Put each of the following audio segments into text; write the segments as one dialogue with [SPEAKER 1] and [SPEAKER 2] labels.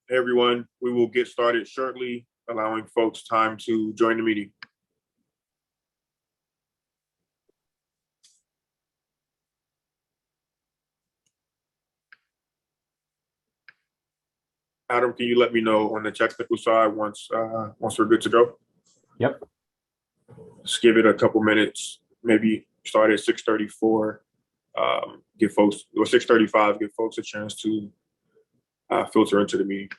[SPEAKER 1] Hey everyone, we will get started shortly, allowing folks time to join the meeting. Adam, can you let me know on the technical side once we're good to go?
[SPEAKER 2] Yep.
[SPEAKER 1] Let's give it a couple minutes, maybe start at 6:34. Give folks, or 6:35, give folks a chance to filter into the meeting.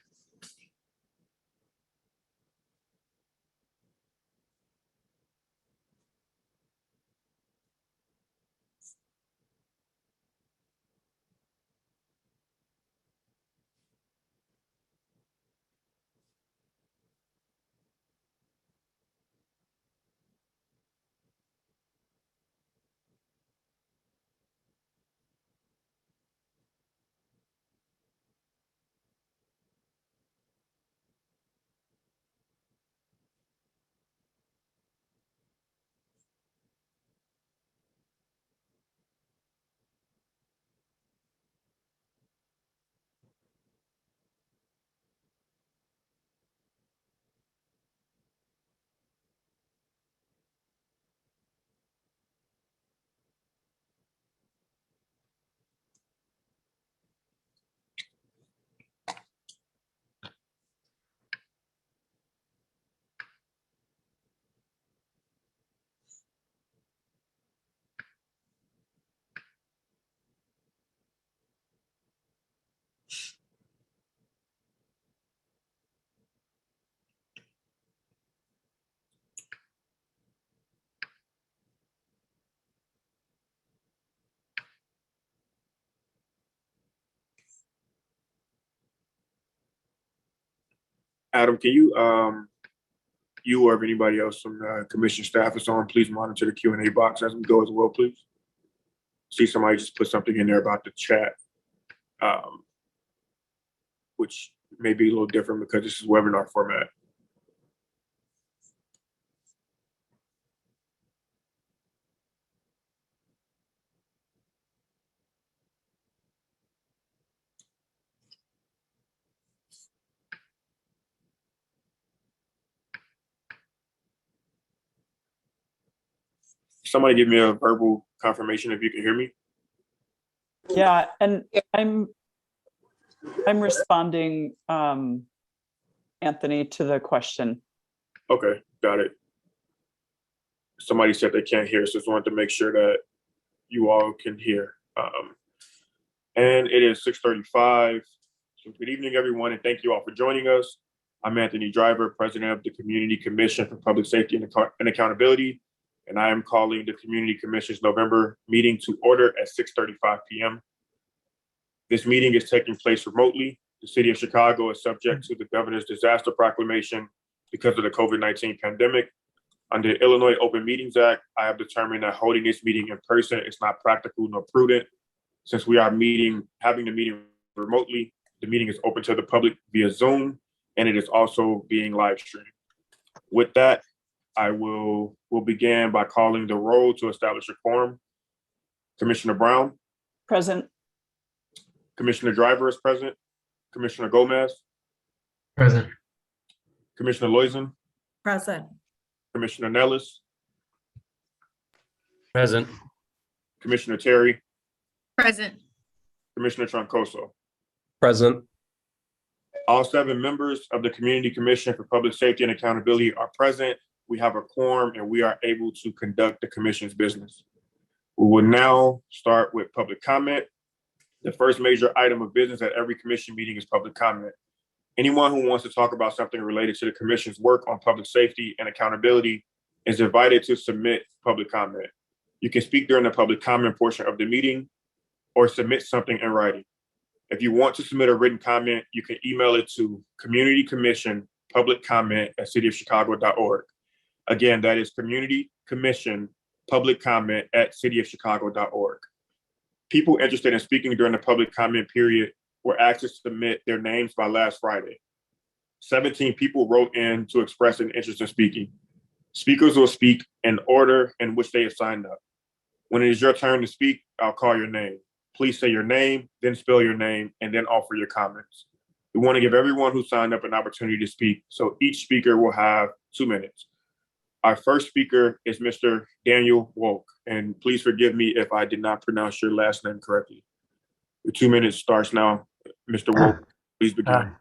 [SPEAKER 1] Adam, can you or if anybody else from commission staff is on, please monitor the Q&A box as we go as well, please. See somebody just put something in there about the chat, which may be a little different because this is webinar format. Somebody give me a verbal confirmation if you can hear me.
[SPEAKER 3] Yeah, and I'm responding, Anthony, to the question.
[SPEAKER 1] Okay, got it. Somebody said they can't hear, so just wanted to make sure that you all can hear. And it is 6:35. So good evening, everyone, and thank you all for joining us. I'm Anthony Driver, President of the Community Commission for Public Safety and Accountability, and I am calling the Community Commission's November meeting to order at 6:35 p.m. This meeting is taking place remotely. The city of Chicago is subject to the governor's disaster proclamation because of the COVID-19 pandemic. Under the Illinois Open Meetings Act, I have determined that holding this meeting in person is not practical nor prudent. Since we are having the meeting remotely, the meeting is open to the public via Zoom, and it is also being live streamed. With that, we'll begin by calling the roll to establish a quorum. Commissioner Brown.
[SPEAKER 3] Present.
[SPEAKER 1] Commissioner Driver is present. Commissioner Gomez.
[SPEAKER 2] Present.
[SPEAKER 1] Commissioner Loizen.
[SPEAKER 4] Present.
[SPEAKER 1] Commissioner Nellis.
[SPEAKER 2] Present.
[SPEAKER 1] Commissioner Terry.
[SPEAKER 4] Present.
[SPEAKER 1] Commissioner Troncoso.
[SPEAKER 2] Present.
[SPEAKER 1] All 7 members of the Community Commission for Public Safety and Accountability are present. We have a quorum and we are able to conduct the commission's business. We will now start with public comment. The first major item of business at every commission meeting is public comment. Anyone who wants to talk about something related to the commission's work on public safety and accountability is invited to submit public comment. You can speak during the public comment portion of the meeting or submit something in writing. If you want to submit a written comment, you can email it to communitycommissionpubliccomment@cityofchicago.org. Again, that is communitycommissionpubliccomment@cityofchicago.org. People interested in speaking during the public comment period were asked to submit their names by last Friday. 17 people wrote in to express an interest in speaking. Speakers will speak in order in which they have signed up. When it is your turn to speak, I'll call your name. Please say your name, then spell your name, and then offer your comments. We want to give everyone who signed up an opportunity to speak, so each speaker will have 2 minutes. Our first speaker is Mr. Daniel Wolk, and please forgive me if I did not pronounce your last name correctly. The 2 minutes starts now. Mr. Wolk, please begin.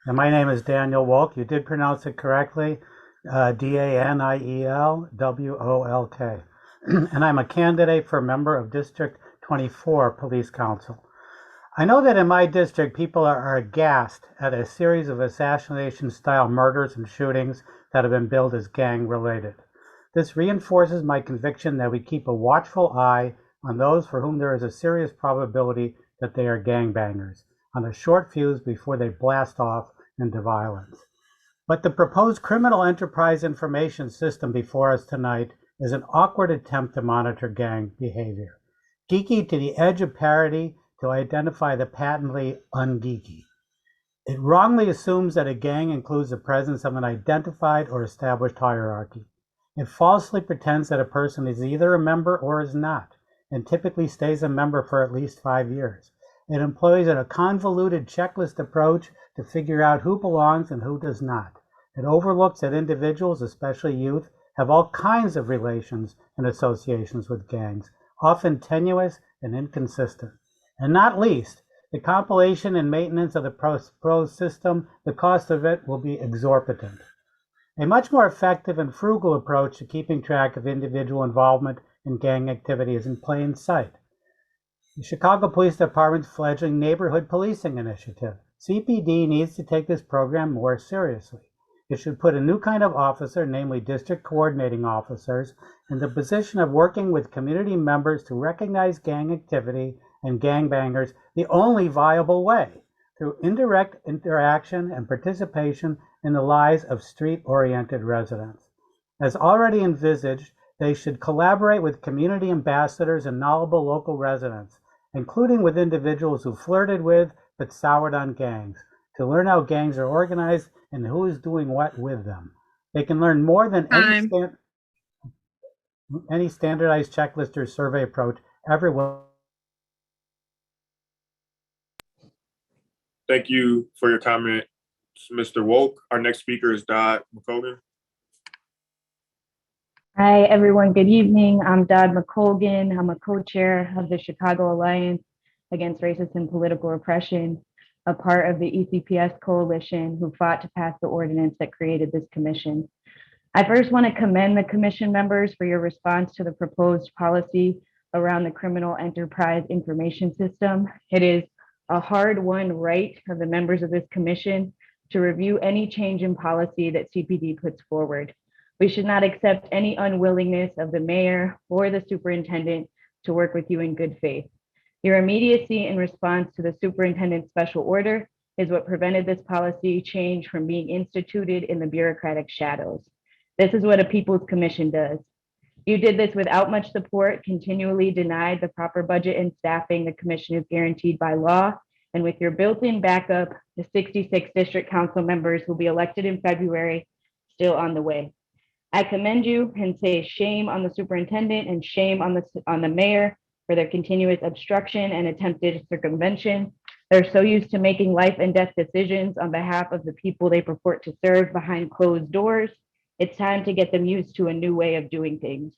[SPEAKER 5] And my name is Daniel Wolk. You did pronounce it correctly, Daniel Wolk. And I'm a candidate for a member of District 24 Police Council. I know that in my district, people are aghast at a series of assassination-style murders and shootings that have been billed as gang-related. This reinforces my conviction that we keep a watchful eye on those for whom there is a serious probability that they are gangbangers, on a short fuse before they blast off into violence. But the proposed criminal enterprise information system before us tonight is an awkward attempt to monitor gang behavior, geeky to the edge of parody to identify the patently ungeeky. It wrongly assumes that a gang includes the presence of an identified or established hierarchy. It falsely pretends that a person is either a member or is not, and typically stays a member for at least 5 years. It employs a convoluted checklist approach to figure out who belongs and who does not. It overlooks that individuals, especially youth, have all kinds of relations and associations with gangs, often tenuous and inconsistent. And not least, the compilation and maintenance of the PRO system, the cost of it will be exorbitant. A much more effective and frugal approach to keeping track of individual involvement in gang activity is in plain sight. The Chicago Police Department's fledgling neighborhood policing initiative. CPD needs to take this program more seriously. It should put a new kind of officer, namely district coordinating officers, in the position of working with community members to recognize gang activity and gangbangers the only viable way, through indirect interaction and participation in the lives of street-oriented residents. As already envisaged, they should collaborate with community ambassadors and knowledgeable local residents, including with individuals who flirted with but soured on gangs, to learn how gangs are organized and who is doing what with them. They can learn more than any standardized checklist or survey approach ever will.
[SPEAKER 1] Thank you for your comment, Mr. Wolk. Our next speaker is Dodd McColgan.
[SPEAKER 6] Hi, everyone. Good evening. I'm Dodd McColgan. I'm a co-chair of the Chicago Alliance Against Racist and Political Repression, a part of the ECPS coalition who fought to pass the ordinance that created this commission. I first want to commend the commission members for your response to the proposed policy around the criminal enterprise information system. It is a hard-won right of the members of this commission to review any change in policy that CPD puts forward. We should not accept any unwillingness of the mayor or the superintendent to work with you in good faith. Your immediacy in response to the superintendent's special order is what prevented this policy change from being instituted in the bureaucratic shadows. This is what a People's Commission does. You did this without much support, continually denied the proper budget and staffing the commission is guaranteed by law, and with your built-in backup, the 66 district council members who will be elected in February still on the way. I commend you and say shame on the superintendent and shame on the mayor for their continuous obstruction and attempted circumvention. They're so used to making life and death decisions on behalf of the people they purport to serve behind closed doors. It's time to get them used to a new way of doing things.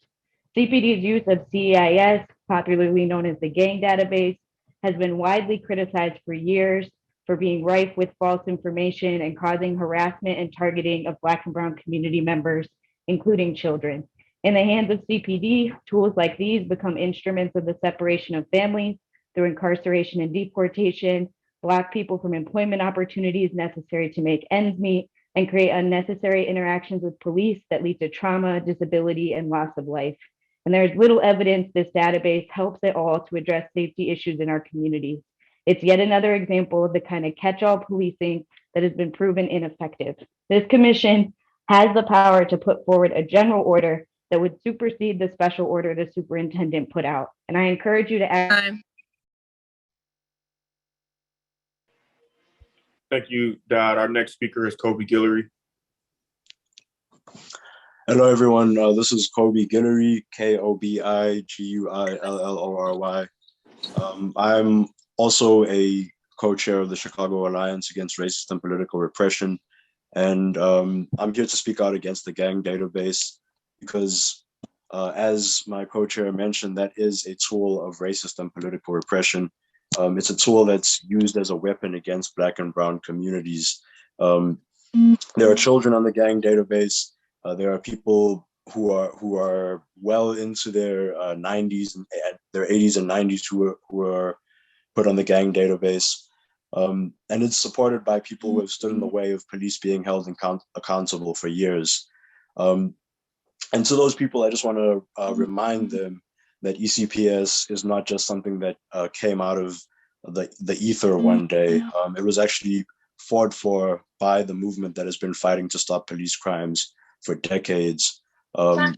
[SPEAKER 6] CPD's use of CEIS, popularly known as the gang database, has been widely criticized for years for being rife with false information and causing harassment and targeting of Black and Brown community members, including children. In the hands of CPD, tools like these become instruments of the separation of families through incarceration and deportation, block people from employment opportunities necessary to make ends meet, and create unnecessary interactions with police that lead to trauma, disability, and loss of life. And there is little evidence this database helps at all to address safety issues in our communities. It's yet another example of the kind of catch-all policing that has been proven ineffective. This commission has the power to put forward a general order that would supersede the special order the superintendent put out. And I encourage you to act.
[SPEAKER 1] Thank you, Dodd. Our next speaker is Kobe Guillory.
[SPEAKER 7] Hello, everyone. This is Kobe Guillory, Kobigillorry. I'm also a co-chair of the Chicago Alliance Against Racist and Political Repression. And I'm here to speak out against the gang database because, as my co-chair mentioned, that is a tool of racist and political repression. It's a tool that's used as a weapon against Black and Brown communities. There are children on the gang database. There are people who are well into their 90s and their 80s and 90s who are put on the gang database. And it's supported by people who have stood in the way of police being held accountable for years. And to those people, I just want to remind them that ECPS is not just something that came out of the ether one day. It was actually fought for by the movement that has been fighting to stop police crimes for decades. And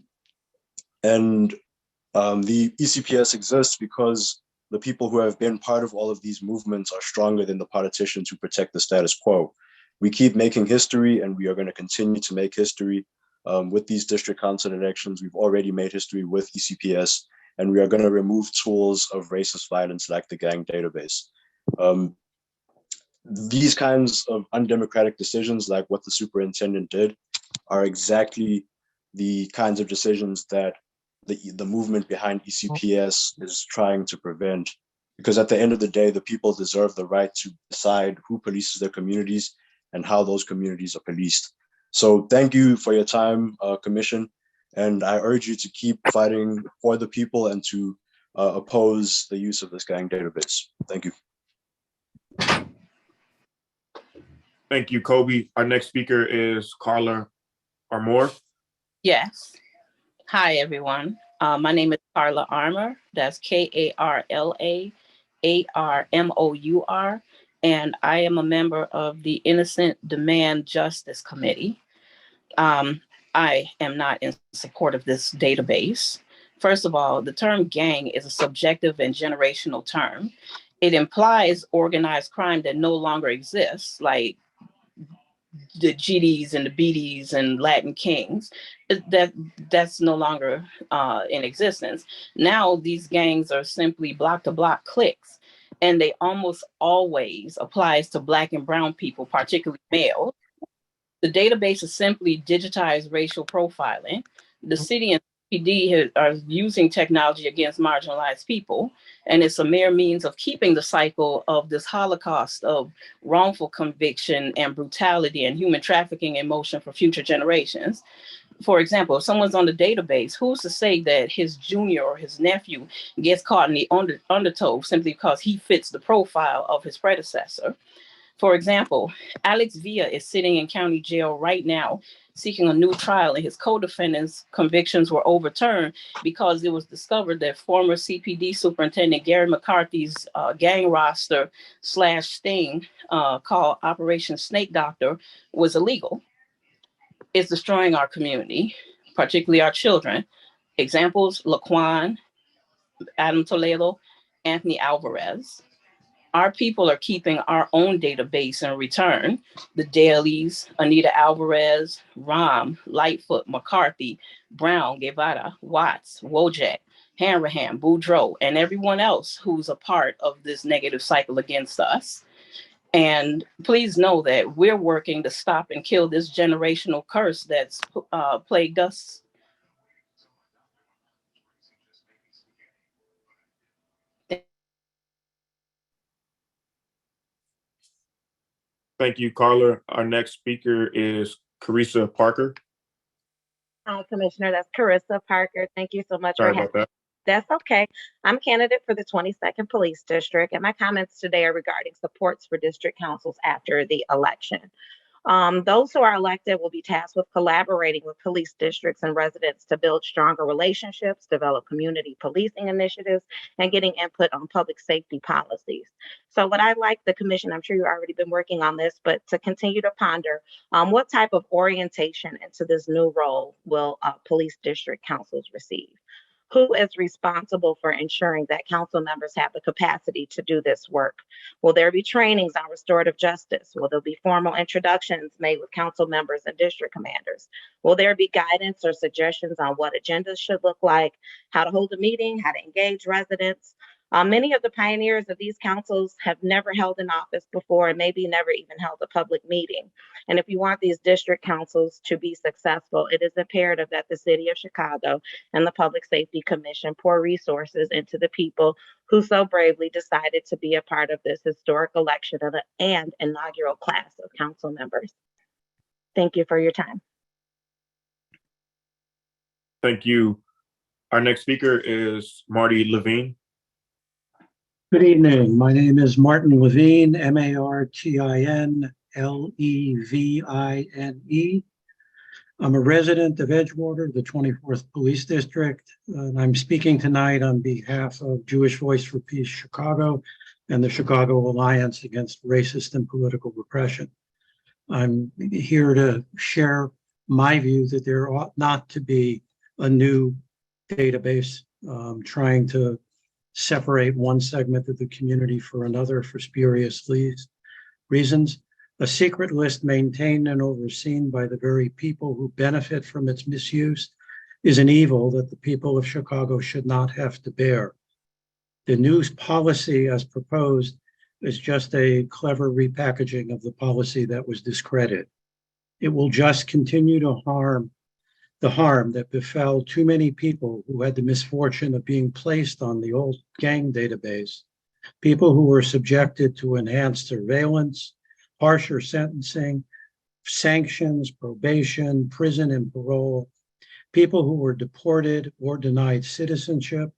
[SPEAKER 7] the ECPS exists because the people who have been part of all of these movements are stronger than the politicians who protect the status quo. We keep making history, and we are going to continue to make history with these district council elections. We've already made history with ECPS, and we are going to remove tools of racist violence like the gang database. These kinds of undemocratic decisions, like what the superintendent did, are exactly the kinds of decisions that the movement behind ECPS is trying to prevent. Because at the end of the day, the people deserve the right to decide who polices their communities and how those communities are policed. So thank you for your time, Commission. And I urge you to keep fighting for the people and to oppose the use of this gang database. Thank you.
[SPEAKER 1] Thank you, Kobe. Our next speaker is Carla Armour.
[SPEAKER 8] Yes. Hi, everyone. My name is Carla Armour. That's KarlaArmour. And I am a member of the Innocent Demand Justice Committee. I am not in support of this database. First of all, the term gang is a subjective and generational term. It implies organized crime that no longer exists, like the GDs and the BDs and Latin Kings. That's no longer in existence. Now these gangs are simply block to block cliques, and they almost always applies to Black and Brown people, particularly males. The database is simply digitized racial profiling. The city and PD are using technology against marginalized people, and it's a mere means of keeping the cycle of this Holocaust of wrongful conviction and brutality and human trafficking in motion for future generations. For example, if someone's on the database, who's to say that his junior or his nephew gets caught in the undertow simply because he fits the profile of his predecessor? For example, Alex Villa is sitting in county jail right now seeking a new trial, and his co-defendants' convictions were overturned because it was discovered that former CPD Superintendent Gary McCarthy's gang roster / sting called Operation Snake Doctor was illegal. It's destroying our community, particularly our children. Examples: Laquan, Adam Toledo, Anthony Alvarez. Our people are keeping our own database in return. The Dailies, Anita Alvarez, Rahm, Lightfoot, McCarthy, Brown, Guevara, Watts, Wojak, Hanrahan, Boudreaux, and everyone else who's a part of this negative cycle against us. And please know that we're working to stop and kill this generational curse that's plagued us.
[SPEAKER 1] Thank you, Carla. Our next speaker is Carissa Parker.
[SPEAKER 9] Hi, Commissioner. That's Carissa Parker. Thank you so much
[SPEAKER 1] Sorry
[SPEAKER 9] for having
[SPEAKER 1] about that.
[SPEAKER 9] That's okay. I'm candidate for the 22nd Police District, and my comments today are regarding supports for district councils after the election. Those who are elected will be tasked with collaborating with police districts and residents to build stronger relationships, develop community policing initiatives, and getting input on public safety policies. So what I'd like the commission, I'm sure you've already been working on this, but to continue to ponder what type of orientation into this new role will police district councils receive? Who is responsible for ensuring that council members have the capacity to do this work? Will there be trainings on restorative justice? Will there be formal introductions made with council members and district commanders? Will there be guidance or suggestions on what agendas should look like, how to hold a meeting, how to engage residents? Many of the pioneers of these councils have never held an office before and maybe never even held a public meeting. And if you want these district councils to be successful, it is imperative that the city of Chicago and the Public Safety Commission pour resources into the people who so bravely decided to be a part of this historic election and inaugural class of council members. Thank you for your time.
[SPEAKER 1] Thank you. Our next speaker is Marty Levine.
[SPEAKER 10] Good evening. My name is Martin Levine, Martin Levine. I'm a resident of Edgewater, the 24th Police District, and I'm speaking tonight on behalf of Jewish Voice for Peace Chicago and the Chicago Alliance Against Racist and Political Repression. I'm here to share my view that there ought not to be a new database trying to separate one segment of the community for another for spurious reasons. A secret list maintained and overseen by the very people who benefit from its misuse is an evil that the people of Chicago should not have to bear. The new policy as proposed is just a clever repackaging of the policy that was discredited. It will just continue to harm that befell too many people who had the misfortune of being placed on the old gang database, people who were subjected to enhanced surveillance, harsher sentencing, sanctions, probation, prison, and parole, people who were deported or denied citizenship,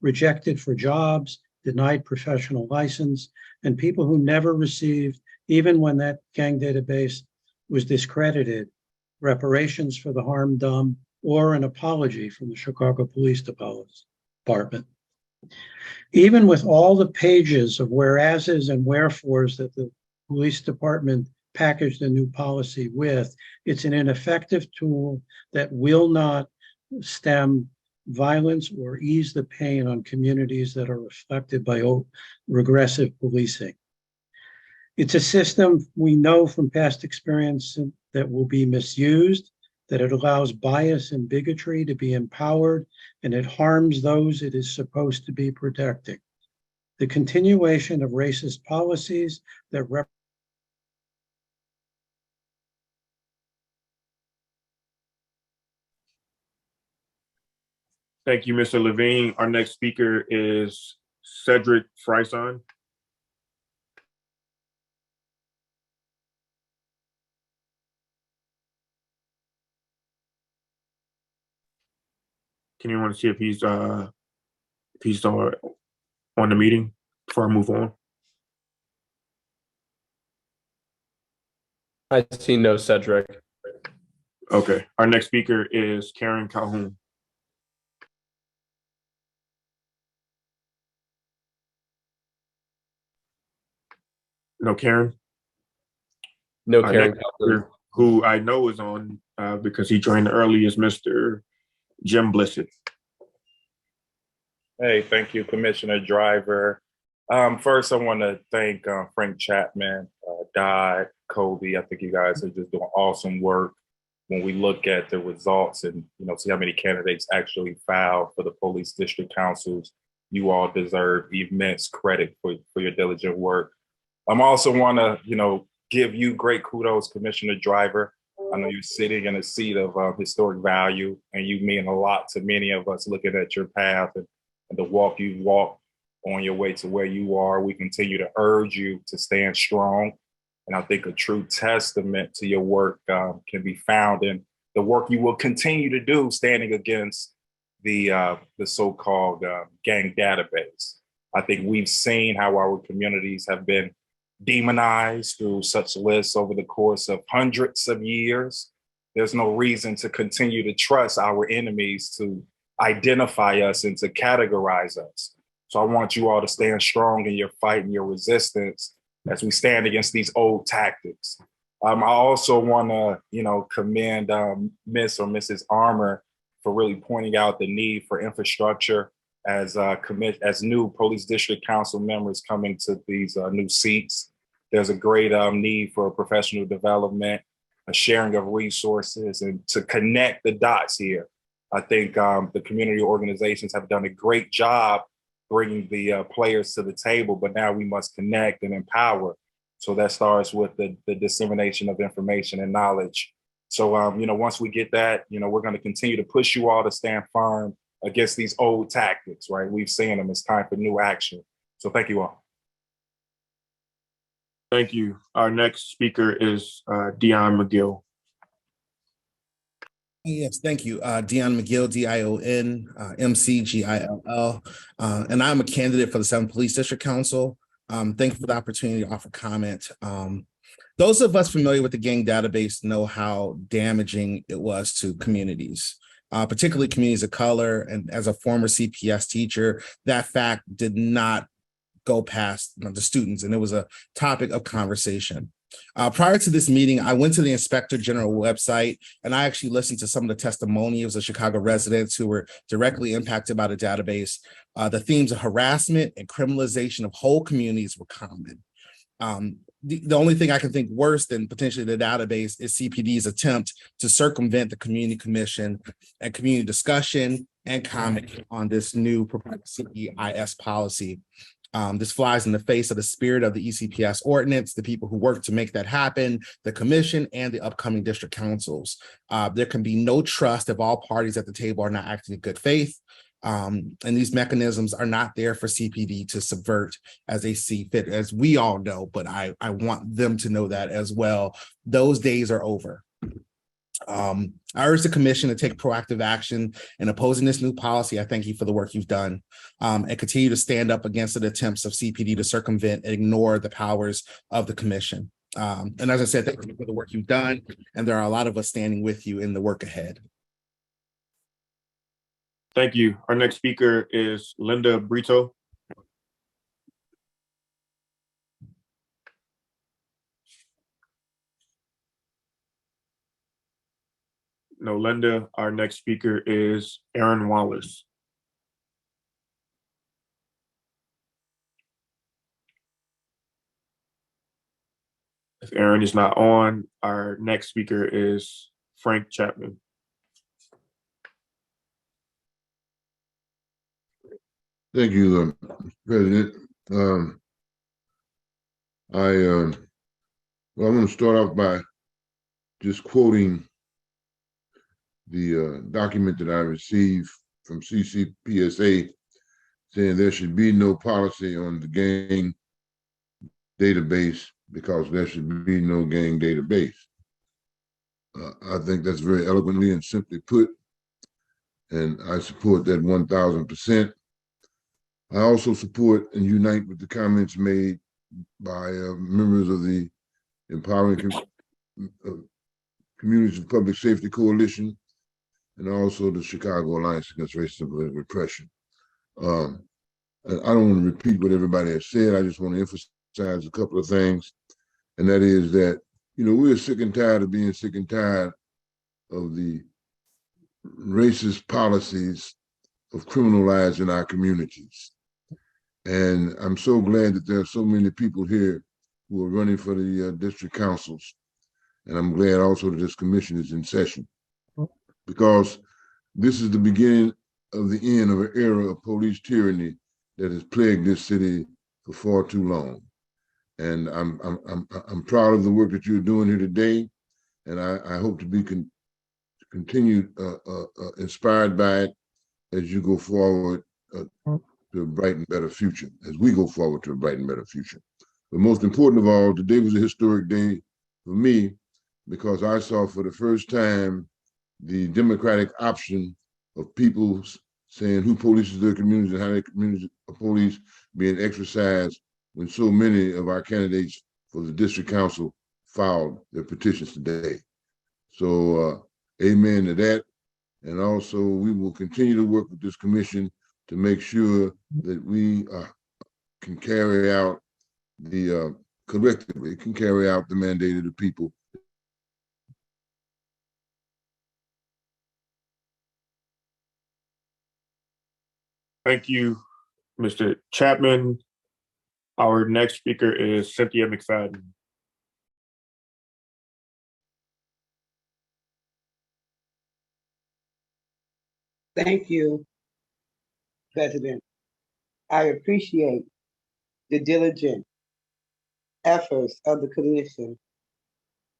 [SPEAKER 10] rejected for jobs, denied professional license, and people who never received, even when that gang database was discredited, reparations for the harm done, or an apology from the Chicago Police Department. Even with all the pages of whereases and wherefores that the police department packaged a new policy with, it's an ineffective tool that will not stem violence or ease the pain on communities that are affected by regressive policing. It's a system we know from past experience that will be misused, that it allows bias and bigotry to be empowered, and it harms those it is supposed to be protecting. The continuation of racist policies that
[SPEAKER 1] Thank you, Mr. Levine. Our next speaker is Cedric Frison. Can you want to see if he's on the meeting before I move on?
[SPEAKER 2] I see no Cedric.
[SPEAKER 1] Okay. Our next speaker is Karen Calhoun. No Karen?
[SPEAKER 2] No
[SPEAKER 1] Our
[SPEAKER 2] Karen
[SPEAKER 1] next
[SPEAKER 2] Calhoun.
[SPEAKER 1] speaker, who I know is on because he joined early, is Mr. Jim Blissett.
[SPEAKER 11] Hey, thank you, Commissioner Driver. First, I want to thank Frank Chapman, Dodd, Kobe. I think you guys are just doing awesome work when we look at the results and see how many candidates actually filed for the police district councils. You all deserve immense credit for your diligent work. I also want to give you great kudos, Commissioner Driver. I know you're sitting in a seat of historic value, and you mean a lot to many of us looking at your path and the walk you've walked on your way to where you are. We continue to urge you to stand strong. And I think a true testament to your work can be found in the work you will continue to do standing against the so-called gang database. I think we've seen how our communities have been demonized through such lists over the course of hundreds of years. There's no reason to continue to trust our enemies to identify us and to categorize us. So I want you all to stand strong in your fight and your resistance as we stand against these old tactics. I also want to, commend Miss or Mrs. Armour for really pointing out the need for infrastructure as new police district council members coming to these new seats. There's a great need for professional development, a sharing of resources, and to connect the dots here. I think the community organizations have done a great job bringing the players to the table, but now we must connect and empower. So that starts with the dissemination of information and knowledge. So, once we get that, we're going to continue to push you all to stand firm against these old tactics, right? We've seen them. It's time for new action. So thank you all.
[SPEAKER 1] Thank you. Our next speaker is Dion McGill.
[SPEAKER 12] Yes, thank you. Dion McGill, Dion, McGill. And I'm a candidate for the 7th Police District Council. Thank you for the opportunity to offer comment. Those of us familiar with the gang database know how damaging it was to communities, particularly communities of color. And as a former CPS teacher, that fact did not go past the students, and it was a topic of conversation. Prior to this meeting, I went to the Inspector General website and I actually listened to some of the testimonials of Chicago residents who were directly impacted by the database. The themes of harassment and criminalization of whole communities were common. The only thing I can think worse than potentially the database is CPD's attempt to circumvent the Community Commission and community discussion and comment on this new proposed CEIS policy. This flies in the face of the spirit of the ECPS ordinance, the people who work to make that happen, the commission, and the upcoming district councils. There can be no trust if all parties at the table are not acting in good faith. And these mechanisms are not there for CPD to subvert as they see fit, as we all know, but I want them to know that as well. Those days are over. I urge the commission to take proactive action in opposing this new policy. I thank you for the work you've done, and continue to stand up against the attempts of CPD to circumvent and ignore the powers of the commission. And as I said, thank you for the work you've done, and there are a lot of us standing with you in the work ahead.
[SPEAKER 1] Thank you. Our next speaker is Linda Brito. No, Linda. Our next speaker is Aaron Wallace. If Aaron is not on, our next speaker is Frank Chapman.
[SPEAKER 13] Thank you, President. I'm going to start off by just quoting the document that I received from CCPSA saying there should be no policy on the gang database because there should be no gang database. I think that's very eloquently and simply put, and I support that 1000%. I also support and unite with the comments made by members of the Empowering Communities of Public Safety Coalition and also the Chicago Alliance Against Racism and Political Repression. I don't want to repeat what everybody has said. I just want to emphasize a couple of things, and that is that, we're sick and tired of being sick and tired of the racist policies of criminalizing our communities. And I'm so glad that there are so many people here who are running for the district councils. And I'm glad also that this commission is in session, because this is the beginning of the end of an era of police tyranny that has plagued this city for far too long. And I'm proud of the work that you're doing here today. And I hope to be continued inspired by it as you go forward to a bright and better future, as we go forward to a bright and better future. But most important of all, today was a historic day for me because I saw for the first time the democratic option of people saying who polices their communities and how their communities are police being exercised when so many of our candidates for the district council filed their petitions today. So amen to that. And also we will continue to work with this commission to make sure that we can carry out the collectively can carry out the mandate of the people.
[SPEAKER 1] Thank you, Mr. Chapman. Our next speaker is Cynthia McFadden.
[SPEAKER 14] Thank you, President. I appreciate the diligent efforts of the commission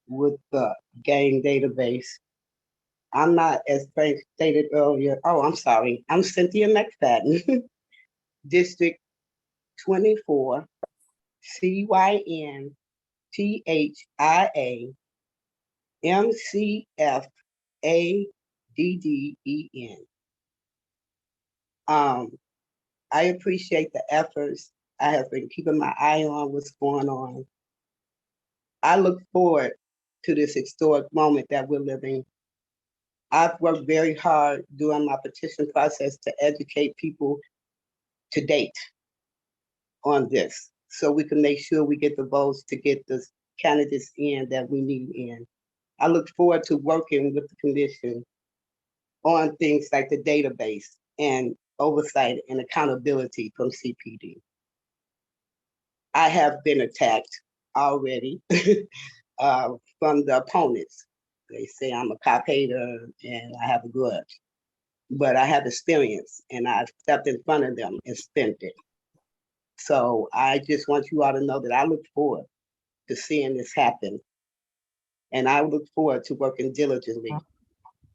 [SPEAKER 14] with the gang database. I'm not, as Frank stated earlier, oh, I'm sorry, I'm Cynthia McFadden, District 24, CYNTHIA MCFADDEN. I appreciate the efforts. I have been keeping my eye on what's going on. I look forward to this historic moment that we're living. I've worked very hard during my petition process to educate people to date on this, so we can make sure we get the votes to get the candidates in that we need in. I look forward to working with the commission on things like the database and oversight and accountability from CPD. I have been attacked already from the opponents. They say I'm a cop hater and I have a grudge, but I have experience and I've stepped in front of them and spent it. So I just want you all to know that I look forward to seeing this happen. And I look forward to working diligently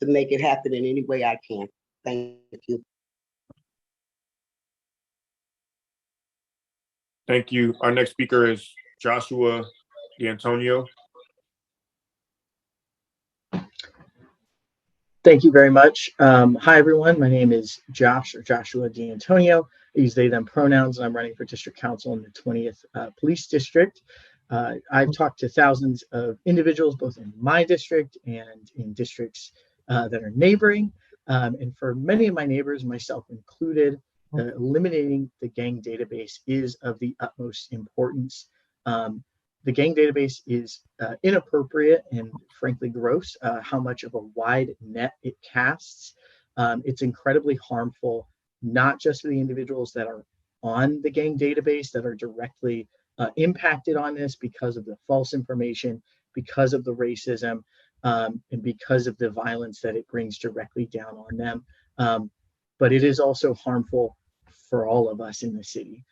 [SPEAKER 14] to make it happen in any way I can. Thank you.
[SPEAKER 1] Thank you. Our next speaker is Joshua D'Antonio.
[SPEAKER 15] Thank you very much. Hi, everyone. My name is Joshua D'Antonio. I use they, them pronouns, and I'm running for district council in the 20th Police District. I've talked to thousands of individuals, both in my district and in districts that are neighboring. And for many of my neighbors, myself included, eliminating the gang database is of the utmost importance. The gang database is inappropriate and frankly gross, how much of a wide net it casts. It's incredibly harmful, not just for the individuals that are on the gang database that are directly impacted on this because of the false information, because of the racism, and because of the violence that it brings directly down on them. But it is also harmful for all of us in the city.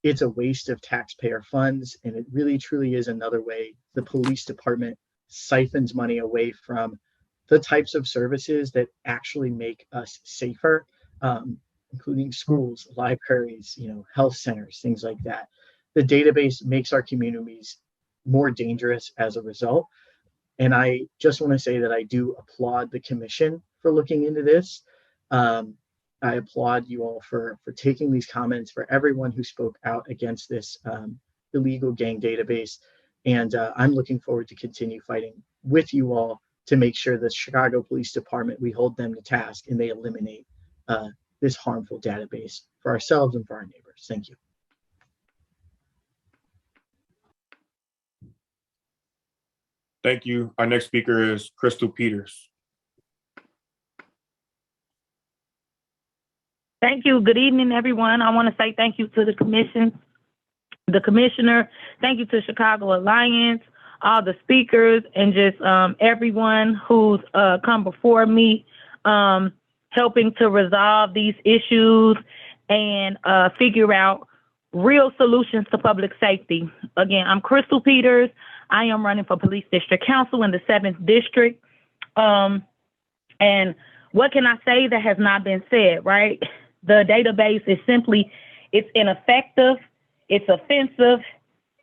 [SPEAKER 15] It's a waste of taxpayer funds, and it really truly is another way the police department siphons money away from the types of services that actually make us safer, including schools, libraries, health centers, things like that. The database makes our communities more dangerous as a result. And I just want to say that I do applaud the commission for looking into this. I applaud you all for taking these comments, for everyone who spoke out against this illegal gang database. And I'm looking forward to continue fighting with you all to make sure the Chicago Police Department, we hold them to task and they eliminate this harmful database for ourselves and for our neighbors. Thank you.
[SPEAKER 1] Thank you. Our next speaker is Crystal Peters.
[SPEAKER 16] Thank you. Good evening, everyone. I want to say thank you to the commission, the commissioner. Thank you to Chicago Alliance, all the speakers, and just everyone who's come before me, helping to resolve these issues and figure out real solutions to public safety. Again, I'm Crystal Peters. I am running for Police District Council in the 7th District. And what can I say that has not been said, right? The database is simply, it's ineffective, it's offensive,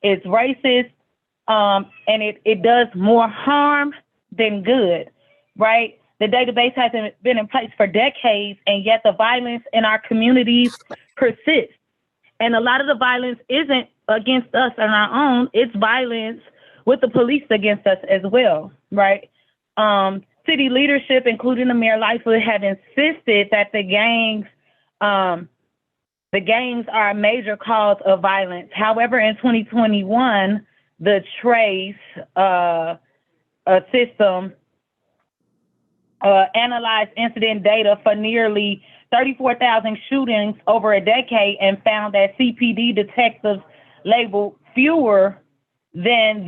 [SPEAKER 16] it's racist, and it does more harm than good, right? The database hasn't been in place for decades, and yet the violence in our communities persists. And a lot of the violence isn't against us on our own, it's violence with the police against us as well, right? City leadership, including the Mayor Lightfoot, have insisted that the gangs are a major cause of violence. However, in 2021, the TRACE system analyzed incident data for nearly 34,000 shootings over a decade and found that CPD detectives labeled fewer than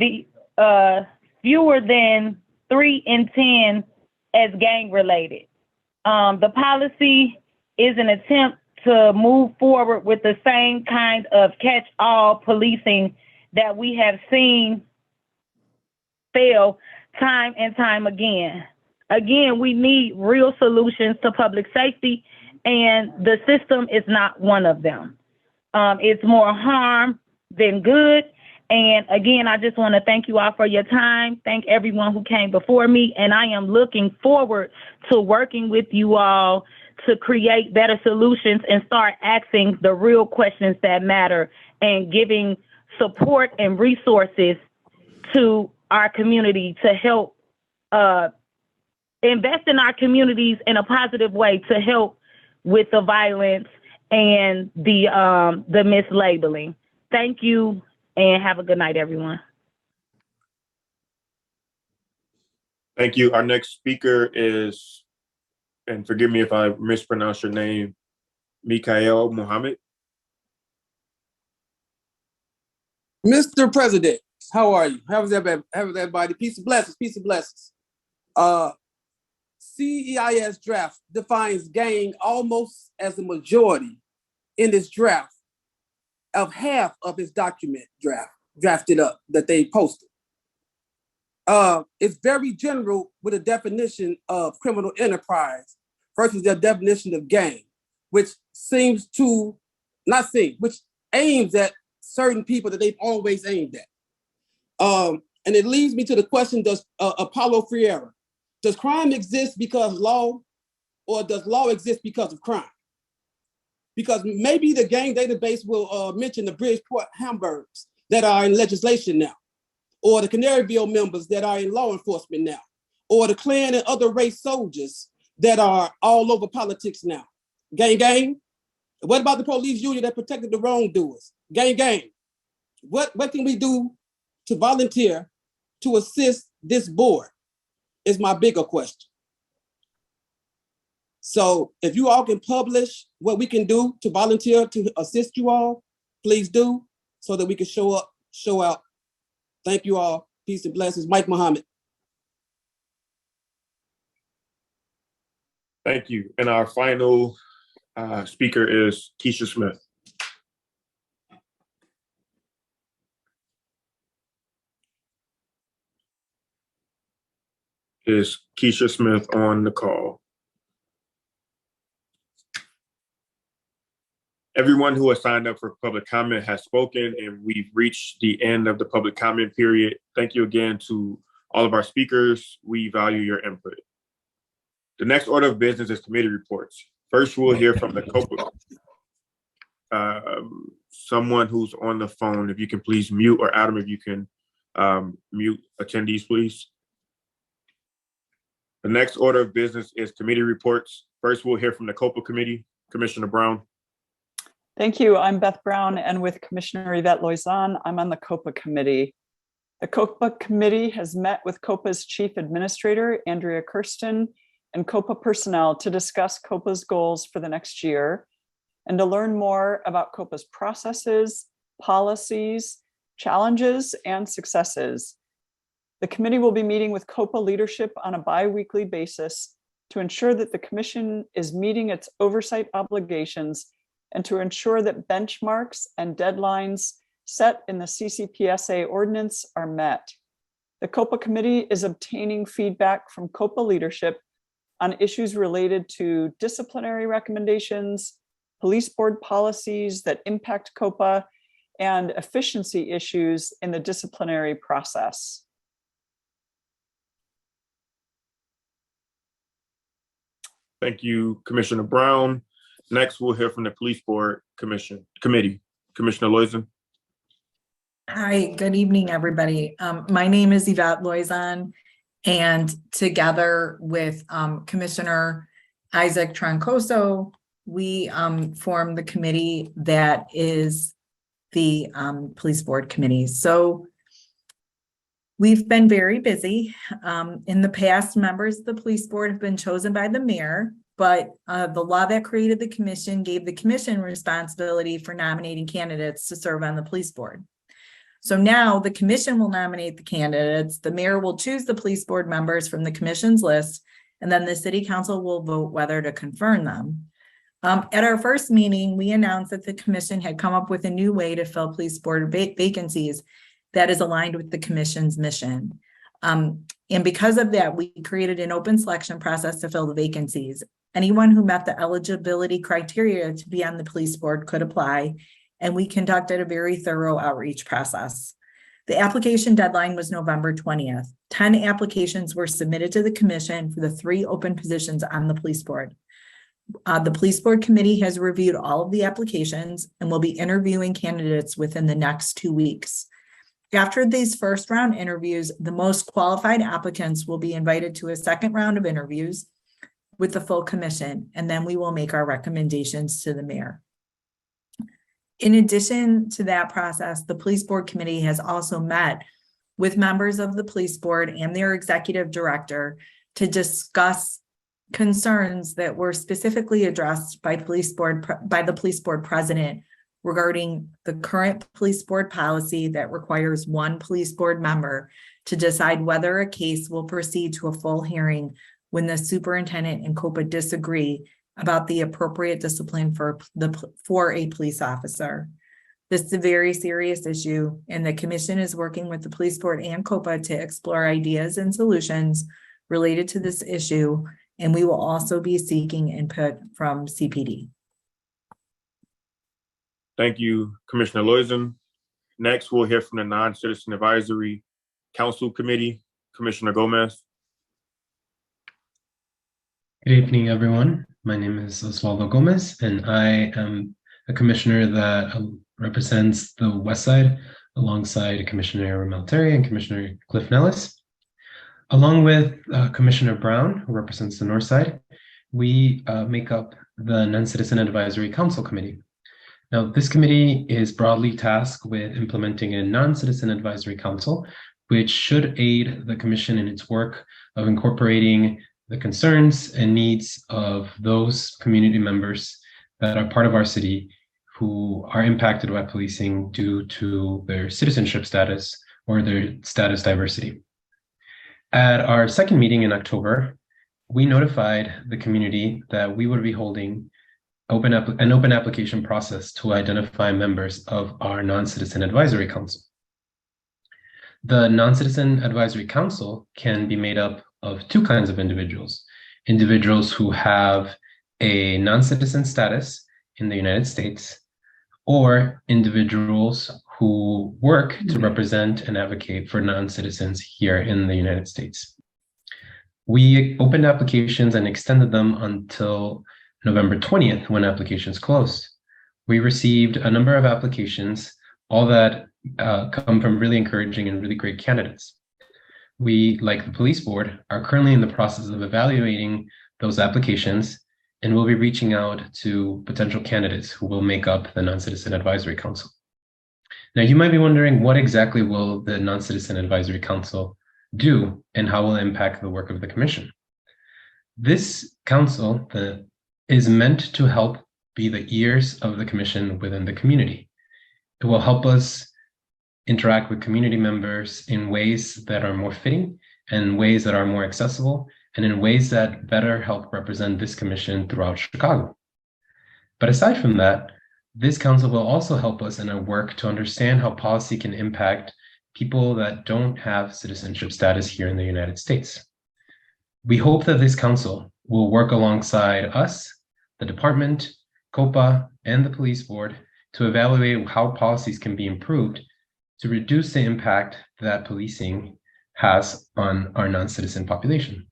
[SPEAKER 16] 3 in 10 as gang related. The policy is an attempt to move forward with the same kind of catch-all policing that we have seen fail time and time again. Again, we need real solutions to public safety, and the system is not one of them. It's more harm than good. And again, I just want to thank you all for your time. Thank everyone who came before me. And I am looking forward to working with you all to create better solutions and start asking the real questions that matter and giving support and resources to our community to help invest in our communities in a positive way to help with the violence and the mislabeling. Thank you, and have a good night, everyone.
[SPEAKER 1] Thank you. Our next speaker is, and forgive me if I mispronounce your name, Mikael Muhammad.
[SPEAKER 17] Mr. President, how are you? How is everybody? Peace and blessings, peace and blessings. CEIS draft defines gang almost as the majority in this draft of half of his document drafted up that they posted. It's very general with a definition of criminal enterprise versus their definition of gang, which which aims at certain people that they've always aimed at. And it leads me to the question, does Apollo Freire, does crime exist because of law, or does law exist because of crime? Because maybe the gang database will mention the Bridgeport Hamburgs that are in legislation now, or the Canaryville members that are in law enforcement now, or the Klan and other race soldiers that are all over politics now. Gang, gang. What about the police union that protected the wrongdoers? Gang, gang. What can we do to volunteer to assist this board is my bigger question. So if you all can publish what we can do to volunteer to assist you all, please do, so that we can show up, show out. Thank you all. Peace and blessings. Mike Muhammad.
[SPEAKER 1] Thank you. And our final speaker is Keisha Smith. Is Keisha Smith on the call? Everyone who has signed up for public comment has spoken, and we've reached the end of the public comment period. Thank you again to all of our speakers. We value your input. The next order of business is committee reports. First, we'll hear from the COPA. Someone who's on the phone, if you can please mute, or Adam, if you can mute attendees, please. The next order of business is committee reports. First, we'll hear from the COPA committee. Commissioner Brown.
[SPEAKER 3] Thank you. I'm Beth Brown, and with Commissioner Yvette Loizan, I'm on the COPA committee. The COPA committee has met with COPA's Chief Administrator, Andrea Kirsten, and COPA personnel to discuss COPA's goals for the next year and to learn more about COPA's processes, policies, challenges, and successes. The committee will be meeting with COPA leadership on a bi-weekly basis to ensure that the commission is meeting its oversight obligations and to ensure that benchmarks and deadlines set in the CCPSA ordinance are met. The COPA committee is obtaining feedback from COPA leadership on issues related to disciplinary recommendations, police board policies that impact COPA, and efficiency issues in the disciplinary process.
[SPEAKER 1] Thank you, Commissioner Brown. Next, we'll hear from the Police Board Committee. Commissioner Loizan.
[SPEAKER 4] Hi, good evening, everybody. My name is Yvette Loizan, and together with Commissioner Isaac Troncoso, we formed the committee that is the Police Board Committee. So we've been very busy. In the past, members of the Police Board have been chosen by the mayor, but the law that created the commission gave the commission responsibility for nominating candidates to serve on the police board. So now the commission will nominate the candidates, the mayor will choose the police board members from the commission's list, and then the city council will vote whether to confirm them. At our first meeting, we announced that the commission had come up with a new way to fill police board vacancies that is aligned with the commission's mission. And because of that, we created an open selection process to fill the vacancies. Anyone who met the eligibility criteria to be on the police board could apply, and we conducted a very thorough outreach process. The application deadline was November 20th. 10 applications were submitted to the commission for the 3 open positions on the police board. The police board committee has reviewed all of the applications and will be interviewing candidates within the next 2 weeks. After these first round interviews, the most qualified applicants will be invited to a second round of interviews with the full commission, and then we will make our recommendations to the mayor. In addition to that process, the police board committee has also met with members of the police board and their executive director to discuss concerns that were specifically addressed by the police board president regarding the current police board policy that requires 1 police board member to decide whether a case will proceed to a full hearing when the superintendent and COPA disagree about the appropriate discipline for a police officer. This is a very serious issue, and the commission is working with the police board and COPA to explore ideas and solutions related to this issue, and we will also be seeking input from CPD.
[SPEAKER 1] Thank you, Commissioner Loizan. Next, we'll hear from the Non-Citizen Advisory Council Committee, Commissioner Gomez.
[SPEAKER 18] Good evening, everyone. My name is Osvaldo Gomez, and I am a commissioner that represents the West Side alongside Commissioner Malteri and Commissioner Cliff Nellis. Along with Commissioner Brown, who represents the North Side, we make up the Non-Citizen Advisory Council Committee. Now, this committee is broadly tasked with implementing a non-citizen advisory council, which should aid the commission in its work of incorporating the concerns and needs of those community members that are part of our city who are impacted by policing due to their citizenship status or their status diversity. At our second meeting in October, we notified the community that we would be holding an open application process to identify members of our non-citizen advisory council. The non-citizen advisory council can be made up of 2 kinds of individuals. Individuals who have a non-citizen status in the United States, or individuals who work to represent and advocate for non-citizens here in the United States. We opened applications and extended them until November 20th, when applications closed. We received a number of applications, all that come from really encouraging and really great candidates. We, like the police board, are currently in the process of evaluating those applications, and we'll be reaching out to potential candidates who will make up the Non-Citizen Advisory Council. Now, you might be wondering, what exactly will the Non-Citizen Advisory Council do, and how will it impact the work of the commission? This council is meant to help be the ears of the commission within the community. It will help us interact with community members in ways that are more fitting, and ways that are more accessible, and in ways that better help represent this commission throughout Chicago. But aside from that, this council will also help us in our work to understand how policy can impact people that don't have citizenship status here in the United States. We hope that this council will work alongside us, the department, COPA, and the police board to evaluate how policies can be improved to reduce the impact that policing has on our non-citizen population.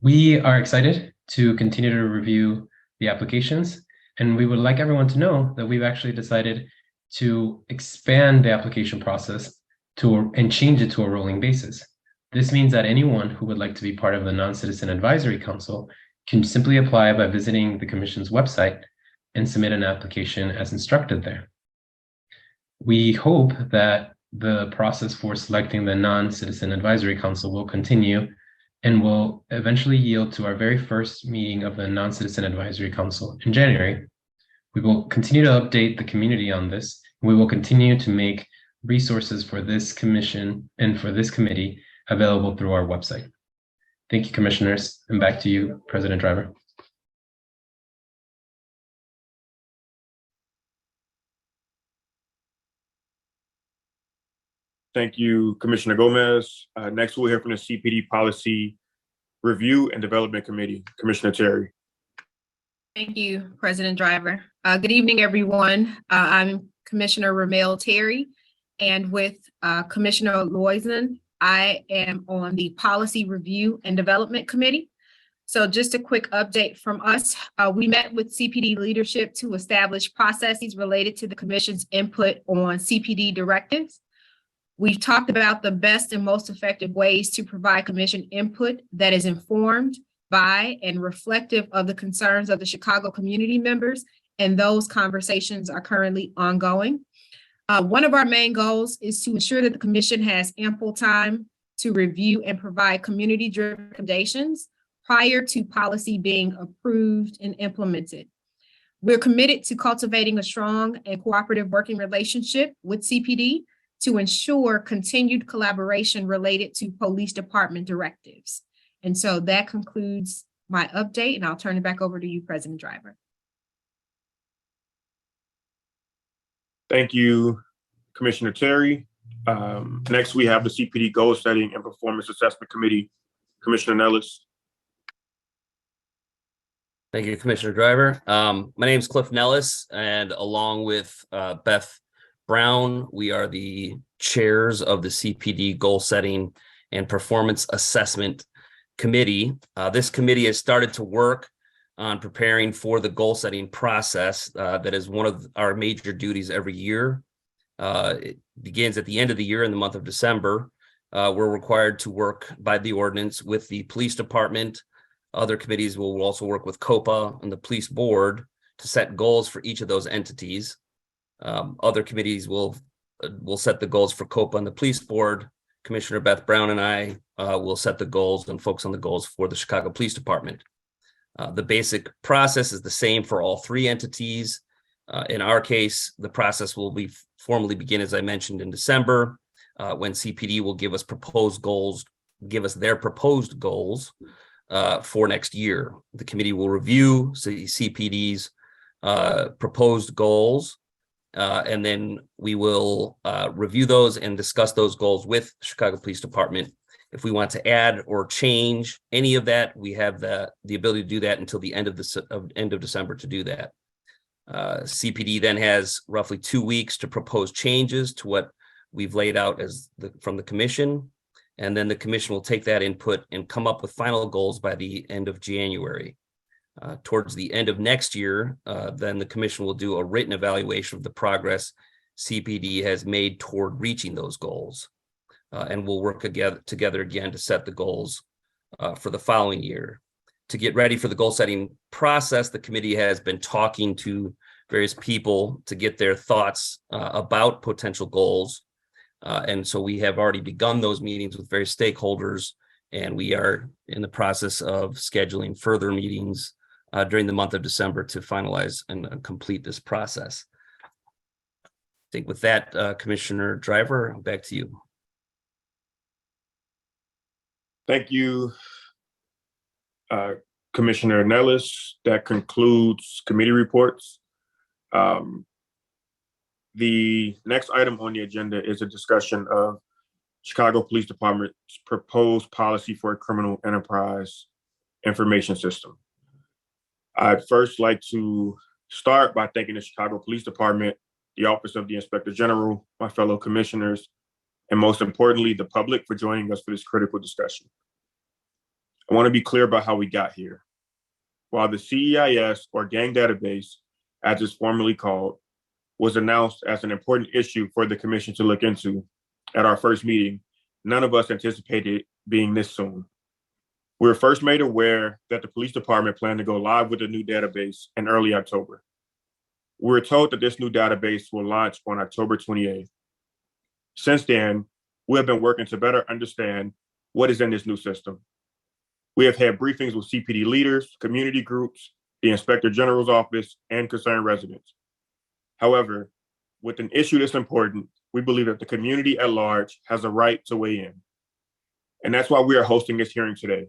[SPEAKER 18] We are excited to continue to review the applications, and we would like everyone to know that we've actually decided to expand the application process and change it to a rolling basis. This means that anyone who would like to be part of the Non-Citizen Advisory Council can simply apply by visiting the Commission's website and submit an application as instructed there. We hope that the process for selecting the Non-Citizen Advisory Council will continue and will eventually yield to our very first meeting of the Non-Citizen Advisory Council in January. We will continue to update the community on this. We will continue to make resources for this commission and for this committee available through our website. Thank you, commissioners, and back to you, President Driver.
[SPEAKER 1] Thank you, Commissioner Gomez. Next, we'll hear from the CPD Policy Review and Development Committee, Commissioner Terry.
[SPEAKER 19] Thank you, President Driver. Good evening, everyone. I'm Commissioner Ramel Terry, and with Commissioner Loizan, I am on the Policy Review and Development Committee. So just a quick update from us. We met with CPD leadership to establish processes related to the Commission's input on CPD directives. We've talked about the best and most effective ways to provide Commission input that is informed by and reflective of the concerns of the Chicago community members, and those conversations are currently ongoing. One of our main goals is to ensure that the Commission has ample time to review and provide community-driven recommendations prior to policy being approved and implemented. We're committed to cultivating a strong and cooperative working relationship with CPD to ensure continued collaboration related to police department directives. And so that concludes my update, and I'll turn it back over to you, President Driver.
[SPEAKER 1] Thank you, Commissioner Terry. Next, we have the CPD Goal Setting and Performance Assessment Committee, Commissioner Nellis.
[SPEAKER 20] Thank you, Commissioner Driver. My name is Cliff Nellis, and along with Beth Brown, we are the chairs of the CPD Goal Setting and Performance Assessment Committee. This committee has started to work on preparing for the goal setting process. That is one of our major duties every year. It begins at the end of the year in the month of December. We're required to work by the ordinance with the police department. Other committees will also work with COPA and the police board to set goals for each of those entities. Other committees will set the goals for COPA and the police board. Commissioner Beth Brown and I will set the goals and focus on the goals for the Chicago Police Department. The basic process is the same for all three entities. In our case, the process will be formally begin, as I mentioned, in December, when CPD will give us proposed goals, give us their proposed goals for next year. The committee will review CPD's proposed goals, and then we will review those and discuss those goals with the Chicago Police Department. If we want to add or change any of that, we have the ability to do that until the end of December to do that. CPD then has roughly 2 weeks to propose changes to what we've laid out from the commission. And then the commission will take that input and come up with final goals by the end of January. Towards the end of next year, then the commission will do a written evaluation of the progress CPD has made toward reaching those goals. And we'll work together again to set the goals for the following year. To get ready for the goal setting process, the committee has been talking to various people to get their thoughts about potential goals. And so we have already begun those meetings with various stakeholders, and we are in the process of scheduling further meetings during the month of December to finalize and complete this process. I think with that, Commissioner Driver, back to you.
[SPEAKER 1] Thank you, Commissioner Nellis. That concludes committee reports. The next item on the agenda is a discussion of Chicago Police Department's proposed policy for a criminal enterprise information system. I'd first like to start by thanking the Chicago Police Department, the Office of the Inspector General, my fellow commissioners, and most importantly, the public for joining us for this critical discussion. I want to be clear about how we got here. While the CEIS, or Gang Database, as it's formally called, was announced as an important issue for the commission to look into at our first meeting, none of us anticipated it being this soon. We were first made aware that the police department planned to go live with a new database in early October. We were told that this new database will launch on October 28th. Since then, we have been working to better understand what is in this new system. We have had briefings with CPD leaders, community groups, the Inspector General's office, and concerned residents. However, with an issue this important, we believe that the community at large has a right to weigh in. And that's why we are hosting this hearing today.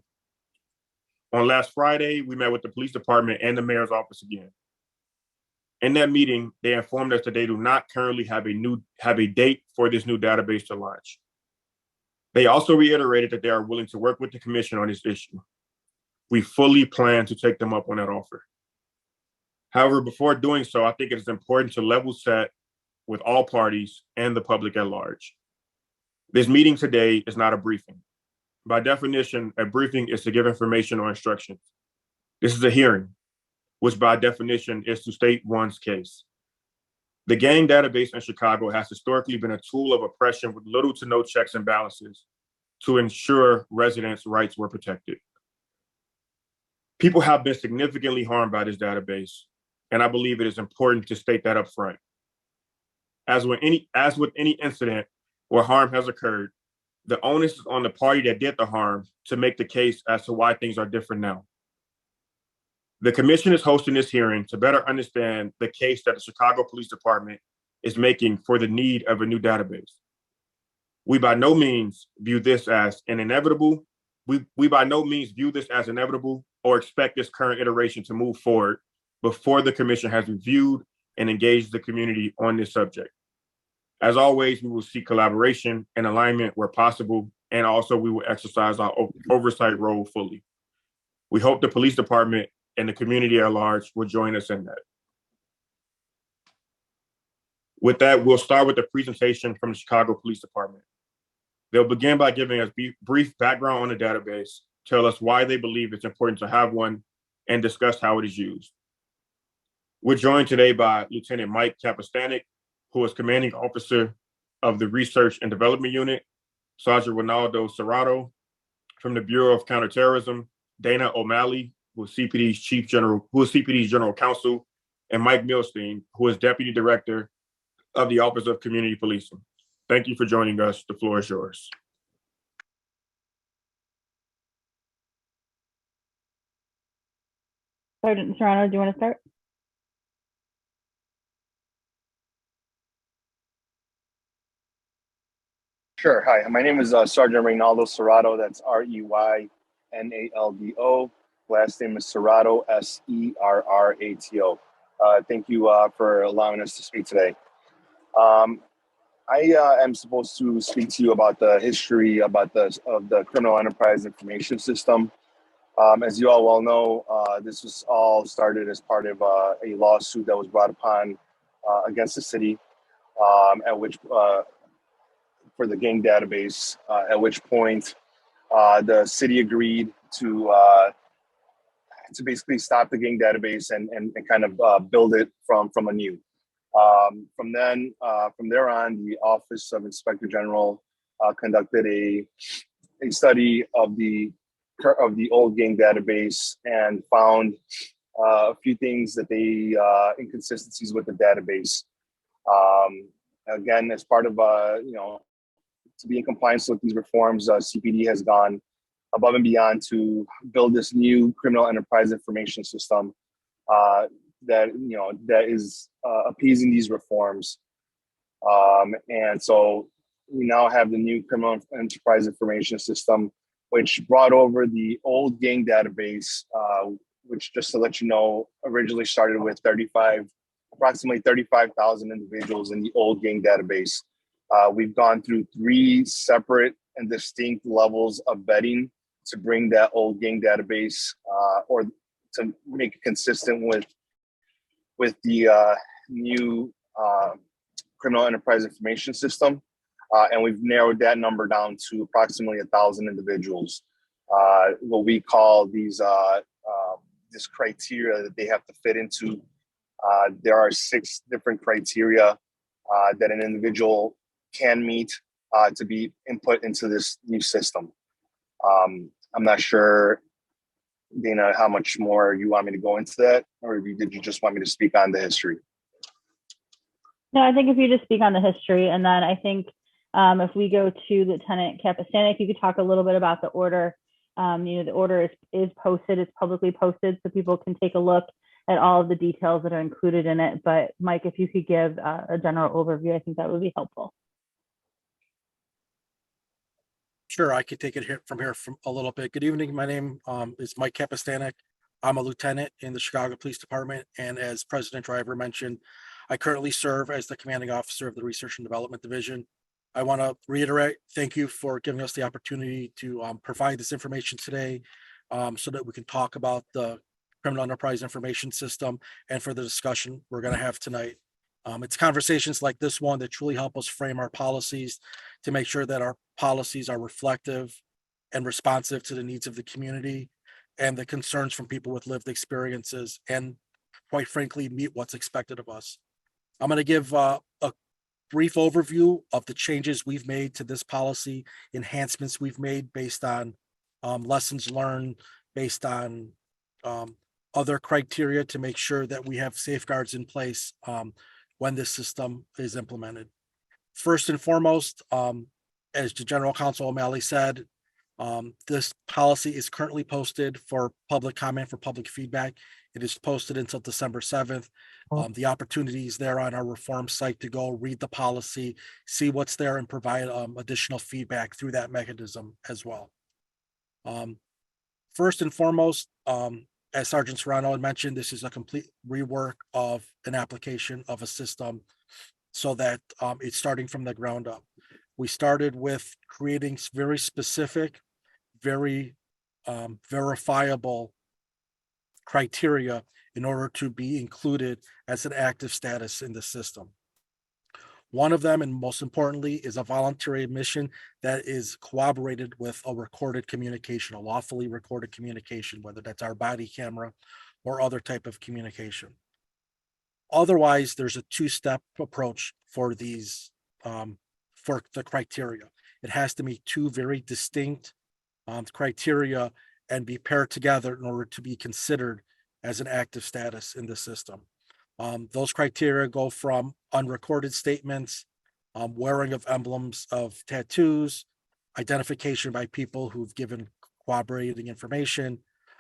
[SPEAKER 1] On last Friday, we met with the police department and the mayor's office again. In that meeting, they informed us that they do not currently have a date for this new database to launch. They also reiterated that they are willing to work with the commission on this issue. We fully plan to take them up on that offer. However, before doing so, I think it is important to level set with all parties and the public at large. This meeting today is not a briefing. By definition, a briefing is to give information or instructions. This is a hearing, which by definition is to state one's case. The gang database in Chicago has historically been a tool of oppression with little to no checks and balances to ensure residents' rights were protected. People have been significantly harmed by this database, and I believe it is important to state that up front. As with any incident where harm has occurred, the onus is on the party that did the harm to make the case as to why things are different now. The commission is hosting this hearing to better understand the case that the Chicago Police Department is making for the need of a new database. We by no means view this as an inevitable. We by no means view this as inevitable or expect this current iteration to move forward before the commission has reviewed and engaged the community on this subject. As always, we will seek collaboration and alignment where possible, and also we will exercise our oversight role fully. We hope the police department and the community at large will join us in that. With that, we'll start with the presentation from the Chicago Police Department. They'll begin by giving us brief background on the database, tell us why they believe it's important to have one, and discuss how it is used. We're joined today by Lieutenant Mike Capistanek, who is commanding officer of the Research and Development Unit, Sergeant Ronaldo Serrato from the Bureau of Counterterrorism, Dana O'Malley, who is CPD's General Counsel, and Mike Milstein, who is Deputy Director of the Office of Community Policing. Thank you for joining us. The floor is yours.
[SPEAKER 6] Sergeant Serrano, do you want to start?
[SPEAKER 21] Sure. Hi, my name is Sergeant Reynaldo Serrato. That's Reynaldo. Last name is Serrato, Serrato. Thank you for allowing us to speak today. I am supposed to speak to you about the history of the Criminal Enterprise Information System. As you all well know, this was all started as part of a lawsuit that was brought upon against the city, for the gang database, at which point the city agreed to basically stop the gang database and kind of build it from anew. From there on, the Office of Inspector General conducted a study of the old gang database and found a few things that inconsistencies with the database. Again, as part of to be in compliance with these reforms, CPD has gone above and beyond to build this new criminal enterprise information system that is appeasing these reforms. And so we now have the new criminal enterprise information system, which brought over the old gang database, which, just to let you know, originally started with approximately 35,000 individuals in the old gang database. We've gone through 3 separate and distinct levels of vetting to bring that old gang database or to make it consistent with the new criminal enterprise information system. And we've narrowed that number down to approximately 1,000 individuals. What we call this criteria that they have to fit into. There are 6 different criteria that an individual can meet to be input into this new system. I'm not sure, Dana, how much more you want me to go into that, or did you just want me to speak on the history?
[SPEAKER 6] No, I think if you just speak on the history, and then I think if we go to Lieutenant Capistanek, you could talk a little bit about the order. The order is posted, it's publicly posted, so people can take a look at all of the details that are included in it. But Mike, if you could give a general overview, I think that would be helpful.
[SPEAKER 22] Sure, I could take it from here a little bit. Good evening. My name is Mike Capistanek.
[SPEAKER 5] I'm a lieutenant in the Chicago Police Department, and as President Driver mentioned, I currently serve as the commanding officer of the Research and Development Division. I want to reiterate, thank you for giving us the opportunity to provide this information today so that we can talk about the Criminal Enterprise Information System and for the discussion we're going to have tonight. It's conversations like this one that truly help us frame our policies to make sure that our policies are reflective and responsive to the needs of the community and the concerns from people with lived experiences, and quite frankly, meet what's expected of us. I'm going to give a brief overview of the changes we've made to this policy, enhancements we've made based on lessons learned, based on other criteria to make sure that we have safeguards in place when this system is implemented. First and foremost, as the General Counsel O'Malley said, this policy is currently posted for public comment, for public feedback. It is posted until December 7th. The opportunity is there on our reform site to go read the policy, see what's there, and provide additional feedback through that mechanism as well. First and foremost, as Sergeant Serrano had mentioned, this is a complete rework of an application of a system so that it's starting from the ground up. We started with creating very specific, very verifiable criteria in order to be included as an active status in the system. One of them, and most importantly, is a voluntary admission that is corroborated with a recorded communication, a lawfully recorded communication, whether that's our body camera or other type of communication. Otherwise, there's a two-step approach for these, for the criteria. It has to meet two very distinct criteria and be paired together in order to be considered as an active status in the system. Those criteria go from unrecorded statements, wearing of emblems of tattoos, identification by people who've given corroborating information,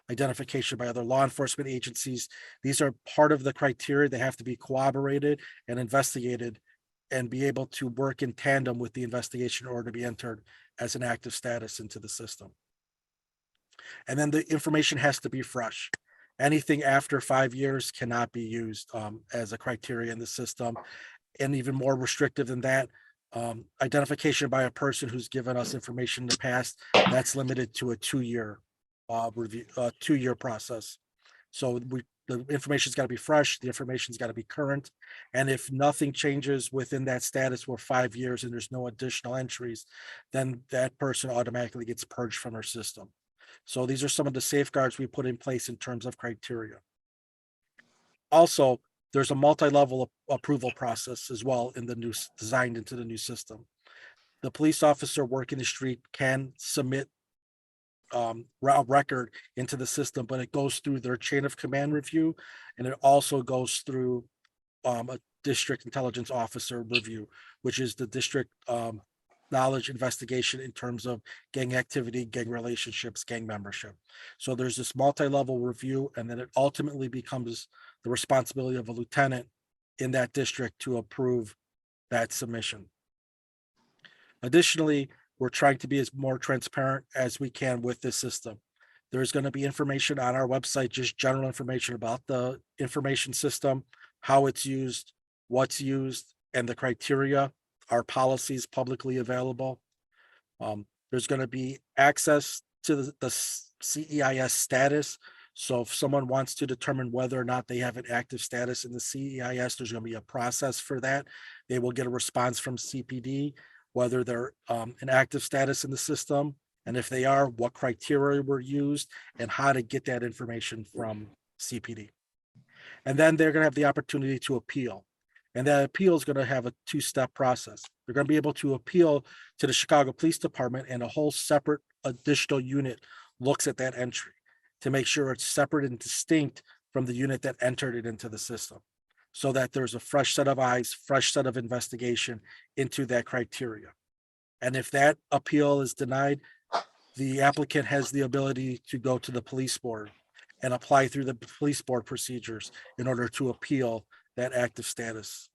[SPEAKER 5] identification by other law enforcement agencies. These are part of the criteria. They have to be corroborated and investigated and be able to work in tandem with the investigation in order to be entered as an active status into the system. And then the information has to be fresh. Anything after 5 years cannot be used as a criteria in the system. And even more restrictive than that, identification by a person who's given us information in the past, that's limited to a 2-year review, 2-year process. So the information's got to be fresh, the information's got to be current. And if nothing changes within that status for 5 years and there's no additional entries, then that person automatically gets purged from our system. So these are some of the safeguards we put in place in terms of criteria. Also, there's a multi-level approval process as well in the new, designed into the new system. The police officer working the street can submit a record into the system, but it goes through their chain of command review, and it also goes through a district intelligence officer review, which is the district knowledge investigation in terms of gang activity, gang relationships, gang membership. So there's this multi-level review, and then it ultimately becomes the responsibility of a lieutenant in that district to approve that submission. Additionally, we're trying to be as more transparent as we can with this system. There's going to be information on our website, just general information about the information system, how it's used, what's used, and the criteria. Our policies publicly available. There's going to be access to the CEIS status. So if someone wants to determine whether or not they have an active status in the CEIS, there's going to be a process for that. They will get a response from CPD, whether they're an active status in the system, and if they are, what criteria were used, and how to get that information from CPD. And then they're going to have the opportunity to appeal. And that appeal is going to have a 2-step process. They're going to be able to appeal to the Chicago Police Department, and a whole separate additional unit looks at that entry to make sure it's separate and distinct from the unit that entered it into the system, so that there's a fresh set of eyes, fresh set of investigation into that criteria. And if that appeal is denied, the applicant has the ability to go to the police board and apply through the police board procedures in order to appeal that active status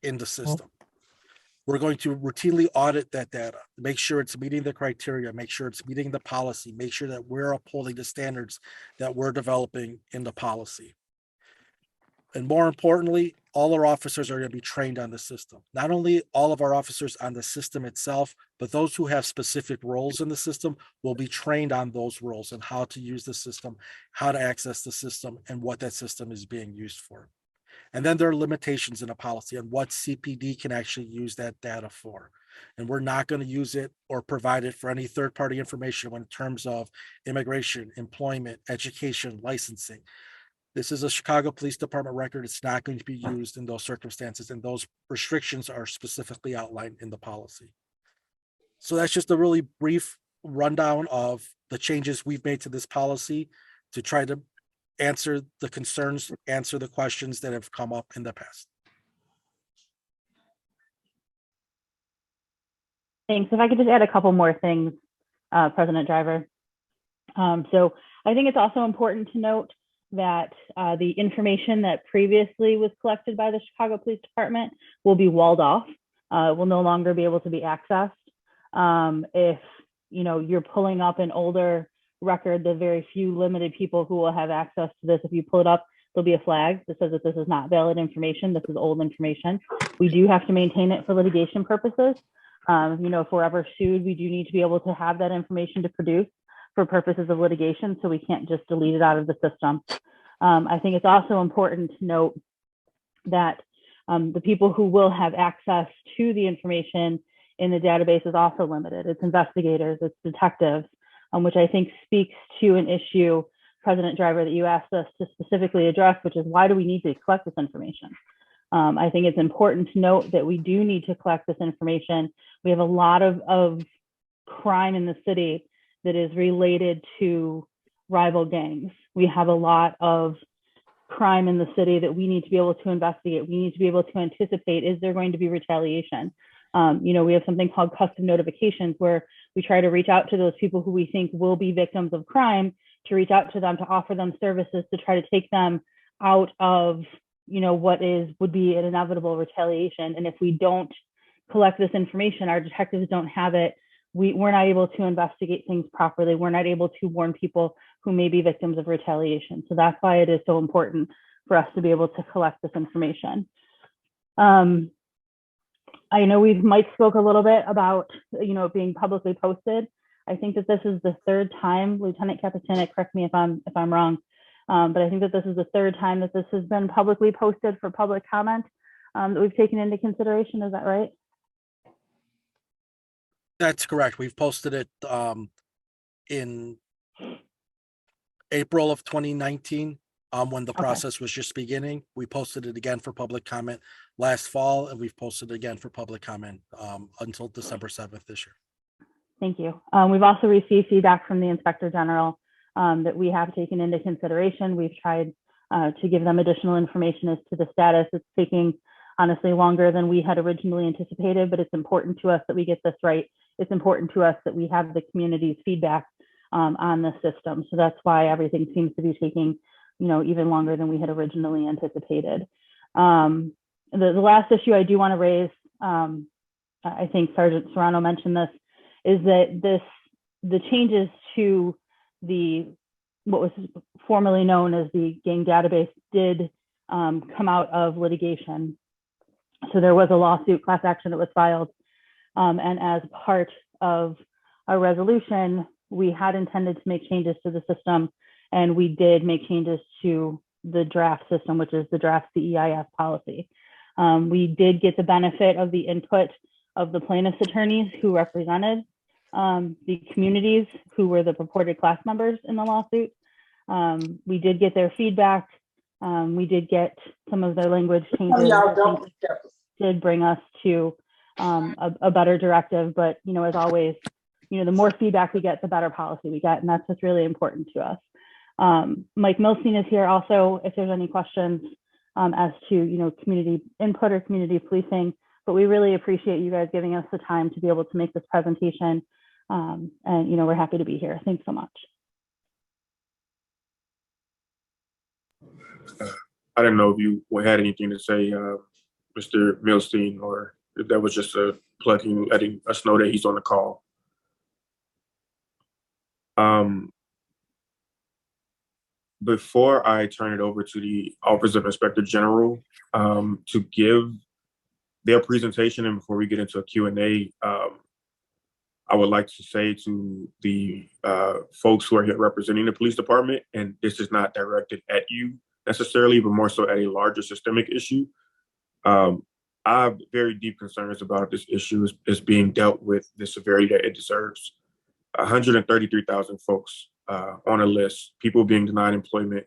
[SPEAKER 5] in the system. We're going to routinely audit that data, make sure it's meeting the criteria, make sure it's meeting the policy, make sure that we're upholding the standards that we're developing in the policy. And more importantly, all our officers are going to be trained on the system. Not only all of our officers on the system itself, but those who have specific roles in the system will be trained on those roles and how to use the system, how to access the system, and what that system is being used for. And then there are limitations in a policy on what CPD can actually use that data for. And we're not going to use it or provide it for any third-party information when in terms of immigration, employment, education, licensing. This is a Chicago Police Department record. It's not going to be used in those circumstances, and those restrictions are specifically outlined in the policy. So that's just a really brief rundown of the changes we've made to this policy to try to answer the concerns, answer the questions that have come up in the past.
[SPEAKER 6] Thanks. If I could just add a couple more things, President Driver. So I think it's also important to note that the information that previously was collected by the Chicago Police Department will be walled off, will no longer be able to be accessed. If you're pulling up an older record, the very few limited people who will have access to this, if you pull it up, there'll be a flag that says that this is not valid information, this is old information. We do have to maintain it for litigation purposes. If we're ever sued, we do need to be able to have that information to produce for purposes of litigation, so we can't just delete it out of the system. I think it's also important to note that the people who will have access to the information in the database is also limited. It's investigators, it's detectives, which I think speaks to an issue, President Driver, that you asked us to specifically address, which is why do we need to collect this information? I think it's important to note that we do need to collect this information. We have a lot of crime in the city that is related to rival gangs. We have a lot of crime in the city that we need to be able to investigate. We need to be able to anticipate, is there going to be retaliation? We have something called custom notifications where we try to reach out to those people who we think will be victims of crime, to reach out to them, to offer them services, to try to take them out of what would be an inevitable retaliation. And if we don't collect this information, our detectives don't have it, we're not able to investigate things properly. We're not able to warn people who may be victims of retaliation. So that's why it is so important for us to be able to collect this information. I know Mike spoke a little bit about, it being publicly posted. I think that this is the third time, Lieutenant Capitana, correct me if I'm wrong, but I think that this is the third time that this has been publicly posted for public comment that we've taken into consideration. Is that right?
[SPEAKER 5] That's correct. We've posted it in April of 2019 when the process was just beginning. We posted it again for public comment last fall, and we've posted it again for public comment until December 7th this year.
[SPEAKER 6] Thank you. We've also received feedback from the Inspector General that we have taken into consideration. We've tried to give them additional information as to the status. It's taking honestly longer than we had originally anticipated, but it's important to us that we get this right. It's important to us that we have the community's feedback on the system. So that's why everything seems to be taking, even longer than we had originally anticipated. The last issue I do want to raise, I think Sergeant Serrano mentioned this, is that the changes to what was formerly known as the gang database did come out of litigation. So there was a lawsuit, class action, that was filed. And as part of our resolution, we had intended to make changes to the system, and we did make changes to the draft system, which is the draft CEIS policy. We did get the benefit of the input of the plaintiffs' attorneys who represented the communities who were the purported class members in the lawsuit. We did get their feedback. We did get some of their language changes. Did bring us to a better directive, but as always, the more feedback we get, the better policy we get, and that's what's really important to us. Mike Milstein is here also if there's any questions as to community input or community policing, but we really appreciate you guys giving us the time to be able to make this presentation, and we're happy to be here. Thanks so much.
[SPEAKER 1] I didn't know if you had anything to say, Mr. Milstein or That was just a plugging, letting us know that he's on the call. Before I turn it over to the Office of Inspector General to give their presentation, and before we get into a Q&A, I would like to say to the folks who are here representing the police department, and this is not directed at you necessarily, but more so at a larger systemic issue. I have very deep concerns about this issue is being dealt with the severity that it deserves. 133,000 folks on a list, people being denied employment,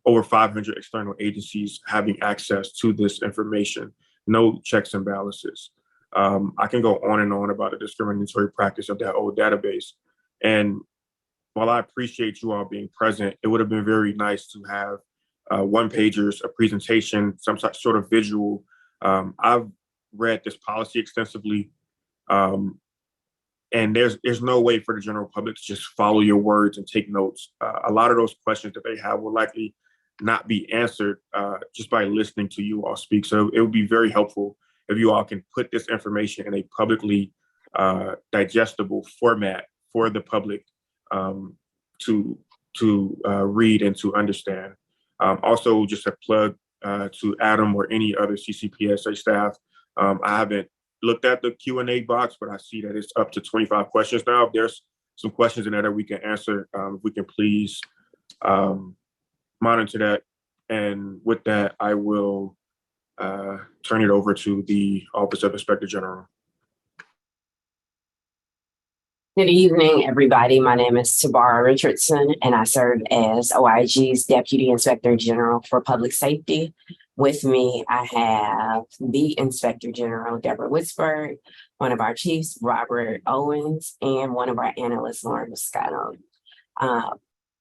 [SPEAKER 1] over 500 external agencies having access to this information, no checks and balances. I can go on and on about the discriminatory practice of that old database. And while I appreciate you all being present, it would have been very nice to have one-pagers, a presentation, some sort of visual. I've read this policy extensively. And there's no way for the general public to just follow your words and take notes. A lot of those questions that they have will likely not be answered just by listening to you all speak. So it would be very helpful if you all can put this information in a publicly digestible format for the public to read and to understand. Also, just a plug to Adam or any other CCPSA staff. I haven't looked at the Q&A box, but I see that it's up to 25 questions now. If there's some questions in there that we can answer, if we can please monitor that. And with that, I will turn it over to the Office of Inspector General.
[SPEAKER 7] Good evening, everybody. My name is Tabara Richardson, and I serve as OIG's Deputy Inspector General for Public Safety. With me, I have the Inspector General, Deborah Witzberg, one of our chiefs, Robert Owens, and one of our analysts, Lauren Moscato.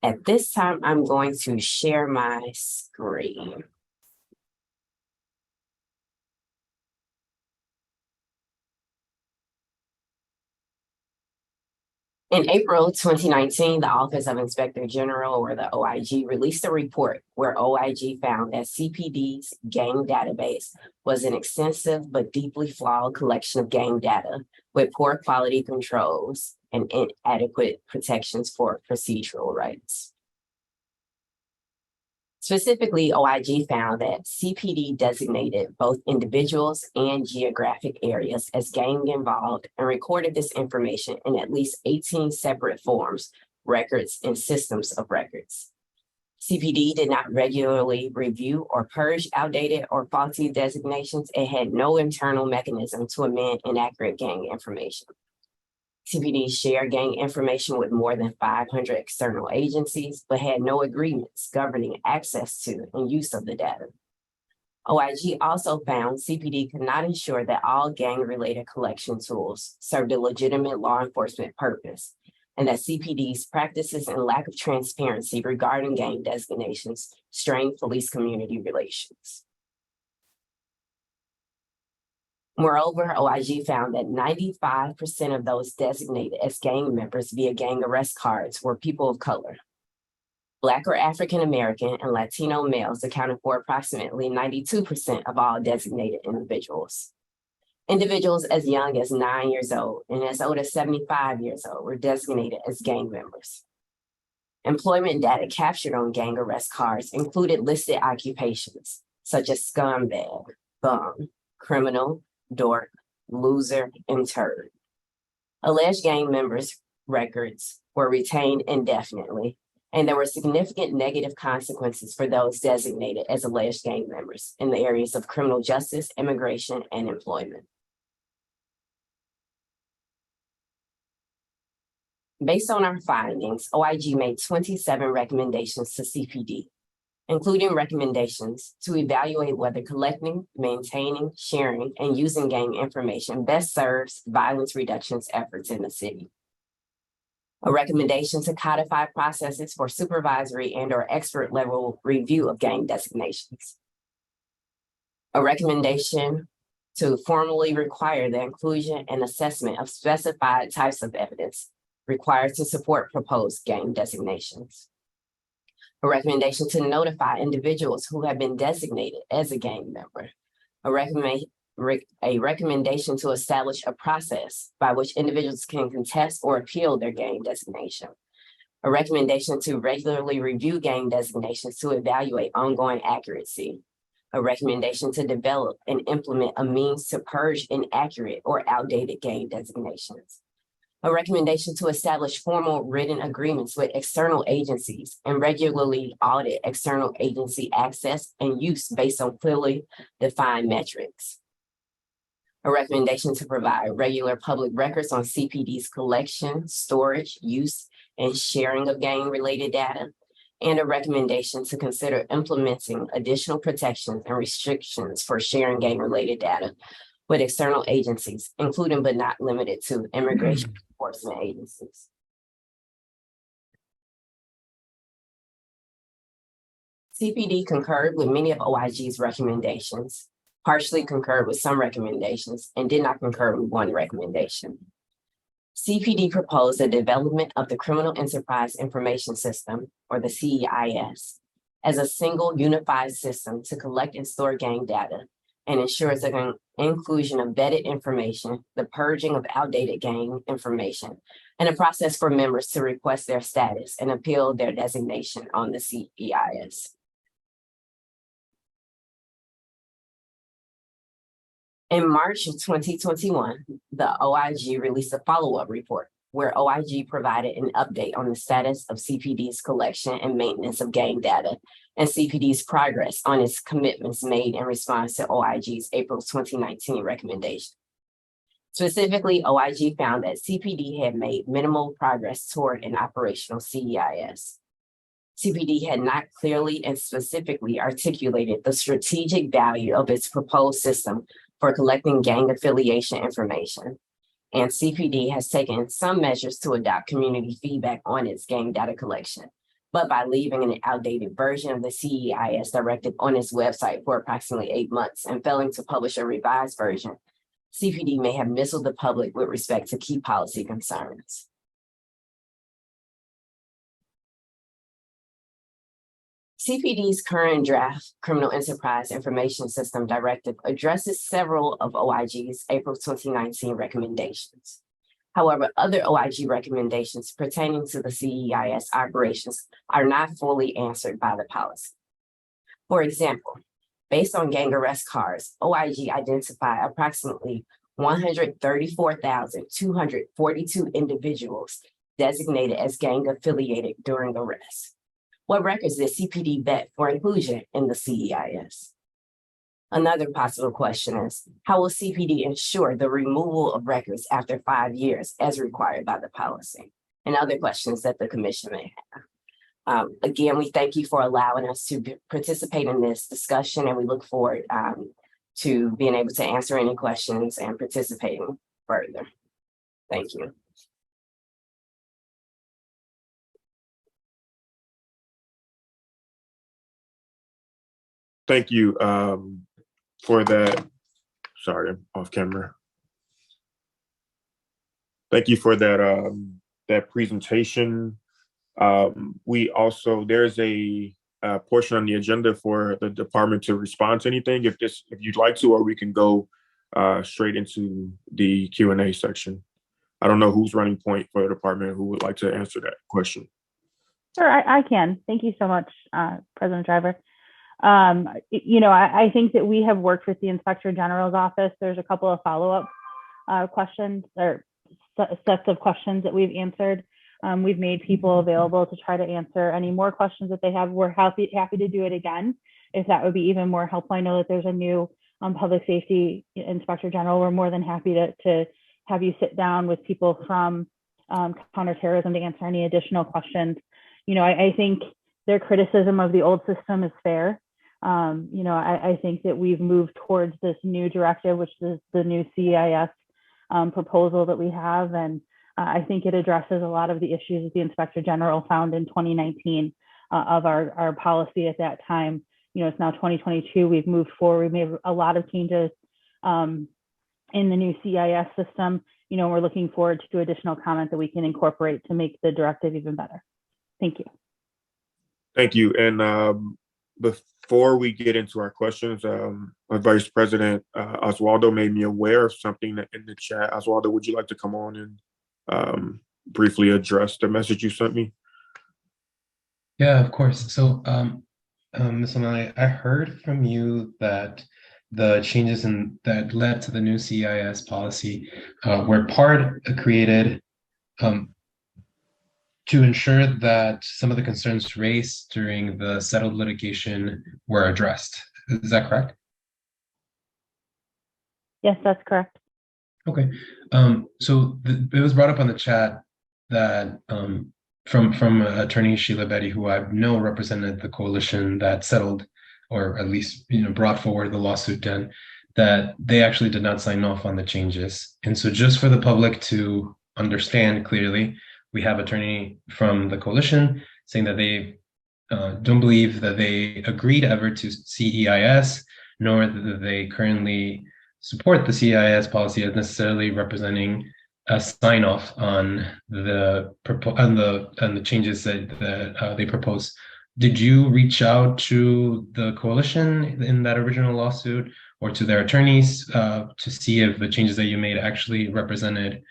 [SPEAKER 7] At this time, I'm going to share my screen. In April 2019, the Office of Inspector General, or the OIG, released a report where OIG found that CPD's gang database was an extensive but deeply flawed collection of gang data with poor quality controls and inadequate protections for procedural rights. Specifically, OIG found that CPD designated both individuals and geographic areas as gang involved and recorded this information in at least 18 separate forms, records, and systems of records. CPD did not regularly review or purge outdated or faulty designations and had no internal mechanism to amend inaccurate gang information. CPD shared gang information with more than 500 external agencies, but had no agreements governing access to and use of the data. OIG also found CPD could not ensure that all gang-related collection tools served a legitimate law enforcement purpose, and that CPD's practices and lack of transparency regarding gang designations strained police-community relations. Moreover, OIG found that 95% of those designated as gang members via gang arrest cards were people of color. Black or African American and Latino males accounted for approximately 92% of all designated individuals. Individuals as young as 9 years old and as old as 75 years old were designated as gang members. Employment data captured on gang arrest cards included listed occupations such as scumbag, bum, criminal, dork, loser, and turd. Alleged gang members' records were retained indefinitely, and there were significant negative consequences for those designated as alleged gang members in the areas of criminal justice, immigration, and employment. Based on our findings, OIG made 27 recommendations to CPD, including recommendations to evaluate whether collecting, maintaining, sharing, and using gang information best serves violence reductions efforts in the city. A recommendation to codify processes for supervisory and/or expert level review of gang designations. A recommendation to formally require the inclusion and assessment of specified types of evidence required to support proposed gang designations. A recommendation to notify individuals who have been designated as a gang member. A a recommendation to establish a process by which individuals can contest or appeal their gang designation, a recommendation to regularly review gang designations to evaluate ongoing accuracy, a recommendation to develop and implement a means to purge inaccurate or outdated gang designations, a recommendation to establish formal written agreements with external agencies and regularly audit external agency access and use based on clearly defined metrics, a recommendation to provide regular public records on CPD's collection, storage, use, and sharing of gang-related data, and a recommendation to consider implementing additional protections and restrictions for sharing gang-related data with external agencies, including but not limited to immigration enforcement agencies. CPD concurred with many of OIG's recommendations, partially concurred with some recommendations, and did not concur with one recommendation. CPD proposed the development of the Criminal Enterprise Information System, or the CEIS, as a single unified system to collect and store gang data and ensures the inclusion of vetted information, the purging of outdated gang information, and a process for members to request their status and appeal their designation on the CEIS. In March of 2021, the OIG released a follow-up report where OIG provided an update on the status of CPD's collection and maintenance of gang data and CPD's progress on its commitments made in response to OIG's April 2019 recommendation. Specifically, OIG found that CPD had made minimal progress toward an operational CEIS. CPD had not clearly and specifically articulated the strategic value of its proposed system for collecting gang affiliation information. And CPD has taken some measures to adopt community feedback on its gang data collection, but by leaving an outdated version of the CEIS directive on its website for approximately 8 months and failing to publish a revised version, CPD may have misled the public with respect to key policy concerns. CPD's current draft Criminal Enterprise Information System Directive addresses several of OIG's April 2019 recommendations. However, other OIG recommendations pertaining to the CEIS operations are not fully answered by the policy. For example, based on gang arrest cards, OIG identified approximately 134,242 individuals designated as gang affiliated during arrest. What records did CPD vet for inclusion in the CEIS? Another possible question is, how will CPD ensure the removal of records after 5 years as required by the policy? And other questions that the commission may have. Again, we thank you for allowing us to participate in this discussion, and we look forward to being able to answer any questions and participating further. Thank you.
[SPEAKER 1] Thank you for that. Sorry, I'm off camera. Thank you for that that presentation. We also, there's a portion on the agenda for the department to respond to anything if you'd like to, or we can go straight into the Q&A section. I don't know who's running point for the department who would like to answer that question.
[SPEAKER 6] Sure, I can. Thank you so much, President Driver. I think that we have worked with the Inspector General's office. There's a couple of follow-up questions or sets of questions that we've answered. We've made people available to try to answer any more questions that they have. We're happy to do it again if that would be even more helpful. I know that there's a new public safety Inspector General. We're more than happy to have you sit down with people from counterterrorism to answer any additional questions. I think their criticism of the old system is fair. I think that we've moved towards this new directive, which is the new CEIS proposal that we have. And I think it addresses a lot of the issues that the Inspector General found in 2019 of our policy at that time. It's now 2022. We've moved forward. We made a lot of changes in the new CEIS system. We're looking forward to additional comment that we can incorporate to make the directive even better. Thank you.
[SPEAKER 1] Thank you. And before we get into our questions, our Vice President Oswaldo made me aware of something in the chat. Oswaldo, would you like to come on and briefly address the message you sent me?
[SPEAKER 18] Yeah, of course. So, Ms. O'Malley, I heard from you that the changes that led to the new CIS policy were created to ensure that some of the concerns raised during the settled litigation were addressed. Is that correct?
[SPEAKER 6] Yes, that's correct.
[SPEAKER 18] Okay. So it was brought up on the chat that from attorney Sheila Betty, who I know represented the coalition that settled, or at least brought forward the lawsuit, then that they actually did not sign off on the changes. And so just for the public to understand clearly, we have attorney from the coalition saying that they don't believe that they agreed ever to CEIS, nor that they currently support the CIS policy as necessarily representing a sign off on the changes that they propose. Did you reach out to the coalition in that original lawsuit or to their attorneys to see if the changes that you made actually represented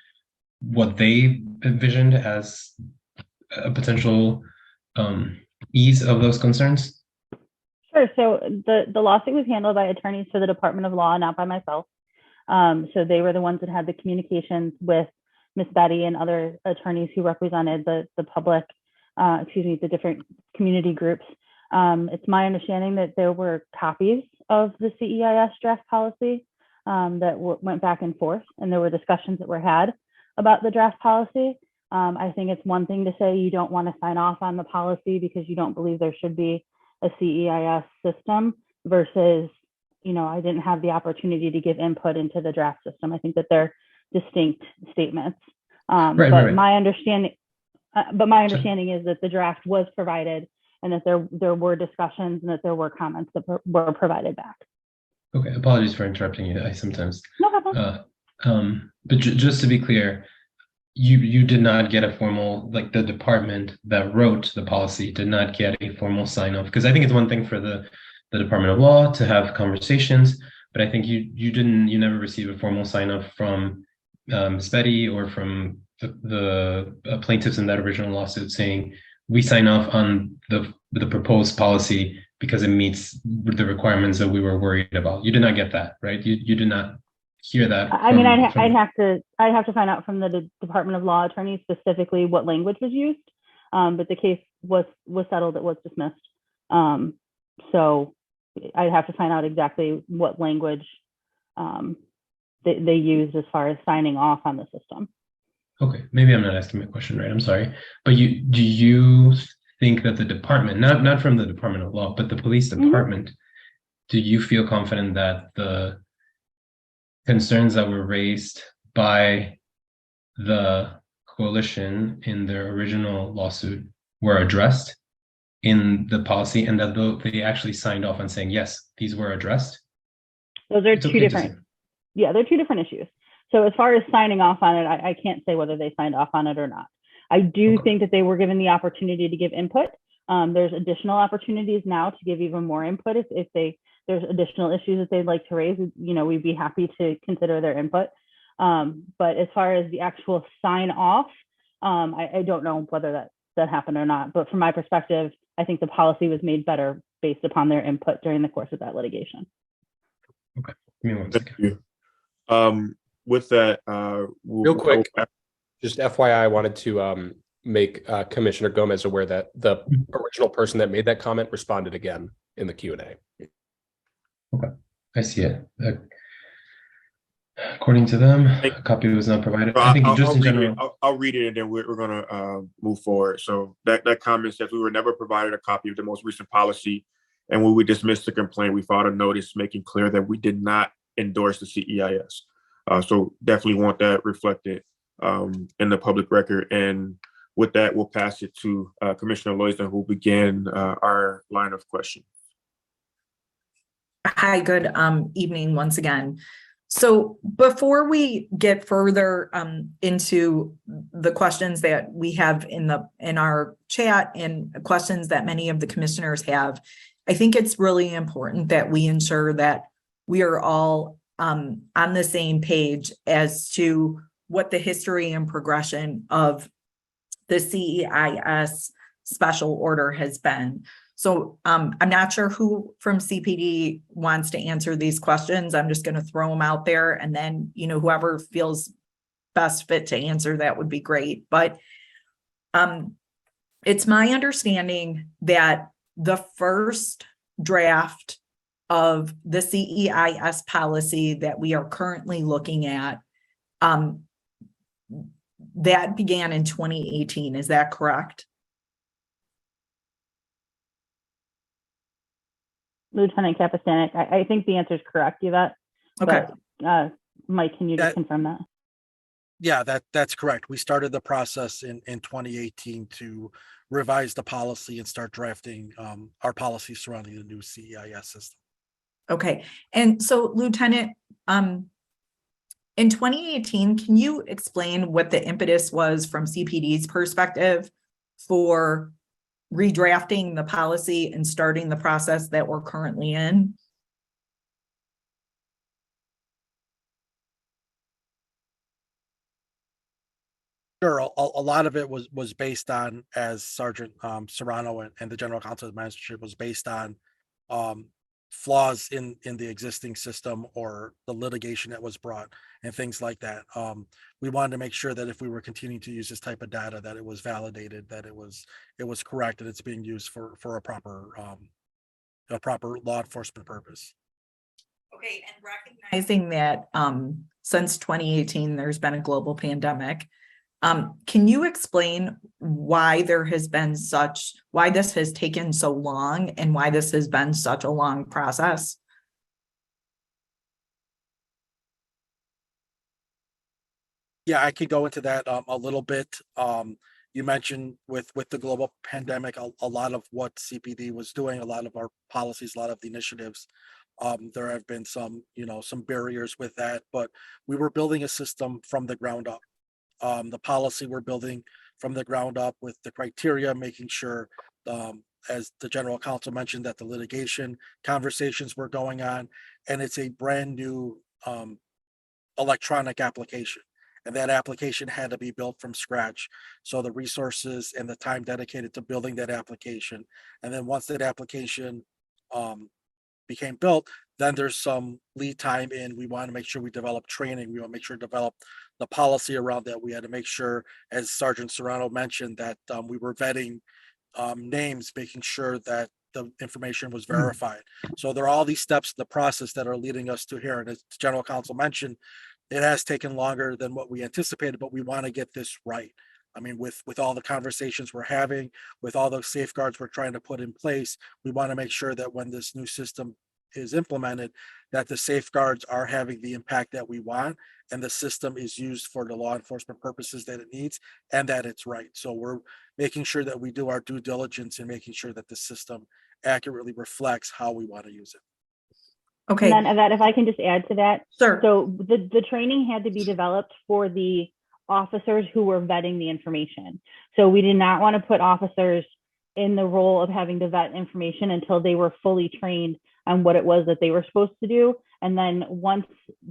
[SPEAKER 18] what they envisioned as a potential ease of those concerns?
[SPEAKER 6] Sure. So the lawsuit was handled by attorneys for the Department of Law, not by myself. So they were the ones that had the communications with Ms. Betty and other attorneys who represented the public, the different community groups. It's my understanding that there were copies of the CEIS draft policy that went back and forth, and there were discussions that were had about the draft policy. I think it's one thing to say you don't want to sign off on the policy because you don't believe there should be a CEIS system versus, I didn't have the opportunity to give input into the draft system. I think that they're distinct statements. Right. My understanding is that the draft was provided and that there were discussions and that there were comments that were provided back.
[SPEAKER 18] Okay, apologies for interrupting you. I sometimes.
[SPEAKER 6] No problem.
[SPEAKER 18] But just to be clear, you did not get a formal, like the department that wrote the policy did not get a formal sign off, because I think it's one thing for the Department of Law to have conversations, but I think you never received a formal sign off from Ms. Betty or from the plaintiffs in that original lawsuit saying we sign off on the proposed policy because it meets the requirements that we were worried about. You did not get that, right? You did not hear that.
[SPEAKER 6] I'd have to find out from the Department of Law attorney specifically what language was used, but the case was settled. It was dismissed. So I'd have to find out exactly what language they used as far as signing off on the system.
[SPEAKER 18] Okay, maybe I'm not asking my question right. I'm sorry, but do you think that the department, not from the Department of Law, but the police department, do you feel confident that the concerns that were raised by the coalition in their original lawsuit were addressed in the policy, and that they actually signed off on saying, yes, these were addressed?
[SPEAKER 6] Those are two different. Yeah, they're two different issues. So as far as signing off on it, I can't say whether they signed off on it or not. I do think that they were given the opportunity to give input. There's additional opportunities now to give even more input if there's additional issues that they'd like to raise. We'd be happy to consider their input. But as far as the actual sign off, I don't know whether that happened or not. But from my perspective, I think the policy was made better based upon their input during the course of that litigation.
[SPEAKER 18] Okay, give me one second.
[SPEAKER 1] Thank you. With that,
[SPEAKER 2] real quick, just FYI, I wanted to make Commissioner Gomez aware that the original person that made that comment responded again in the Q&A.
[SPEAKER 18] Okay, I see it. According to them, a copy was not provided. I think just in general.
[SPEAKER 1] I'll read it and then we're going to move forward. So that comment says we were never provided a copy of the most recent policy, and when we dismissed the complaint, we filed a notice making clear that we did not endorse the CEIS. So definitely want that reflected in the public record. And with that, we'll pass it to Commissioner Loisden, who will begin our line of questions.
[SPEAKER 4] Hi, good evening once again. So before we get further into the questions that we have in our chat and questions that many of the commissioners have, I think it's really important that we ensure that we are all on the same page as to what the history and progression of the CEIS special order has been. So I'm not sure who from CPD wants to answer these questions. I'm just going to throw them out there, and then, you know, whoever feels best fit to answer that would be great. But it's my understanding that the first draft of the CEIS policy that we are currently looking at, that began in 2018. Is that correct?
[SPEAKER 6] Lieutenant Capestanek, I think the answer is correct, Yvette.
[SPEAKER 4] Okay.
[SPEAKER 6] But, Mike, can you just confirm that?
[SPEAKER 5] Yeah, that's correct. We started the process in 2018 to revise the policy and start drafting our policy surrounding the new CEIS system.
[SPEAKER 4] Okay. And so, Lieutenant, in 2018, can you explain what the impetus was from CPD's perspective for redrafting the policy and starting the process that we're currently in?
[SPEAKER 5] Sure, a lot of it was based on, as Sergeant Serrano and the General Counsel of Administration was based on flaws in the existing system or the litigation that was brought and things like that. We wanted to make sure that if we were continuing to use this type of data, that it was validated, that it was correct, and it's being used for a proper law enforcement purpose.
[SPEAKER 4] Okay, and recognizing that since 2018, there's been a global pandemic. Can you explain why why this has taken so long and why this has been such a long process?
[SPEAKER 5] Yeah, I could go into that a little bit. You mentioned with the global pandemic, a lot of what CPD was doing, a lot of our policies, a lot of the initiatives, there have been some barriers with that, but we were building a system from the ground up. The policy we're building from the ground up with the criteria, making sure, as the General Counsel mentioned, that the litigation conversations were going on, and it's a brand new electronic application. And that application had to be built from scratch. So the resources and the time dedicated to building that application. And then once that application became built, then there's some lead time in. We want to make sure we develop training. We want to make sure to develop the policy around that. We had to make sure, as Sergeant Serrano mentioned, that we were vetting names, making sure that the information was verified. So there are all these steps in the process that are leading us to here. And as General Counsel mentioned, it has taken longer than what we anticipated, but we want to get this right. I mean, with all the conversations we're having, with all those safeguards we're trying to put in place, we want to make sure that when this new system is implemented, that the safeguards are having the impact that we want, and the system is used for the law enforcement purposes that it needs, and that it's right. So we're making sure that we do our due diligence in making sure that the system accurately reflects how we want to use it.
[SPEAKER 4] Okay.
[SPEAKER 6] And then Yvette, if I can just add to that.
[SPEAKER 4] Sure.
[SPEAKER 6] So the training had to be developed for the officers who were vetting the information. So we did not want to put officers in the role of having to vet information until they were fully trained on what it was that they were supposed to do. And then once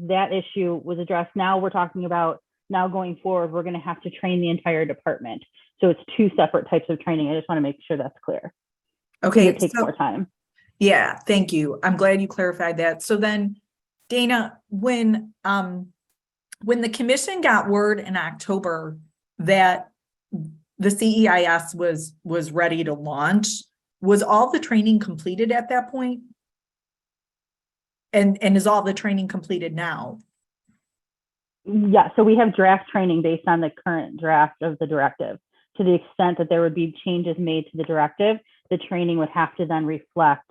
[SPEAKER 6] that issue was addressed, now we're talking about now going forward, we're going to have to train the entire department. So it's two separate types of training. I just want to make sure that's clear.
[SPEAKER 4] Okay.
[SPEAKER 6] It takes more time.
[SPEAKER 4] Yeah, thank you. I'm glad you clarified that. So then, Dana, when the commission got word in October that the CEIS was ready to launch, was all the training completed at that point? And is all the training completed now?
[SPEAKER 6] Yeah, so we have draft training based on the current draft of the directive. To the extent that there would be changes made to the directive, the training would have to then reflect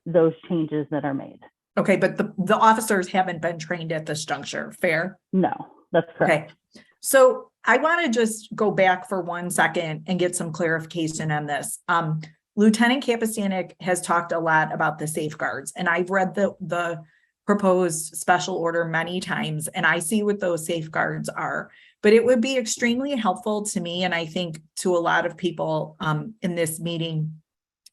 [SPEAKER 6] those changes that are made.
[SPEAKER 4] Okay, but the officers haven't been trained at this juncture, fair?
[SPEAKER 6] No, that's correct.
[SPEAKER 4] Okay, so I want to just go back for 1 second and get some clarification on this. Lieutenant Capestanek has talked a lot about the safeguards, and I've read the proposed special order many times, and I see what those safeguards are. But it would be extremely helpful to me, and I think to a lot of people in this meeting,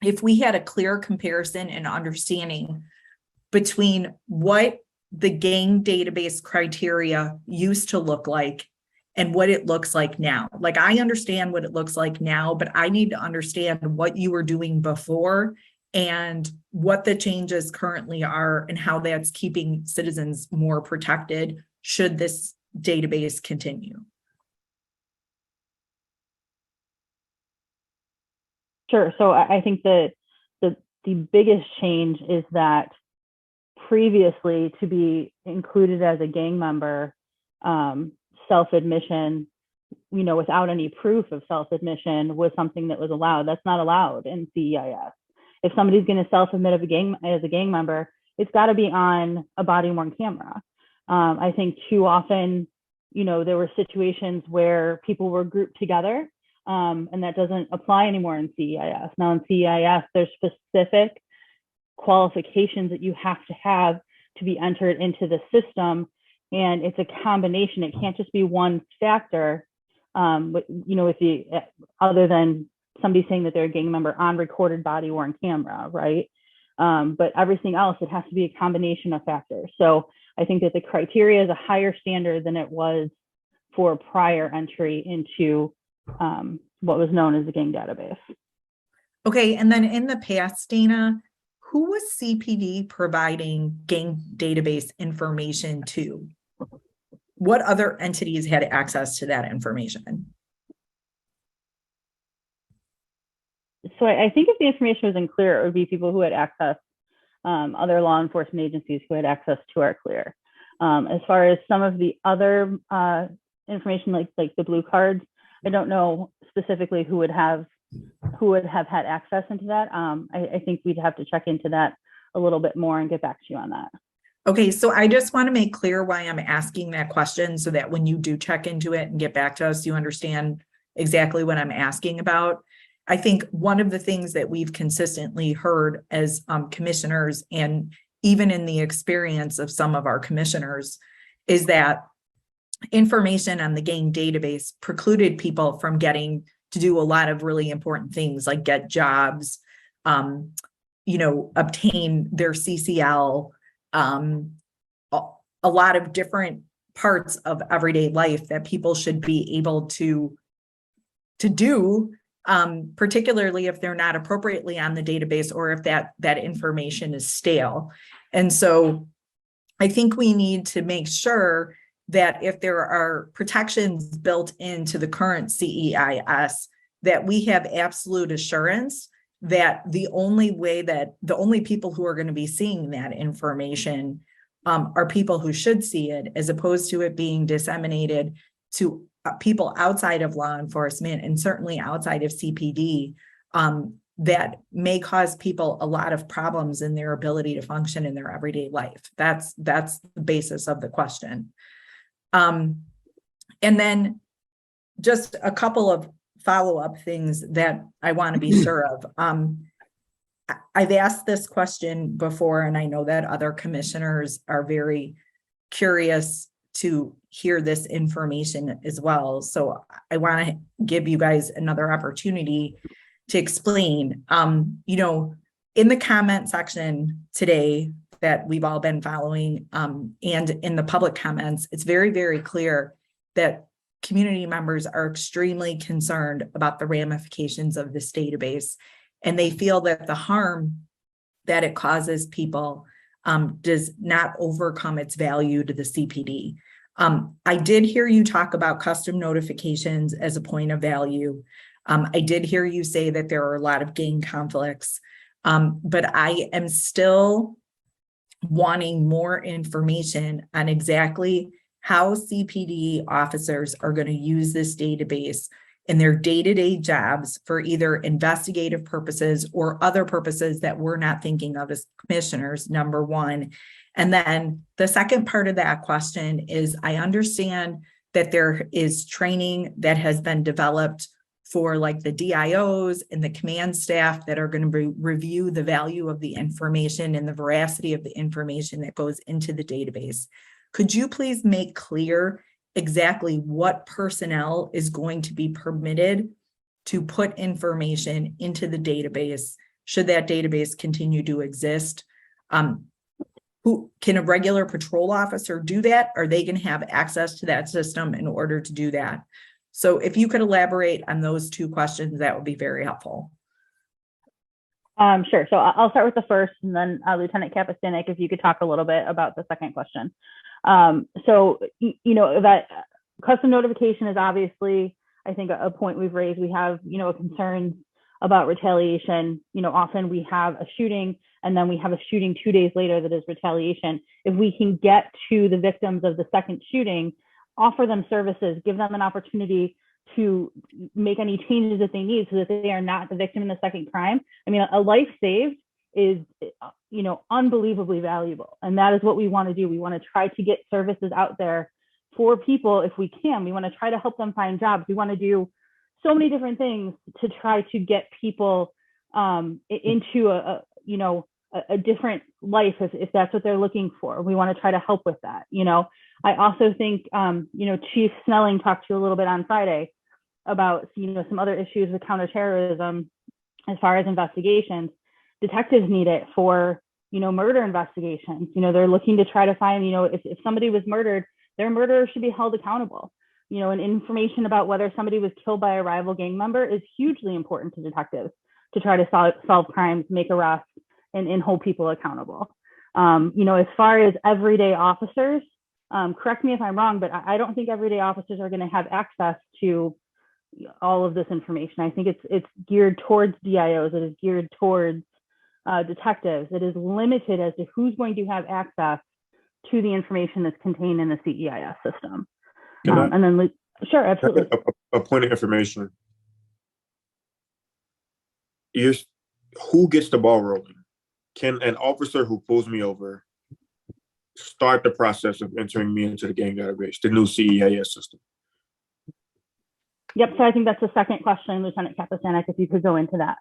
[SPEAKER 4] if we had a clear comparison and understanding between what the gang database criteria used to look like and what it looks like now. Like, I understand what it looks like now, but I need to understand what you were doing before and what the changes currently are and how that's keeping citizens more protected should this database continue.
[SPEAKER 6] Sure. So I think that the biggest change is that previously, to be included as a gang member, self-admission, without any proof of self-admission was something that was allowed. That's not allowed in CEIS. If somebody's going to self-admit as a gang member, it's got to be on a body-worn camera. I think too often, there were situations where people were grouped together, and that doesn't apply anymore in CEIS. Now in CEIS, there's specific qualifications that you have to be entered into the system, and it's a combination. It can't just be one factor. Other than somebody saying that they're a gang member on recorded body-worn camera, right? But everything else, it has to be a combination of factors. So I think that the criteria is a higher standard than it was for prior entry into what was known as the gang database.
[SPEAKER 4] Okay, and then in the past, Dana, who was CPD providing gang database information to? What other entities had access to that information?
[SPEAKER 6] So I think if the information was unclear, it would be people who had access, other law enforcement agencies who had access to our clear. As far as some of the other information, like the blue cards, I don't know specifically who would have had access into that. I think we'd have to check into that a little bit more and get back to you on that.
[SPEAKER 4] Okay, so I just want to make clear why I'm asking that question so that when you do check into it and get back to us, you understand exactly what I'm asking about. I think one of the things that we've consistently heard as commissioners, and even in the experience of some of our commissioners, is that information on the gang database precluded people from getting to do a lot of really important things like get jobs, obtain their CCL, a lot of different parts of everyday life that people should be able to do, particularly if they're not appropriately on the database or if that information is stale. And so I think we need to make sure that if there are protections built into the current CEIS, that we have absolute assurance that the only people who are going to be seeing that information are people who should see it, as opposed to it being disseminated to people outside of law enforcement and certainly outside of CPD, that may cause people a lot of problems in their ability to function in their everyday life. That's the basis of the question. And then just a couple of follow-up things that I want to be sure of. I've asked this question before, and I know that other commissioners are very curious to hear this information as well. So I want to give you guys another opportunity to explain. In the comment section today that we've all been following, and in the public comments, it's very, very clear that community members are extremely concerned about the ramifications of this database, and they feel that the harm that it causes people does not overcome its value to the CPD. I did hear you talk about custom notifications as a point of value. I did hear you say that there are a lot of gang conflicts, but I am still wanting more information on exactly how CPD officers are going to use this database in their day-to-day jobs for either investigative purposes or other purposes that we're not thinking of as commissioners, number one. And then the second part of that question is, I understand that there is training that has been developed for like the DIOs and the command staff that are going to review the value of the information and the veracity of the information that goes into the database. Could you please make clear exactly what personnel is going to be permitted to put information into the database should that database continue to exist. Who can a regular patrol officer do that? Are they going to have access to that system in order to do that? So if you could elaborate on those two questions, that would be very helpful.
[SPEAKER 6] Sure. So I'll start with the first, and then Lieutenant Kapistanik, if you could talk a little bit about the second question. So, you know, that custom notification is obviously, I think, a point we've raised. We have, you know, concerns about retaliation. You know, often we have a shooting and then we have a shooting 2 days later that is retaliation. If we can get to the victims of the second shooting, offer them services, give them an opportunity to make any changes that they need so that they are not the victim in the second crime. I mean, a life saved is, you know, unbelievably valuable. And that is what we want to do. We want to try to get services out there for people if we can. We want to try to help them find jobs. We want to do so many different things to try to get people into a different life if that's what they're looking for. We want to try to help with that. You know, I also think, you know, Chief Snelling talked to you a little bit on Friday about, you know, some other issues with counterterrorism as far as investigations. Detectives need it for, you know, murder investigations. You know, they're looking to try to find, you know, if somebody was murdered, their murderer should be held accountable. You know, and information about whether somebody was killed by a rival gang member is hugely important to detectives to try to solve crimes, make arrests, and hold people accountable. You know, as far as everyday officers, correct me if I'm wrong, but I don't think everyday officers are going to have access to all of this information. I think it's geared towards DIOs. It is geared towards detectives. It is limited as to who's going to have access to the information that's contained in the CEIS system. And then, sure, absolutely.
[SPEAKER 1] A point of information. Who gets the ball rolling? Can an officer who pulls me over start the process of entering me into the gang database, the new CEIS system?
[SPEAKER 6] Yep. So I think that's the second question, Lieutenant Kapistanik, if you could go into that.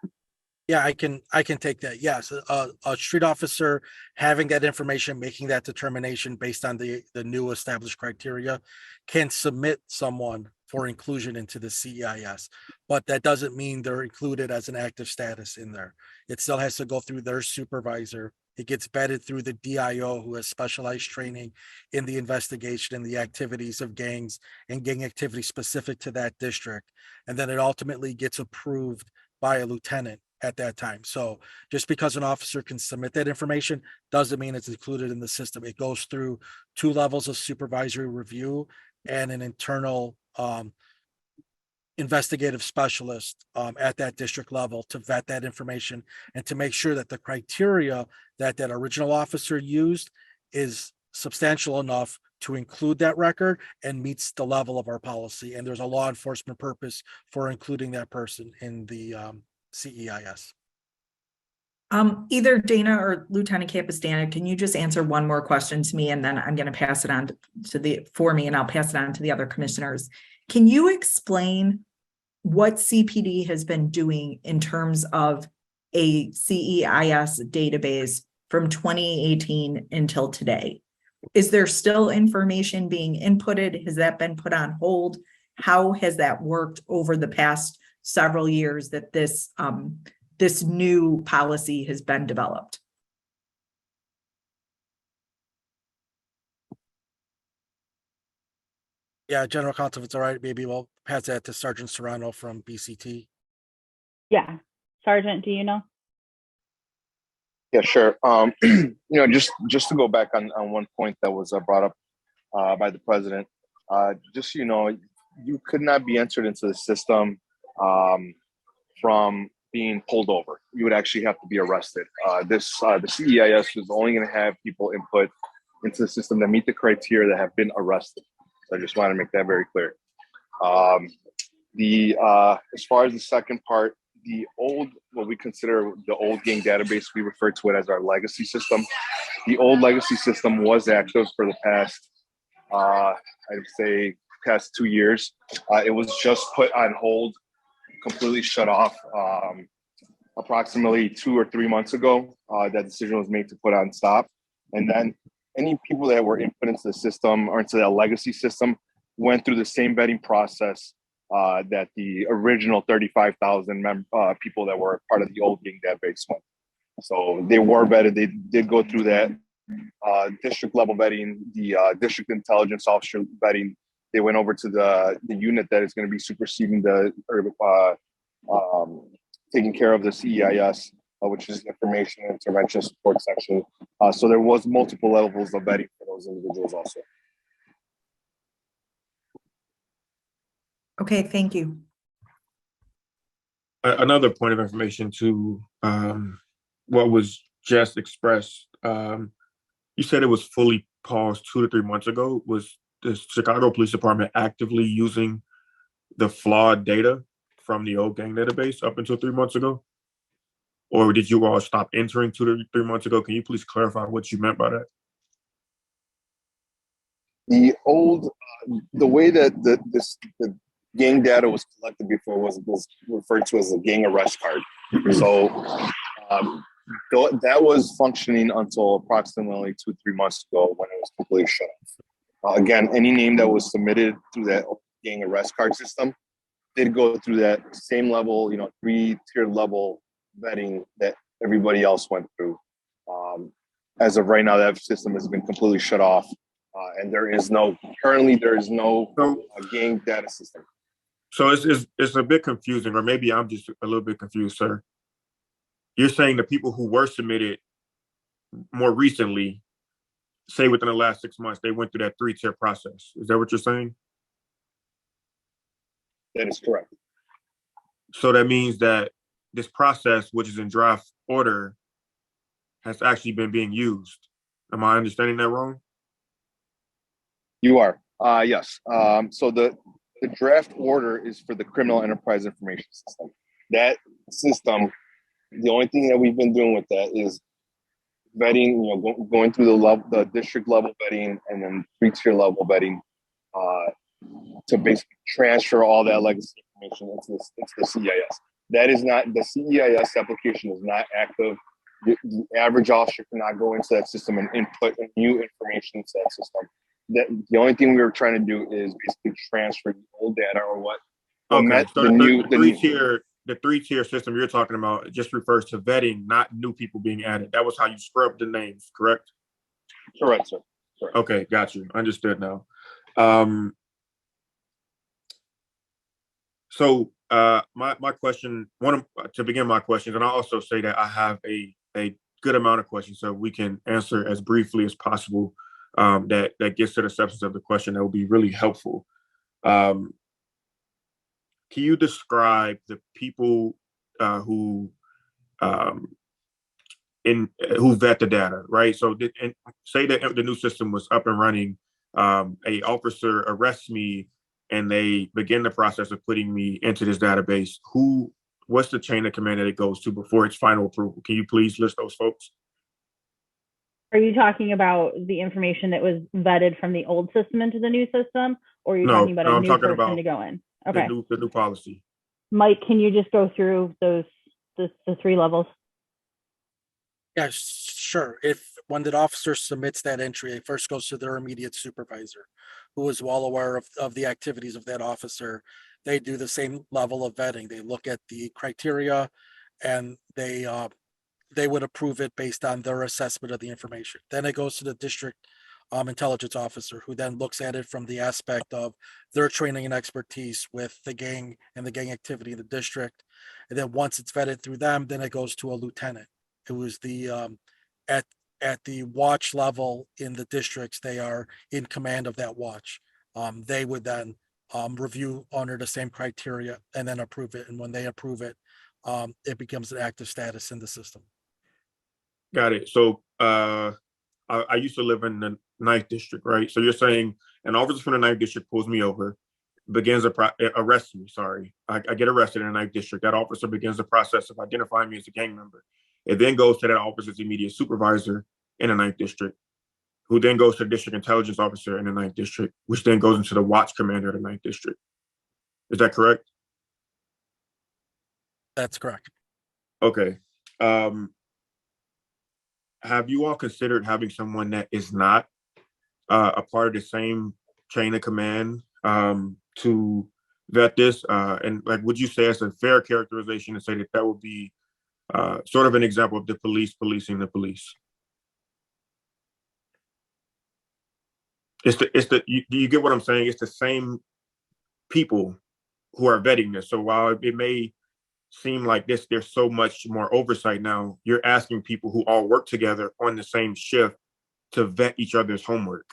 [SPEAKER 5] Yeah, I can take that. Yes, a street officer having that information, making that determination based on the new established criteria, can submit someone for inclusion into the CEIS, but that doesn't mean they're included as an active status in there. It still has to go through their supervisor. It gets vetted through the DIO, who has specialized training in the investigation and the activities of gangs and gang activity specific to that district, and then it ultimately gets approved by a lieutenant at that time. So just because an officer can submit that information doesn't mean it's included in the system. It goes through 2 levels of supervisory review and an internal investigative specialist at that district level to vet that information and to make sure that the criteria that that original officer used is substantial enough to include that record and meets the level of our policy. And there's a law enforcement purpose for including that person in the CEIS.
[SPEAKER 4] Either Dana or Lieutenant Kapistanik, can you just answer one more question to me, and then I'm going to pass it on for me, and I'll pass it on to the other commissioners. Can you explain what CPD has been doing in terms of a CEIS database from 2018 until today? Is there still information being inputted? Has that been put on hold? How has that worked over the past several years that this new policy has been developed?
[SPEAKER 5] Yeah, General Counsel, if it's all right, maybe we'll pass that to Sergeant Serrano from BCT.
[SPEAKER 6] Yeah. Sergeant, do you know?
[SPEAKER 21] Yeah, sure. You know, just to go back on one point that was brought up by the president, just, you know, you could not be entered into the system from being pulled over. You would actually have to be arrested. The CEIS is only going to have people input into the system that meet the criteria that have been arrested. So I just want to make that very clear. As far as the second part, the old, what we consider the old gang database, we refer to it as our legacy system. The old legacy system was active for the past, I'd say, past 2 years. It was just put on hold, completely shut off approximately 2 or 3 months ago. That decision was made to put on stop. And then any people that were input into the system or into that legacy system went through the same vetting process that the original 35,000 people that were part of the old gang database went. So they were vetted. They did go through that district level vetting, the district intelligence officer vetting. They went over to the unit that is going to be superseding the taking care of the CEIS, which is Information Intervention Support Section. So there was multiple levels of vetting for those individuals also.
[SPEAKER 4] Okay, thank you.
[SPEAKER 1] Another point of information to what was just expressed. You said it was fully paused 2 to 3 months ago. Was the Chicago Police Department actively using the flawed data from the old gang database up until 3 months ago? Or did you all stop entering 2 to 3 months ago? Can you please clarify what you meant by that?
[SPEAKER 21] The old, the way that the gang data was collected before was referred to as a gang arrest card. So that was functioning until approximately 2 to 3 months ago when it was completely shut off. Again, any name that was submitted through that gang arrest card system did go through that same level, 3-tier level vetting that everybody else went through. As of right now, that system has been completely shut off, and currently there is no gang data system.
[SPEAKER 1] So it's a bit confusing, or maybe I'm just a little bit confused, sir. You're saying the people who were submitted more recently, say within the last 6 months, they went through that 3-tier process. Is that what you're saying?
[SPEAKER 21] That is correct.
[SPEAKER 1] So that means that this process, which is in draft order, has actually been being used. Am I understanding that wrong?
[SPEAKER 21] You are. Yes. So the draft order is for the Criminal Enterprise Information System. That system, the only thing that we've been doing with that is vetting, going through the district level vetting and then 3-tier level vetting to basically transfer all that legacy information into the CEIS. That is not, the CEIS application is not active. The average officer cannot go into that system and input new information into that system. The only thing we were trying to do is basically transfer the old data or what.
[SPEAKER 1] Okay, so the three-tier system you're talking about just refers to vetting, not new people being added. That was how you scrubbed the names, correct?
[SPEAKER 21] Correct, sir. Correct.
[SPEAKER 1] Okay, got you. Understood now. So my question, to begin my questions, and I'll also say that I have a good amount of questions, so we can answer as briefly as possible. That gets to the substance of the question. That will be really helpful. Can you describe the people who vet the data, right? So say that the new system was up and running, a officer arrests me and they begin the process of putting me into this database. What's the chain of command that it goes to before its final approval? Can you please list those folks?
[SPEAKER 6] Are you talking about the information that was vetted from the old system into the new system, or are you talking about a new person to go in? Okay.
[SPEAKER 1] The new policy.
[SPEAKER 6] Mike, can you just go through the 3 levels?
[SPEAKER 5] Yeah, sure. When the officer submits that entry, it first goes to their immediate supervisor, who is well aware of the activities of that officer. They do the same level of vetting. They look at the criteria and they would approve it based on their assessment of the information. Then it goes to the district intelligence officer, who then looks at it from the aspect of their training and expertise with the gang and the gang activity in the district. And then once it's vetted through them, then it goes to a lieutenant. It was the at the watch level in the districts, they are in command of that watch. They would then review under the same criteria and then approve it. And when they approve it, it becomes an active status in the system.
[SPEAKER 1] Got it. So I used to live in the 9th district, right? So you're saying an officer from the 9th district pulls me over, arrests me, sorry. I get arrested in the 9th district. That officer begins the process of identifying me as a gang member. It then goes to that officer's immediate supervisor in the 9th district, who then goes to the district intelligence officer in the 9th district, which then goes into the watch commander of the 9th district. Is that correct?
[SPEAKER 5] That's correct.
[SPEAKER 1] Okay. Have you all considered having someone that is not a part of the same chain of command to vet this? And like, would you say it's a fair characterization to say that that would be sort of an example of the police policing the police? Do you get what I'm saying? It's the same people who are vetting this. So while it may seem like there's so much more oversight now, you're asking people who all work together on the same shift to vet each other's homework.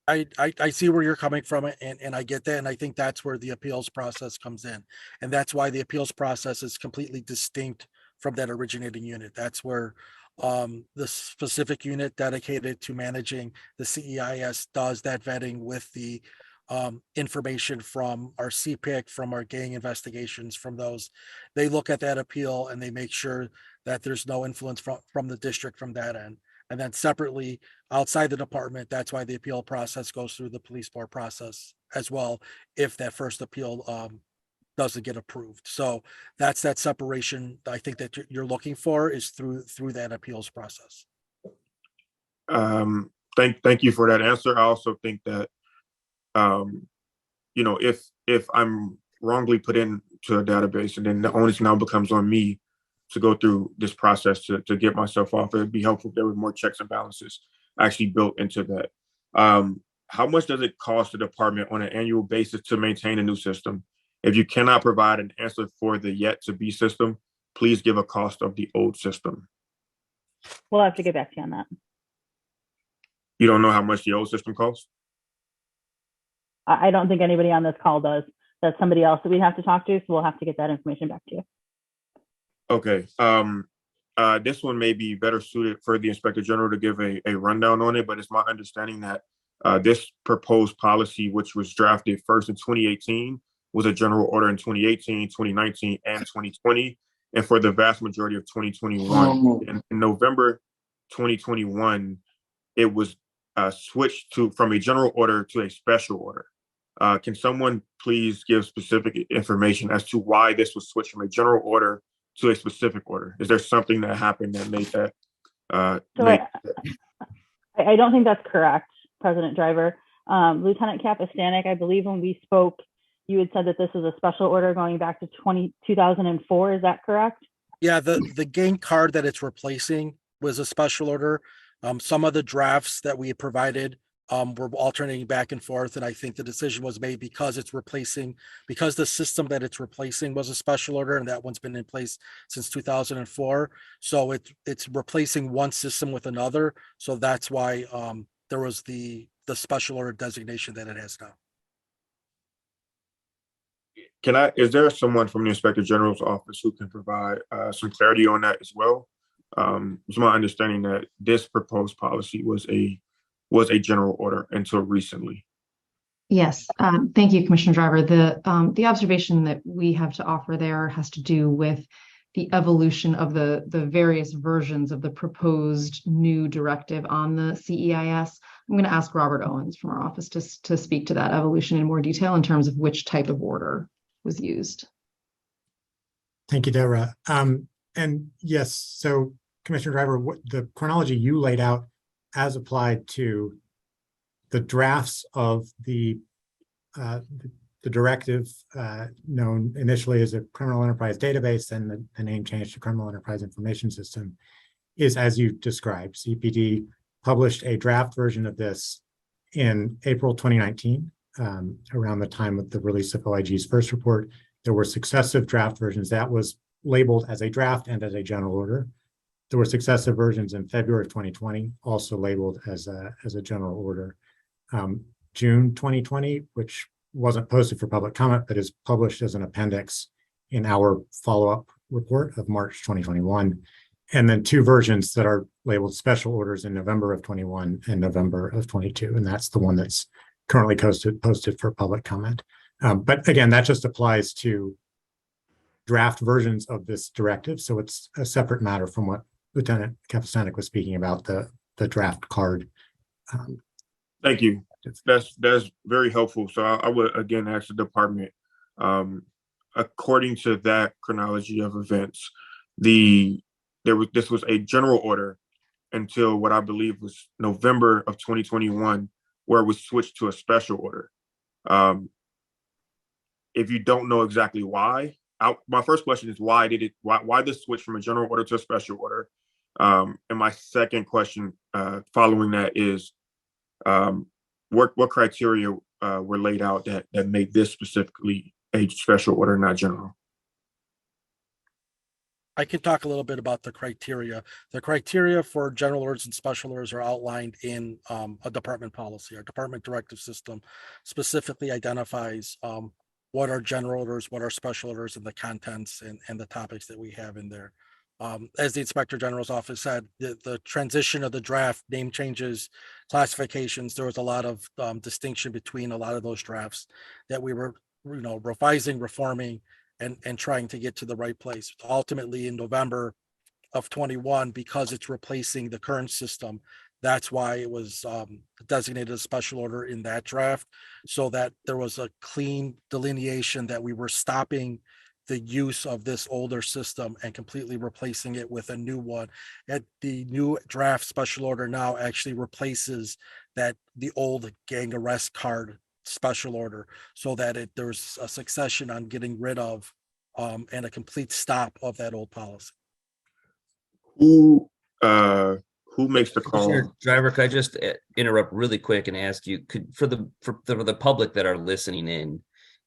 [SPEAKER 5] I see where you're coming from, and I get that. And I think that's where the appeals process comes in. And that's why the appeals process is completely distinct from that originating unit. That's where the specific unit dedicated to managing the CEIS does that vetting with the information from our CPIC, from our gang investigations, from those. They look at that appeal and they make sure that there's no influence from the district from that end. And then separately, outside the department, that's why the appeal process goes through the police board process as well, if that first appeal doesn't get approved. So that's that separation I think that you're looking for, is through that appeals process.
[SPEAKER 1] Thank you for that answer. I also think that you know, if I'm wrongly put into a database, and then the onus now becomes on me to go through this process to get myself off, it'd be helpful if there were more checks and balances actually built into that. How much does it cost the department on an annual basis to maintain a new system? If you cannot provide an answer for the yet to be system, please give a cost of the old system.
[SPEAKER 8] We'll have to get back to you on that.
[SPEAKER 1] You don't know how much the old system costs?
[SPEAKER 8] I don't think anybody on this call does. That's somebody else that we have to talk to, so we'll have to get that information back to you.
[SPEAKER 1] Okay. This one may be better suited for the Inspector General to give a rundown on it, but it's my understanding that this proposed policy, which was drafted first in 2018, was a general order in 2018, 2019, and 2020, and for the vast majority of 2021. In November 2021, it was switched from a general order to a special order. Can someone please give specific information as to why this was switched from a general order to a specific order? Is there something that happened that made that?
[SPEAKER 8] I don't think that's correct, President Driver. Lieutenant Capistanik, I believe when we spoke, you had said that this was a special order going back to 2004. Is that correct?
[SPEAKER 5] Yeah, the gang card that it's replacing was a special order. Some of the drafts that we had provided were alternating back and forth, and I think the decision was made because the system that it's replacing was a special order, and that one's been in place since 2004. So it's replacing one system with another. So that's why there was the special order designation that it has now.
[SPEAKER 1] Is there someone from the Inspector General's office who can provide some clarity on that as well? It's my understanding that this proposed policy was a general order until recently.
[SPEAKER 22] Yes, thank you, Commissioner Driver. The observation that we have to offer there has to do with the evolution of the various versions of the proposed new directive on the CEIS. I'm going to ask Robert Owens from our office to speak to that evolution in more detail in terms of which type of order was used.
[SPEAKER 23] Thank you, Deborah. And yes, so Commissioner Driver, the chronology you laid out as applied to the drafts of the directive known initially as a criminal enterprise database and the name changed to criminal enterprise information system is as you described. CPD published a draft version of this in April 2019, around the time of the release of OIG's first report. There were successive draft versions that was labeled as a draft and as a general order. There were successive versions in February of 2020, also labeled as a general order. June 2020, which wasn't posted for public comment, but is published as an appendix in our follow-up report of March 2021. And then two versions that are labeled special orders in November of 21 and November of 22. And that's the one that's currently posted for public comment. But again, that just applies to draft versions of this directive. So it's a separate matter from what Lieutenant Capistanik was speaking about, the draft card.
[SPEAKER 1] Thank you. That's very helpful. So I would again ask the department, according to that chronology of events, this was a general order until what I believe was November of 2021, where it was switched to a special order. Um, if you don't know exactly why, my first question is why this switch from a general order to a special order? And my second question following that is what criteria were laid out that made this specifically a special order, not general?
[SPEAKER 5] I can talk a little bit about the criteria. The criteria for general orders and special orders are outlined in a department policy. Our department directive system specifically identifies what are general orders, what are special orders, and the contents and the topics that we have in there. As the Inspector General's office said, the transition of the draft, name changes, classifications, there was a lot of distinction between a lot of those drafts that we were, revising, reforming, and trying to get to the right place. Ultimately, in November of 21, because it's replacing the current system, that's why it was designated a special order in that draft, so that there was a clean delineation that we were stopping the use of this older system and completely replacing it with a new one. And the new draft special order now actually replaces the old gang arrest card special order, so that there's a succession on getting rid of and a complete stop of that old policy.
[SPEAKER 1] Who makes the
[SPEAKER 20] Commissioner
[SPEAKER 1] call?
[SPEAKER 20] Driver, could I just interrupt really quick and ask you, for the public that are listening in,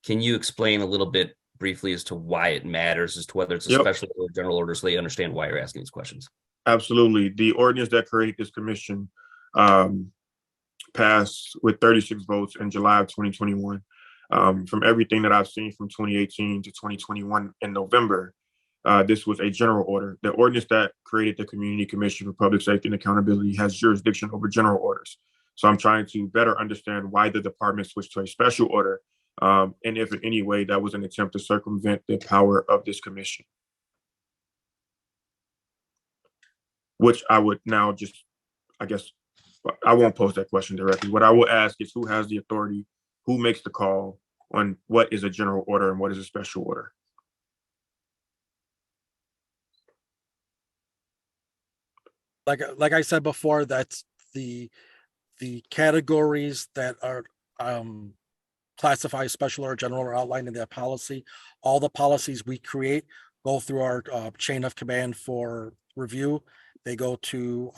[SPEAKER 20] can you explain a little bit briefly as to why it matters, as to whether it's a special or general order, so they understand why you're asking these questions?
[SPEAKER 1] Absolutely. The ordinance that created this commission passed with 36 votes in July of 2021. From everything that I've seen from 2018 to 2021 in November, this was a general order. The ordinance that created the Community Commission for Public Safety and Accountability has jurisdiction over general orders. So I'm trying to better understand why the department switched to a special order, and if in any way that was an attempt to circumvent the power of this commission. Which I would now just, I guess, I won't pose that question directly. What I will ask is who has the authority, who makes the call on what is a general order and what is a special order?
[SPEAKER 5] Like I said before, that's the categories that are classified special or general are outlined in that policy. All the policies we create go through our chain of command for review. They go to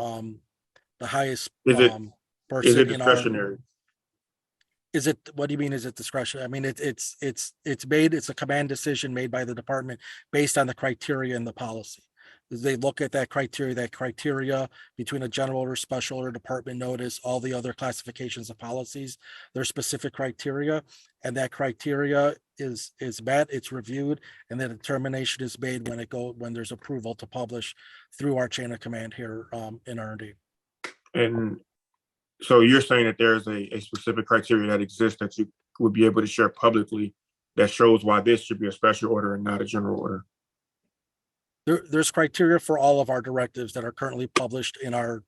[SPEAKER 5] the highest person in our.
[SPEAKER 1] Discretionary?
[SPEAKER 5] Is it, what do you mean, is it discretion? I mean, it's a command decision made by the department based on the criteria in the policy. They look at that criteria between a general order, special order, department notice, all the other classifications of policies, their specific criteria, and that criteria is met, it's reviewed, and then a determination is made when there's approval to publish through our chain of command here in R&D.
[SPEAKER 1] And so you're saying that there's a specific criteria that exists that you would be able to share publicly that shows why this should be a special order and not a general order?
[SPEAKER 5] There's criteria for all of our directives that are currently published in our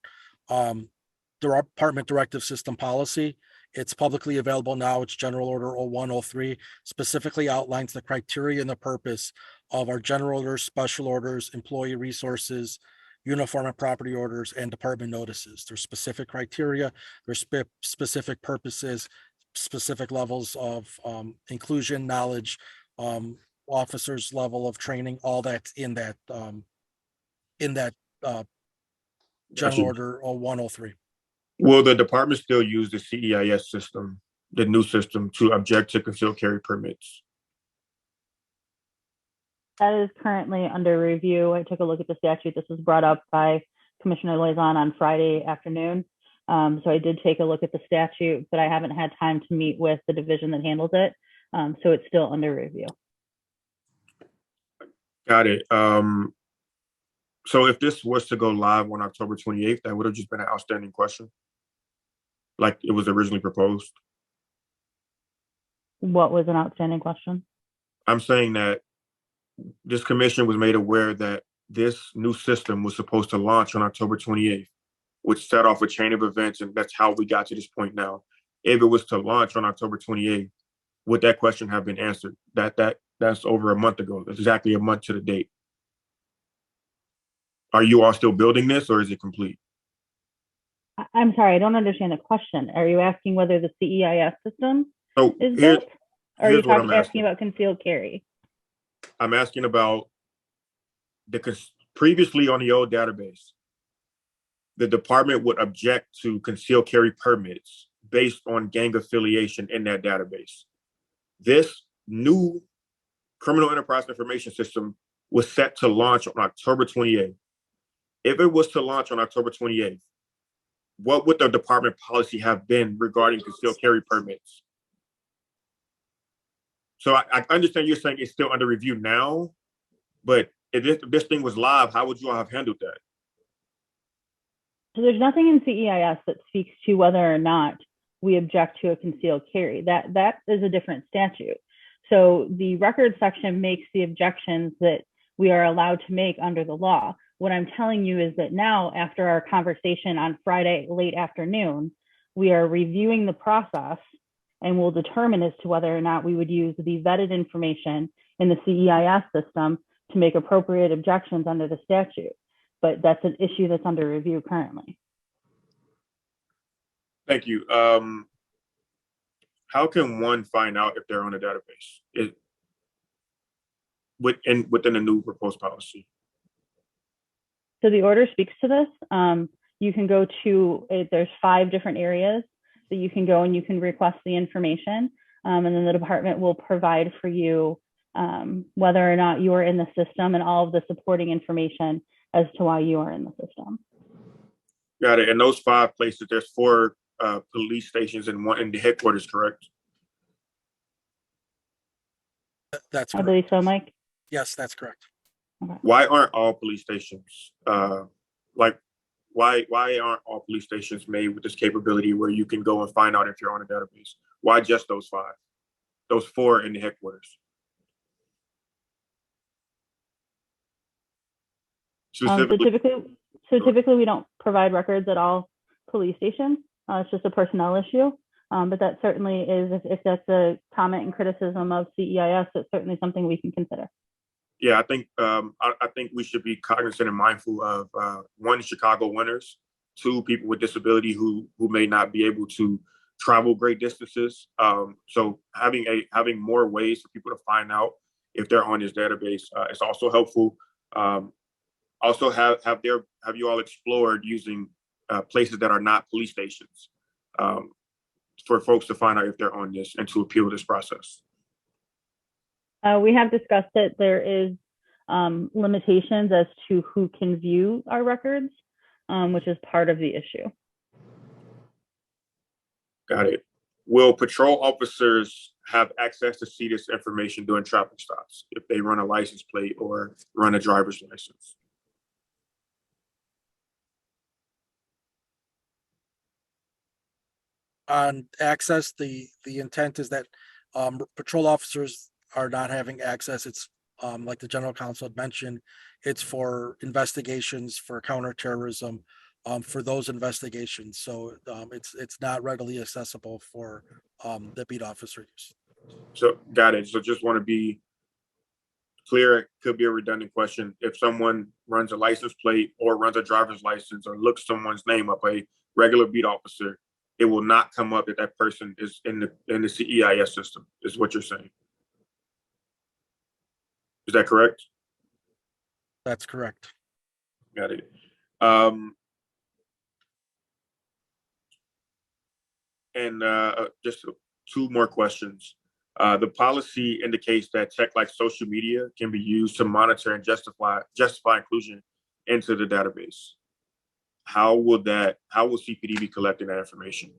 [SPEAKER 5] department directive system policy. It's publicly available now. It's General Order 0103, specifically outlines the criteria and the purpose of our general orders, special orders, employee resources, uniform and property orders, and department notices. There's specific criteria, there's specific purposes, specific levels of inclusion, knowledge, officers' level of training, all that's in that General Order 0103.
[SPEAKER 1] Will the department still use the CEIS system, the new system, to object to concealed carry permits?
[SPEAKER 8] That is currently under review. I took a look at the statute. This was brought up by Commissioner Loizon on Friday afternoon. So I did take a look at the statute, but I haven't had time to meet with the division that handles it. So it's still under review.
[SPEAKER 1] Got it. So if this was to go live on October 28th, that would have just been an outstanding question, like it was originally proposed.
[SPEAKER 8] What was an outstanding question?
[SPEAKER 1] I'm saying that this commission was made aware that this new system was supposed to launch on October 28th, which set off a chain of events, and that's how we got to this point now. If it was to launch on October 28th, would that question have been answered? That's over a month ago. That's exactly a month to the date. Are you all still building this, or is it complete?
[SPEAKER 8] I'm sorry, I don't understand the question. Are you asking whether the CEIS system
[SPEAKER 1] So
[SPEAKER 8] is
[SPEAKER 1] here,
[SPEAKER 8] this? Or are you
[SPEAKER 1] here's what I'm
[SPEAKER 8] asking
[SPEAKER 1] asking.
[SPEAKER 8] about concealed carry?
[SPEAKER 1] I'm asking about previously on the old database, the department would object to concealed carry permits based on gang affiliation in that database. This new criminal enterprise information system was set to launch on October 28th. If it was to launch on October 28th, what would the department policy have been regarding concealed carry permits? So I understand you're saying it's still under review now, but if this thing was live, how would you all have handled that?
[SPEAKER 8] So there's nothing in CEIS that speaks to whether or not we object to a concealed carry. That is a different statute. So the record section makes the objections that we are allowed to make under the law. What I'm telling you is that now, after our conversation on Friday late afternoon, we are reviewing the process and will determine as to whether or not we would use the vetted information in the CEIS system to make appropriate objections under the statute. But that's an issue that's under review currently.
[SPEAKER 1] Thank you. How can one find out if they're on a database within a new proposed policy?
[SPEAKER 8] So the order speaks to this. You can go to, there's 5 different areas that you can go and you can request the information. And then the department will provide for you whether or not you are in the system and all of the supporting information as to why you are in the system.
[SPEAKER 1] Got it. And those 5 places, there's 4 police stations and 1 in the headquarters, correct?
[SPEAKER 5] That's
[SPEAKER 8] I
[SPEAKER 5] correct.
[SPEAKER 8] believe so, Mike.
[SPEAKER 5] Yes, that's correct.
[SPEAKER 8] Okay.
[SPEAKER 1] Why aren't all police stations why aren't all police stations made with this capability where you can go and find out if you're on a database? Why just those 5? Those 4 in the headquarters?
[SPEAKER 8] So typically we don't provide records at all police stations. It's just a personnel issue. But that certainly is, if that's a comment and criticism of CEIS, it's certainly something we can consider.
[SPEAKER 1] Yeah, I think we should be cognizant and mindful of 1, Chicago winters, 2, people with disability who may not be able to travel great distances. So having more ways for people to find out if they're on this database is also helpful. Also, have you all explored using places that are not police stations for folks to find out if they're on this and to appeal this process?
[SPEAKER 8] We have discussed that there is limitations as to who can view our records, which is part of the issue.
[SPEAKER 1] Got it. Will patrol officers have access to see this information during traffic stops if they run a license plate or run a driver's license?
[SPEAKER 5] On access, the intent is that patrol officers are not having access. It's like the general counsel had mentioned, it's for investigations, for counterterrorism, for those investigations. So it's not readily accessible for the beat officer use.
[SPEAKER 1] So got it. So just want to be clear, it could be a redundant question. If someone runs a license plate or runs a driver's license or looks someone's name up, a regular beat officer, it will not come up that that person is in the CEIS system, is what you're saying. Is that correct?
[SPEAKER 5] That's correct.
[SPEAKER 1] Got it. And just 2 more questions. The policy indicates that tech like social media can be used to monitor and justify inclusion into the database. How will CPD be collecting that information?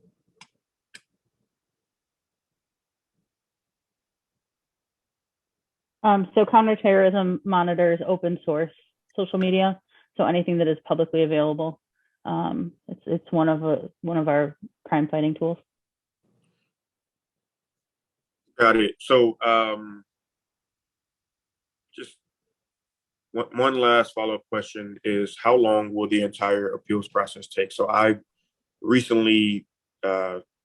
[SPEAKER 8] So counterterrorism monitors open source social media. So anything that is publicly available, it's one of our crime fighting tools.
[SPEAKER 1] Got it. So just one last follow-up question is, how long will the entire appeals process take? So I recently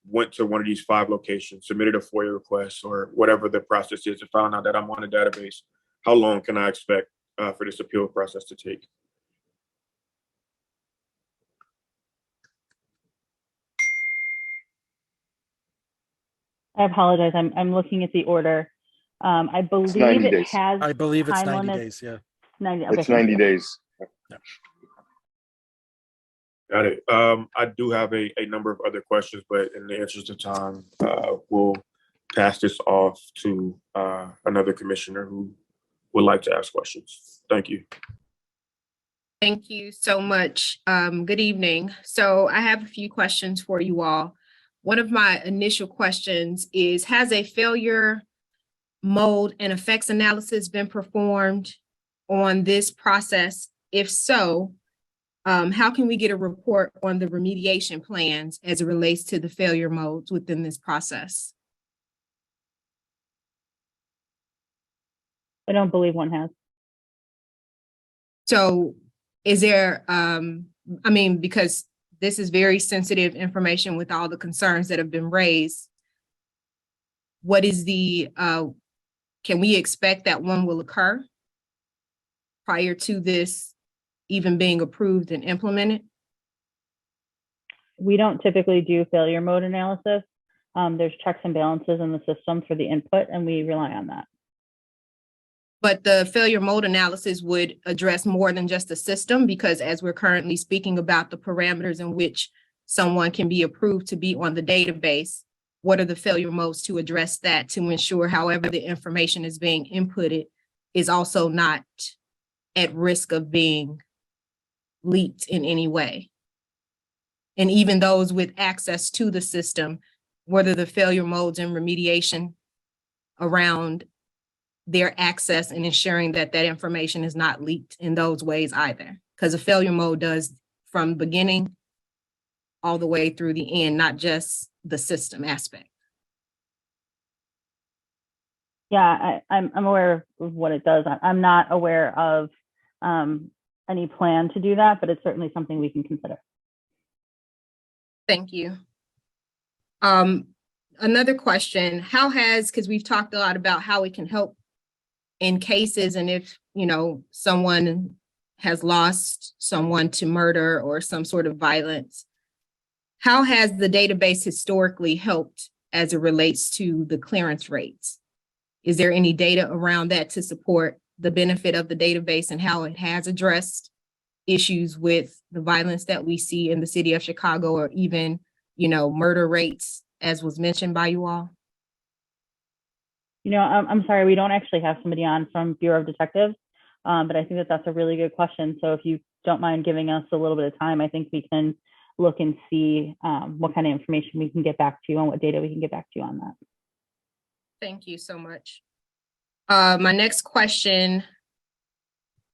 [SPEAKER 1] went to one of these 5 locations, submitted a FOIA request or whatever the process is, and found out that I'm on a database. How long can I expect for this appeal process to take?
[SPEAKER 8] I apologize. I'm looking at the order. I believe
[SPEAKER 21] 90
[SPEAKER 8] it
[SPEAKER 21] days.
[SPEAKER 8] has
[SPEAKER 5] I believe it's
[SPEAKER 8] time
[SPEAKER 5] 90
[SPEAKER 8] limits.
[SPEAKER 5] days, yeah.
[SPEAKER 8] 90, okay,
[SPEAKER 21] It's
[SPEAKER 8] thank
[SPEAKER 21] 90
[SPEAKER 8] you.
[SPEAKER 21] days.
[SPEAKER 1] Got it. I do have a number of other questions, but in the interest of time, we'll pass this off to another commissioner who would like to ask questions. Thank you.
[SPEAKER 19] Thank you so much. Good evening. So I have a few questions for you all. One of my initial questions is, has a failure mode and effects analysis been performed on this process? If so, how can we get a report on the remediation plans as it relates to the failure modes within this process?
[SPEAKER 8] I don't believe one has.
[SPEAKER 19] So is there, I mean, because this is very sensitive information with all the concerns that have been raised, what is the, can we expect that one will occur prior to this even being approved and implemented?
[SPEAKER 8] We don't typically do failure mode analysis. There's checks and balances in the system for the input, and we rely on that.
[SPEAKER 19] But the failure mode analysis would address more than just the system, because as we're currently speaking about the parameters in which someone can be approved to be on the database, what are the failure modes to address that, to ensure however the information is being inputted is also not at risk of being leaked in any way? And even those with access to the system, what are the failure modes and remediation around their access and ensuring that that information is not leaked in those ways either? Because a failure mode does from beginning all the way through the end, not just the system aspect.
[SPEAKER 8] Yeah, I'm aware of what it does. I'm not aware of any plan to do that, but it's certainly something we can consider.
[SPEAKER 19] Thank you. Another question, how has, because we've talked a lot about how it can help in cases, and if, you know, someone has lost someone to murder or some sort of violence, how has the database historically helped as it relates to the clearance rates? Is there any data around that to support the benefit of the database and how it has addressed issues with the violence that we see in the city of Chicago, or even, you know, murder rates, as was mentioned by you all?
[SPEAKER 8] You know, I'm sorry, we don't actually have somebody on from Bureau of Detectives, but I think that that's a really good question. So if you don't mind giving us a little bit of time, I think we can look and see what kind of information we can get back to you on, what data we can get back to you on that.
[SPEAKER 19] Thank you so much. My next question,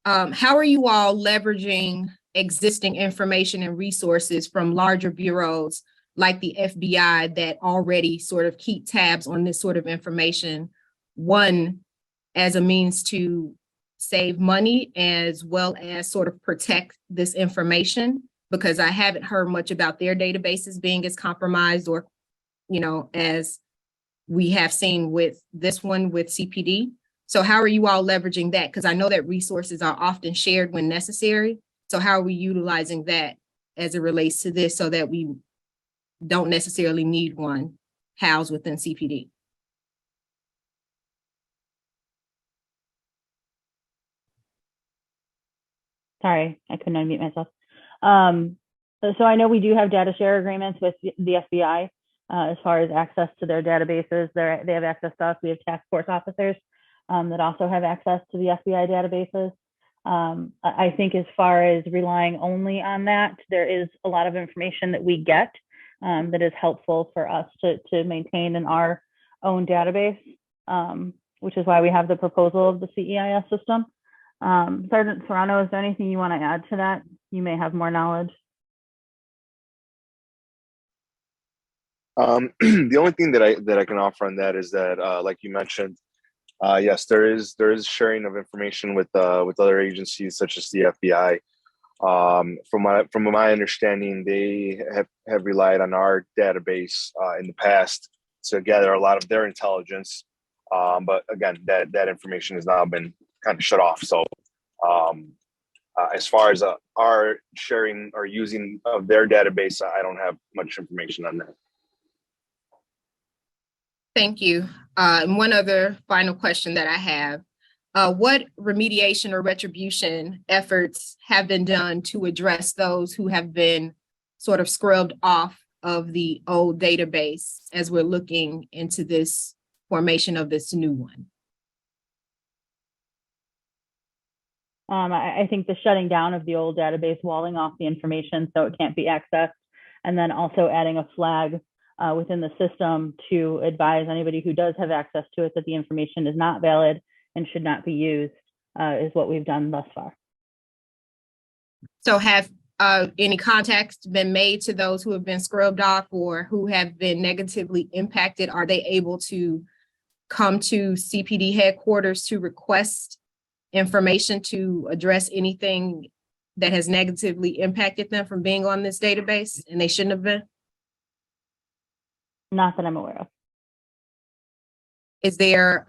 [SPEAKER 19] how are you all leveraging existing information and resources from larger bureaus like the FBI that already sort of keep tabs on this sort of information? One, as a means to save money as well as sort of protect this information, because I haven't heard much about their databases being as compromised, or, you know, as we have seen with this one with CPD. So how are you all leveraging that? Because I know that resources are often shared when necessary. So how are we utilizing that as it relates to this, so that we don't necessarily need one housed within CPD?
[SPEAKER 8] Sorry, I couldn't unmute myself. So I know we do have data share agreements with the FBI as far as access to their databases. They have access to us. We have task force officers that also have access to the FBI databases. I think as far as relying only on that, there is a lot of information that we get that is helpful for us to maintain in our own database, which is why we have the proposal of the CEIS system. Sergeant Serrano, is there anything you want to add to that? You may have more knowledge.
[SPEAKER 21] The only thing that I can offer on that is that, like you mentioned, yes, there is sharing of information with other agencies such as the FBI. From my understanding, they have relied on our database in the past to gather a lot of their intelligence. But again, that information has now been kind of shut off. So as far as our sharing or using of their database, I don't have much information on that.
[SPEAKER 19] Thank you. And one other final question that I have. What remediation or retribution efforts have been done to address those who have been sort of scrubbed off of the old database as we're looking into this formation of this new one?
[SPEAKER 8] I think the shutting down of the old database, walling off the information so it can't be accessed, and then also adding a flag within the system to advise anybody who does have access to it that the information is not valid and should not be used is what we've done thus far.
[SPEAKER 19] So have any contacts been made to those who have been scrubbed off or who have been negatively impacted? Are they able to come to CPD headquarters to request information to address anything that has negatively impacted them from being on this database and they shouldn't have been?
[SPEAKER 8] Not that I'm aware of.
[SPEAKER 19] Is there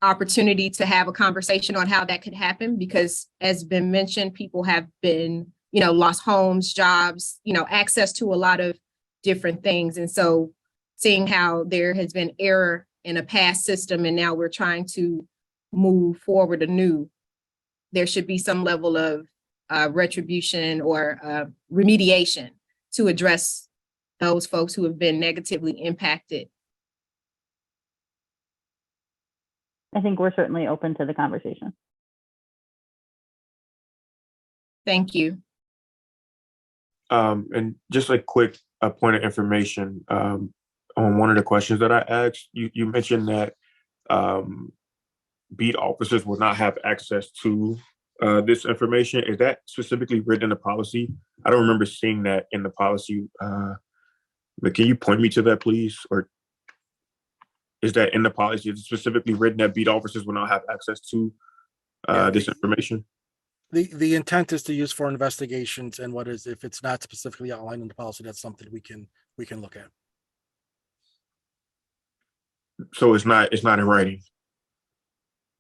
[SPEAKER 19] opportunity to have a conversation on how that could happen? Because as been mentioned, people have been, lost homes, jobs, access to a lot of different things. And so seeing how there has been error in a past system and now we're trying to move forward anew, there should be some level of retribution or remediation to address those folks who have been negatively impacted.
[SPEAKER 8] I think we're certainly open to the conversation.
[SPEAKER 19] Thank you.
[SPEAKER 1] And just a quick point of information on one of the questions that I asked, you mentioned that beat officers will not have access to this information. Is that specifically written in the policy? I don't remember seeing that in the policy. But can you point me to that, please? Or is that in the policy? Is it specifically written that beat officers will not have access to this information?
[SPEAKER 5] The intent is to use for investigations, and if it's not specifically outlined in the policy, that's something we can look at.
[SPEAKER 1] So it's not in writing.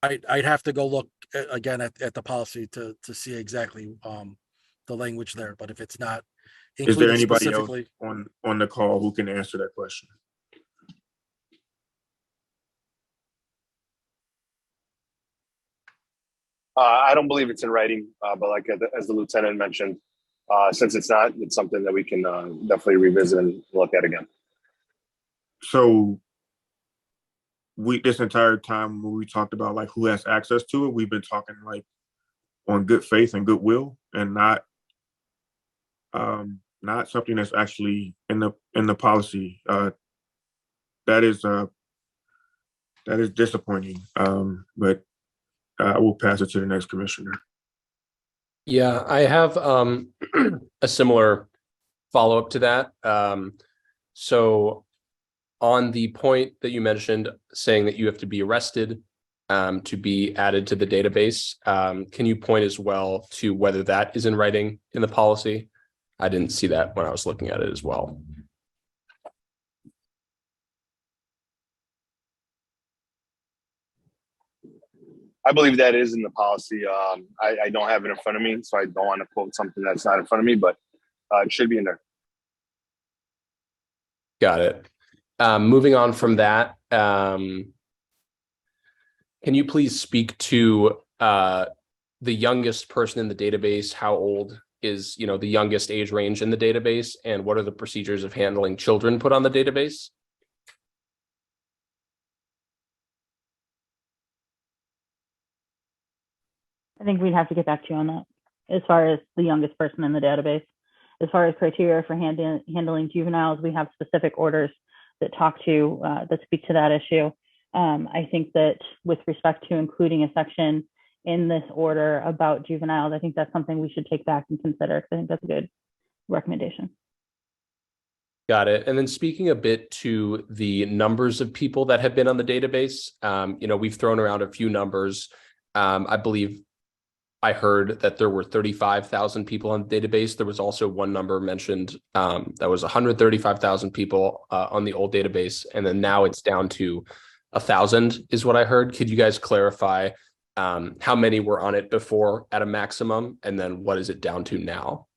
[SPEAKER 5] I'd have to go look again at the policy to see exactly the language there. But if it's not included,
[SPEAKER 1] is there anybody
[SPEAKER 5] specifically
[SPEAKER 1] else on the call who can answer that question?
[SPEAKER 21] I don't believe it's in writing, but like as the lieutenant mentioned, since it's not, it's something that we can definitely revisit and look at again.
[SPEAKER 1] So this entire time when we talked about like who has access to it, we've been talking like on good faith and goodwill, and not something that's actually in the policy. That is disappointing. But I will pass it to the next commissioner.
[SPEAKER 2] Yeah, I have a similar follow-up to that. So on the point that you mentioned, saying that you have to be arrested to be added to the database, can you point as well to whether that is in writing in the policy? I didn't see that when I was looking at it as well.
[SPEAKER 21] I believe that is in the policy. I don't have it in front of me, so I don't want to quote something that's not in front of me, but it should be in there.
[SPEAKER 2] Got it. Moving on from that, can you please speak to the youngest person in the database? How old is, the youngest age range in the database, and what are the procedures of handling children put on the database?
[SPEAKER 8] I think we'd have to get back to you on that as far as the youngest person in the database. As far as criteria for handling juveniles, we have specific orders that speak to that issue. I think that with respect to including a section in this order about juveniles, I think that's something we should take back and consider, because I think that's a good recommendation.
[SPEAKER 2] Got it. And then speaking a bit to the numbers of people that have been on the database, we've thrown around a few numbers. I believe I heard that there were 35,000 people on the database. There was also one number mentioned that was 135,000 people on the old database. And then now it's down to 1,000 is what I heard. Could you guys clarify how many were on it before at a maximum? And then what is it down to now?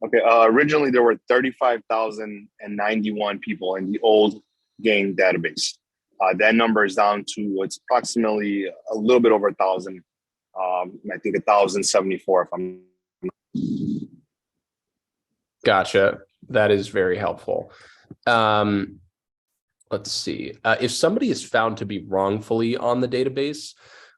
[SPEAKER 21] Okay, originally there were 35,091 people in the old gang database. That number is down to it's approximately a little bit over 1,000. I think 1,074 if I'm.
[SPEAKER 2] Gotcha. That is very helpful. Let's see. If somebody is found to be wrongfully on the database,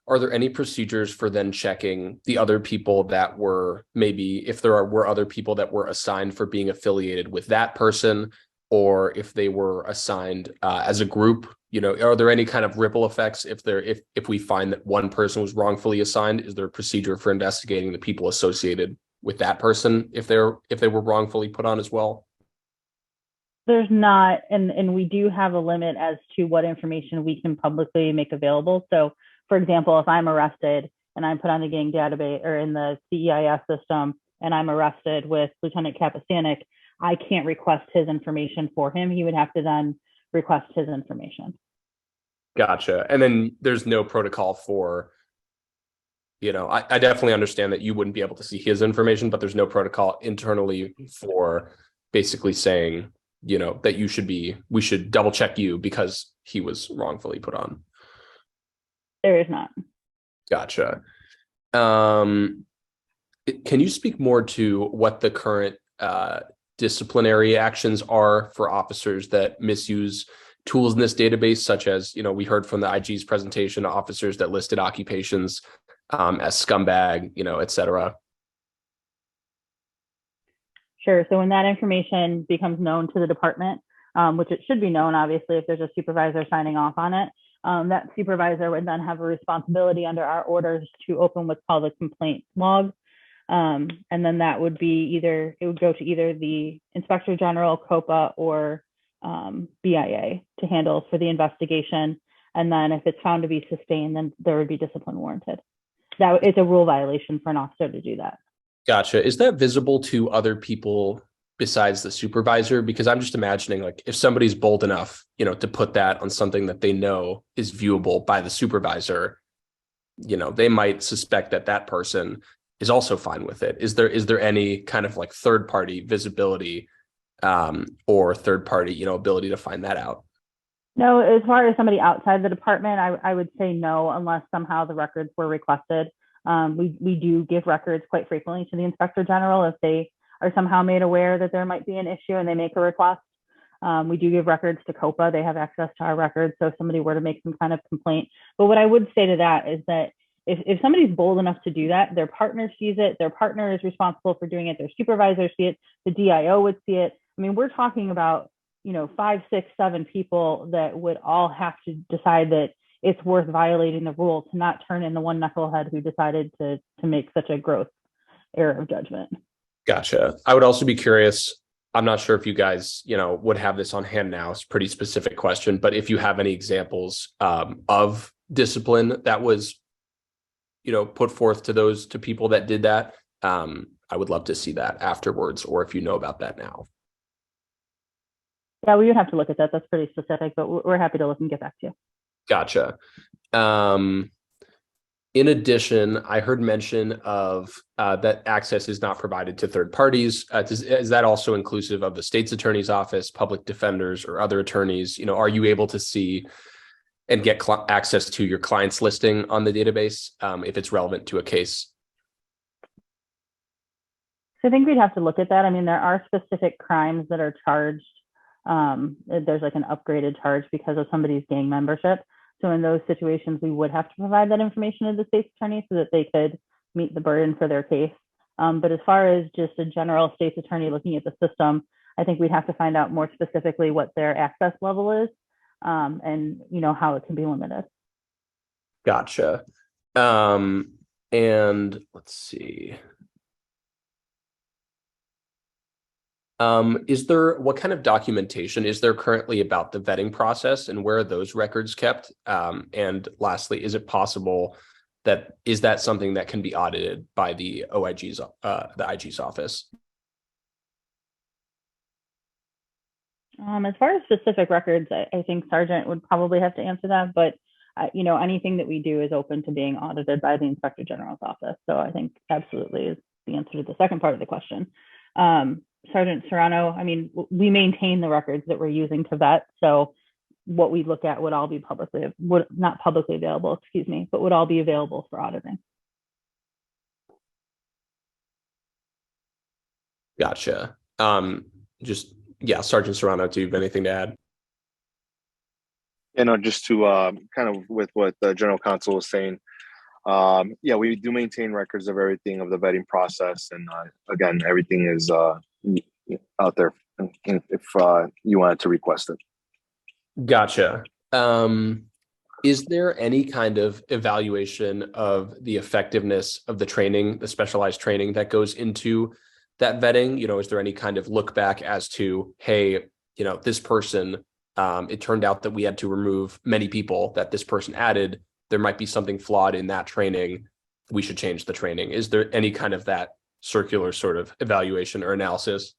[SPEAKER 2] are there any procedures for then checking the other people that were maybe, if there were other people that were assigned for being affiliated with that person, or if they were assigned as a group? You know, are there any kind of ripple effects if we find that one person was wrongfully assigned? Is there a procedure for investigating the people associated with that person if they were wrongfully put on as well?
[SPEAKER 8] There's not, and we do have a limit as to what information we can publicly make available. So, for example, if I'm arrested and I'm put on the gang database or in the CEIS system, and I'm arrested with Lieutenant Kapistanik, I can't request his information for him. He would have to then request his information.
[SPEAKER 2] Gotcha. And then there's no protocol for, you know, I definitely understand that you wouldn't be able to see his information, but there's no protocol internally for basically saying, you know, that we should double check you because he was wrongfully put on.
[SPEAKER 8] There is not.
[SPEAKER 2] Gotcha. Can you speak more to what the current disciplinary actions are for officers that misuse tools in this database, such as, you know, we heard from the IG's presentation, officers that listed occupations as scumbag, you know, et cetera?
[SPEAKER 8] Sure. So when that information becomes known to the department, which it should be known, obviously, if there's a supervisor signing off on it, that supervisor would then have a responsibility under our orders to open what's called a complaint log. And then that would be it would go to either the Inspector General, COPA, or BIA to handle for the investigation. And then if it's found to be sustained, then there would be discipline warranted. That it's a rule violation for an officer to do that.
[SPEAKER 2] Gotcha. Is that visible to other people besides the supervisor? Because I'm just imagining, like, if somebody's bold enough, you know, to put that on something that they know is viewable by the supervisor, you know, they might suspect that that person is also fine with it. Is there any kind of like third party visibility or third party, you know, ability to find that out?
[SPEAKER 8] No, as far as somebody outside the department, I would say no, unless somehow the records were requested. We do give records quite frequently to the Inspector General if they are somehow made aware that there might be an issue and they make a request. We do give records to COPA. They have access to our records. So if somebody were to make some kind of complaint. But what I would say to that is that if somebody's bold enough to do that, their partner sees it, their partner is responsible for doing it, their supervisors see it, the DIO would see it. I mean, we're talking about, you know, 5, 6, 7 people that would all have to decide that it's worth violating the rule to not turn in the one knucklehead who decided to make such a gross error of judgment.
[SPEAKER 2] Gotcha. I would also be curious. I'm not sure if you guys, you know, would have this on hand now. It's a pretty specific question, but if you have any examples of discipline that was, you know, put forth to people that did that, I would love to see that afterwards, or if you know about that now.
[SPEAKER 8] Yeah, we would have to look at that. That's pretty specific, but we're happy to look and get back to you.
[SPEAKER 2] Gotcha. In addition, I heard mention of that access is not provided to third parties. Is that also inclusive of the state's attorney's office, public defenders, or other attorneys? You know, are you able to see and get access to your client's listing on the database if it's relevant to a case?
[SPEAKER 8] So I think we'd have to look at that. I mean, there are specific crimes that are charged. There's like an upgraded charge because of somebody's gang membership. So in those situations, we would have to provide that information to the state's attorney so that they could meet the burden for their case. But as far as just a general state's attorney looking at the system, I think we'd have to find out more specifically what their access level is and, you know, how it can be limited.
[SPEAKER 2] Gotcha. And let's see. What kind of documentation is there currently about the vetting process, and where are those records kept? And lastly, is it possible is that something that can be audited by the OIG's, the IG's office?
[SPEAKER 8] As far as specific records, I think Sergeant would probably have to answer that, but you know, anything that we do is open to being audited by the Inspector General's office. So I think absolutely is the answer to the second part of the question. Sergeant Serrano, I mean, we maintain the records that we're using to vet. So what we look at would all be not publicly available, excuse me, but would all be available for auditing.
[SPEAKER 2] Gotcha. Yeah, Sergeant Serrano, do you have anything to add?
[SPEAKER 21] You know, just to kind of with what the general counsel was saying, yeah, we do maintain records of everything of the vetting process, and again, everything is out there if you wanted to request it.
[SPEAKER 2] Gotcha. Is there any kind of evaluation of the effectiveness of the training, the specialized training that goes into that vetting? You know, is there any kind of look back as to, hey, you know, this person, it turned out that we had to remove many people that this person added. There might be something flawed in that training. We should change the training. Is there any kind of that circular sort of evaluation or analysis?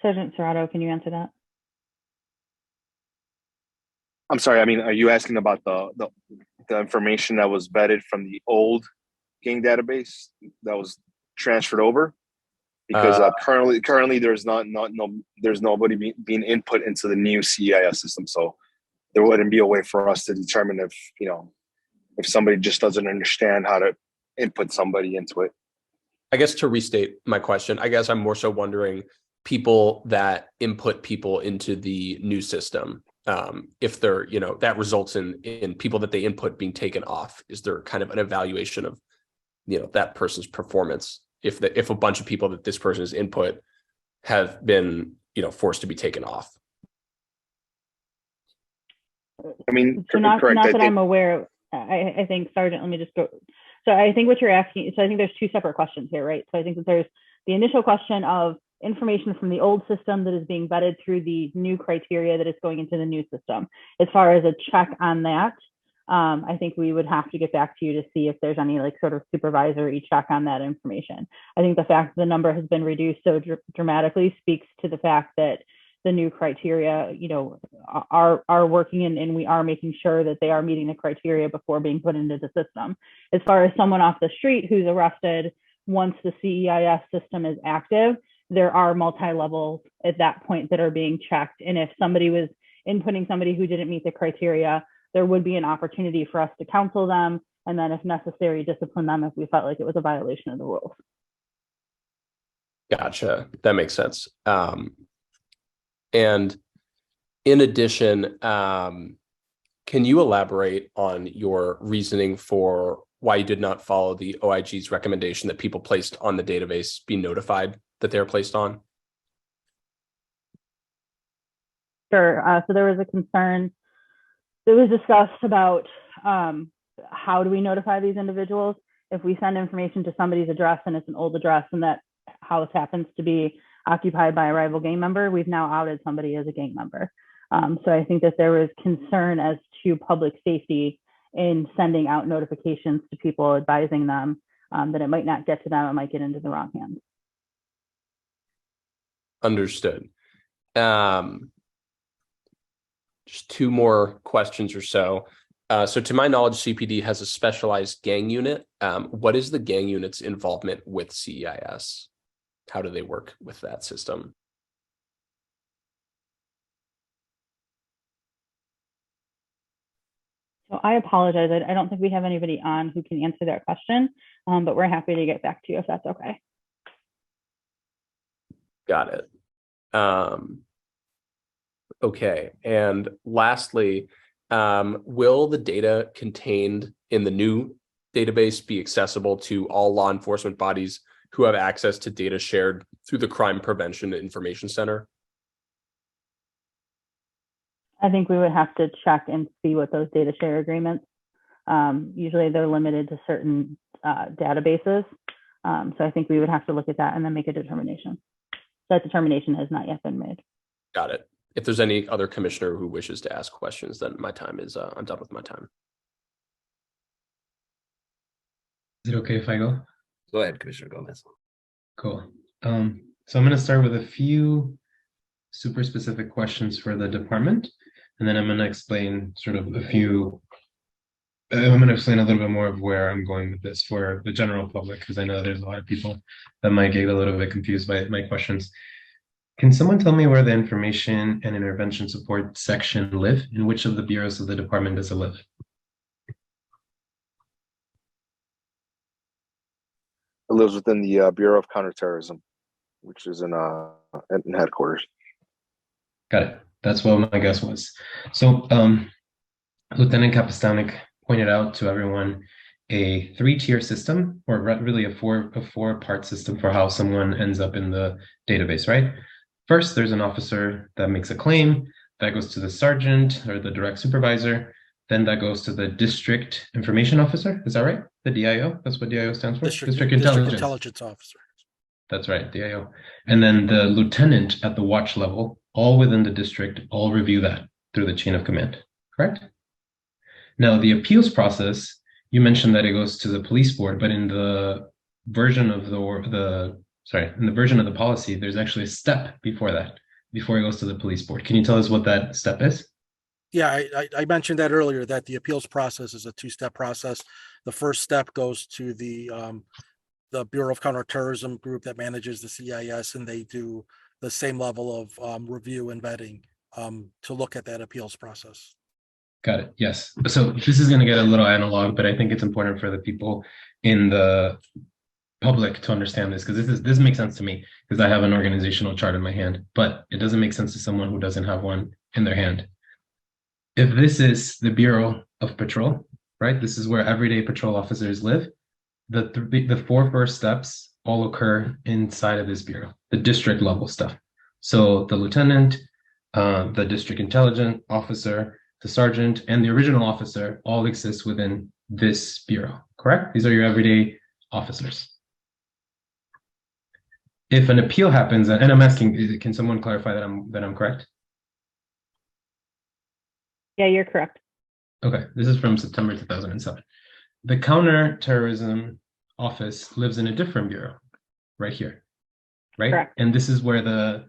[SPEAKER 8] Sergeant Serrato, can you answer that?
[SPEAKER 21] I'm sorry. I mean, are you asking about the information that was vetted from the old gang database that was transferred over? Because currently there's there's nobody being input into the new CEIS system, so there wouldn't be a way for us to determine if, you know, if somebody just doesn't understand how to input somebody into it.
[SPEAKER 2] I guess to restate my question, I guess I'm more so wondering people that input people into the new system. If they're, you know, that results in people that they input being taken off. Is there kind of an evaluation of, you know, that person's performance if a bunch of people that this person's input have been, you know, forced to be taken off?
[SPEAKER 21] I mean,
[SPEAKER 8] so not that I'm aware of. I think, Sergeant, let me just go. So I think what you're asking, so I think there's two separate questions here, right? So I think that there's the initial question of information from the old system that is being vetted through the new criteria that is going into the new system. As far as a check on that, I think we would have to get back to you to see if there's any like sort of supervisory check on that information. I think the fact that the number has been reduced so dramatically speaks to the fact that the new criteria, you know, are working, and we are making sure that they are meeting the criteria before being put into the system. As far as someone off the street who's arrested, once the CEIS system is active, there are multi-levels at that point that are being checked. And if somebody was inputting somebody who didn't meet the criteria, there would be an opportunity for us to counsel them, and then if necessary, discipline them if we felt like it was a violation of the rules.
[SPEAKER 2] Gotcha. That makes sense. And in addition, can you elaborate on your reasoning for why you did not follow the OIG's recommendation that people placed on the database be notified that they're placed on?
[SPEAKER 8] Sure. So there was a concern that was discussed about how do we notify these individuals if we send information to somebody's address and it's an old address and that house happens to be occupied by a rival gang member. We've now outed somebody as a gang member. So I think that there was concern as to public safety in sending out notifications to people, advising them that it might not get to them, it might get into the wrong hands.
[SPEAKER 2] Understood. Just two more questions or so. So to my knowledge, CPD has a specialized gang unit. What is the gang unit's involvement with CEIS? How do they work with that system?
[SPEAKER 8] So I apologize. I don't think we have anybody on who can answer that question, but we're happy to get back to you if that's okay.
[SPEAKER 2] Got it. Okay. And lastly, will the data contained in the new database be accessible to all law enforcement bodies who have access to data shared through the Crime Prevention Information Center?
[SPEAKER 8] I think we would have to check and see what those data share agreements. Usually they're limited to certain databases. So I think we would have to look at that and then make a determination. That determination has not yet been made.
[SPEAKER 2] Got it. If there's any other commissioner who wishes to ask questions, then my time is, I'm done with my time.
[SPEAKER 18] Is it okay if I go?
[SPEAKER 20] Go ahead, Commissioner Gomez.
[SPEAKER 18] Cool. So I'm going to start with a few super specific questions for the department, and then I'm going to explain sort of a few I'm going to explain a little bit more of where I'm going with this for the general public, because I know there's a lot of people that might get a little bit confused by my questions. Can someone tell me where the information and intervention support section live? In which of the bureaus of the department does it live?
[SPEAKER 21] It lives within the Bureau of Counterterrorism, which is in headquarters.
[SPEAKER 18] Got it. That's what my guess was. So Lieutenant Kapistanic pointed out to everyone a 3-tier system, or really a four-part system for how someone ends up in the database, right? First, there's an officer that makes a claim, that goes to the sergeant or the direct supervisor, then that goes to the district information officer. Is that right? The DIO? That's what DIO stands for?
[SPEAKER 5] District Intelligence Officer.
[SPEAKER 18] That's right, DIO. And then the lieutenant at the watch level, all within the district, all review that through the chain of command, correct? Now, the appeals process, you mentioned that it goes to the police board, but in the version of in the version of the policy, there's actually a step before that, before it goes to the police board. Can you tell us what that step is?
[SPEAKER 5] Yeah, I mentioned that earlier, that the appeals process is a 2-step process. The first step goes to the Bureau of Counterterrorism group that manages the CIS, and they do the same level of review and vetting to look at that appeals process.
[SPEAKER 18] Got it. Yes. So this is going to get a little analog, but I think it's important for the people in the public to understand this, because this makes sense to me, because I have an organizational chart in my hand, but it doesn't make sense to someone who doesn't have one in their hand. If this is the Bureau of Patrol, right? This is where everyday patrol officers live. The 4 first steps all occur inside of this bureau, the district level stuff. So the lieutenant, the district intelligence officer, the sergeant, and the original officer all exist within this bureau, correct? These are your everyday officers. If an appeal happens, and I'm asking, can someone clarify that I'm correct?
[SPEAKER 8] Yeah, you're correct.
[SPEAKER 18] Okay, this is from September 2007. The counterterrorism office lives in a different bureau, right here, right?
[SPEAKER 8] Correct.
[SPEAKER 18] And this is where the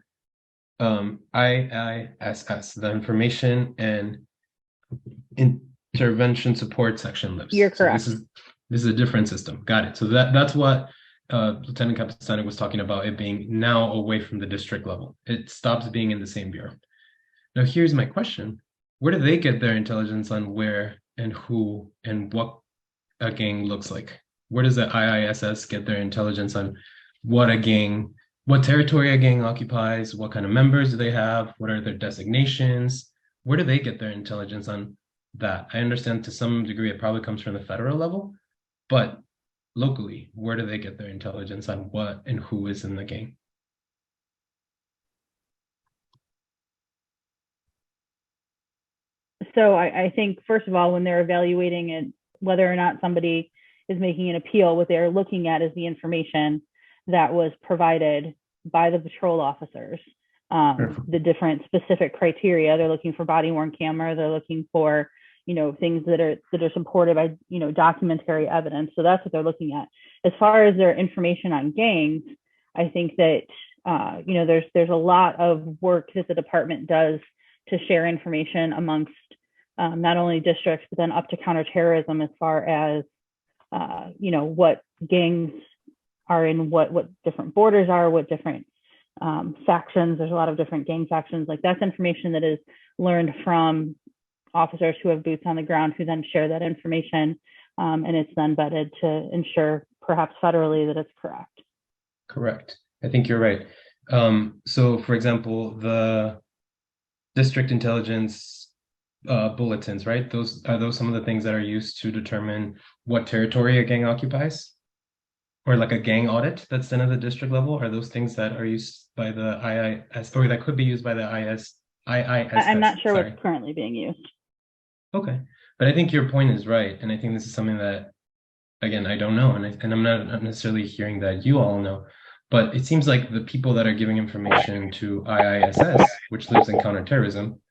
[SPEAKER 18] IISS, the information and intervention support section lives.
[SPEAKER 8] You're correct.
[SPEAKER 18] So this is a different system. Got it. So that's what Lieutenant Capistani was talking about, it being now away from the district level. It stops being in the same bureau. Now here's my question. Where do they get their intelligence on where and who and what a gang looks like? Where does the IISS get their intelligence on what a gang, what territory a gang occupies, what kind of members do they have, what are their designations? Where do they get their intelligence on that? I understand to some degree it probably comes from the federal level, but locally, where do they get their intelligence on what and who is in the gang?
[SPEAKER 8] So I think, first of all, when they're evaluating it, whether or not somebody is making an appeal, what they're looking at is the information that was provided by the patrol officers. The different specific criteria. They're looking for body worn camera. They're looking for, things that are supported by, documentary evidence. So that's what they're looking at. As far as their information on gangs, I think that, there's a lot of work that the department does to share information amongst not only districts, but then up to counterterrorism, as far as, what gangs are in, what different borders are, what different factions. There's a lot of different gang factions. Like, that's information that is learned from officers who have boots on the ground, who then share that information, and it's then vetted to ensure, perhaps federally, that it's correct.
[SPEAKER 18] Correct. I think you're right. So, for example, the district intelligence bulletins, right? Are those some of the things that are used to determine what territory a gang occupies? Or like a gang audit that's done at the district level? Are those things that are used by the IIS, or that could be used by the IISS?
[SPEAKER 8] I'm not sure what's currently being used.
[SPEAKER 18] Okay, but I think your point is right, and I think this is something that, again, I don't know, and I'm not necessarily hearing that you all know, but it seems like the people that are giving information to IISS, which lives in counterterrorism,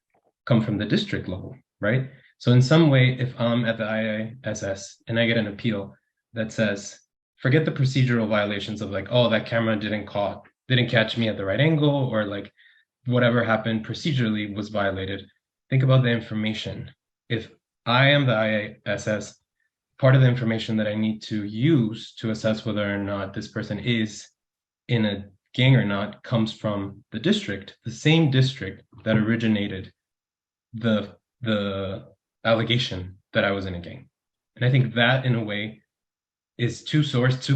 [SPEAKER 18] come from the district level, right? So in some way, if I'm at the IISS and I get an appeal that says, forget the procedural violations of like, oh, that camera didn't catch me at the right angle, or like whatever happened procedurally was violated. Think about the information. If I am the IISS part of the information that I need to use to assess whether or not this person is in a gang or not comes from the district, the same district that originated the allegation that I was in a gang. And I think that in a way is two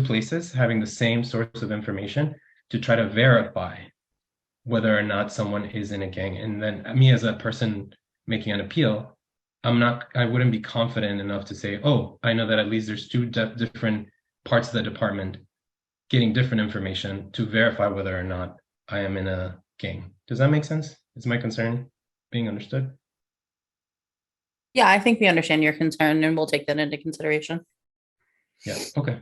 [SPEAKER 18] places having the same source of information to try to verify whether or not someone is in a gang. And then me as a person making an appeal, I wouldn't be confident enough to say, oh, I know that at least there's two different parts of the department getting different information to verify whether or not I am in a gang. Does that make sense? Is my concern being understood?
[SPEAKER 9] Yeah, I think we understand your concern and we'll take that into consideration.
[SPEAKER 18] Yeah, okay.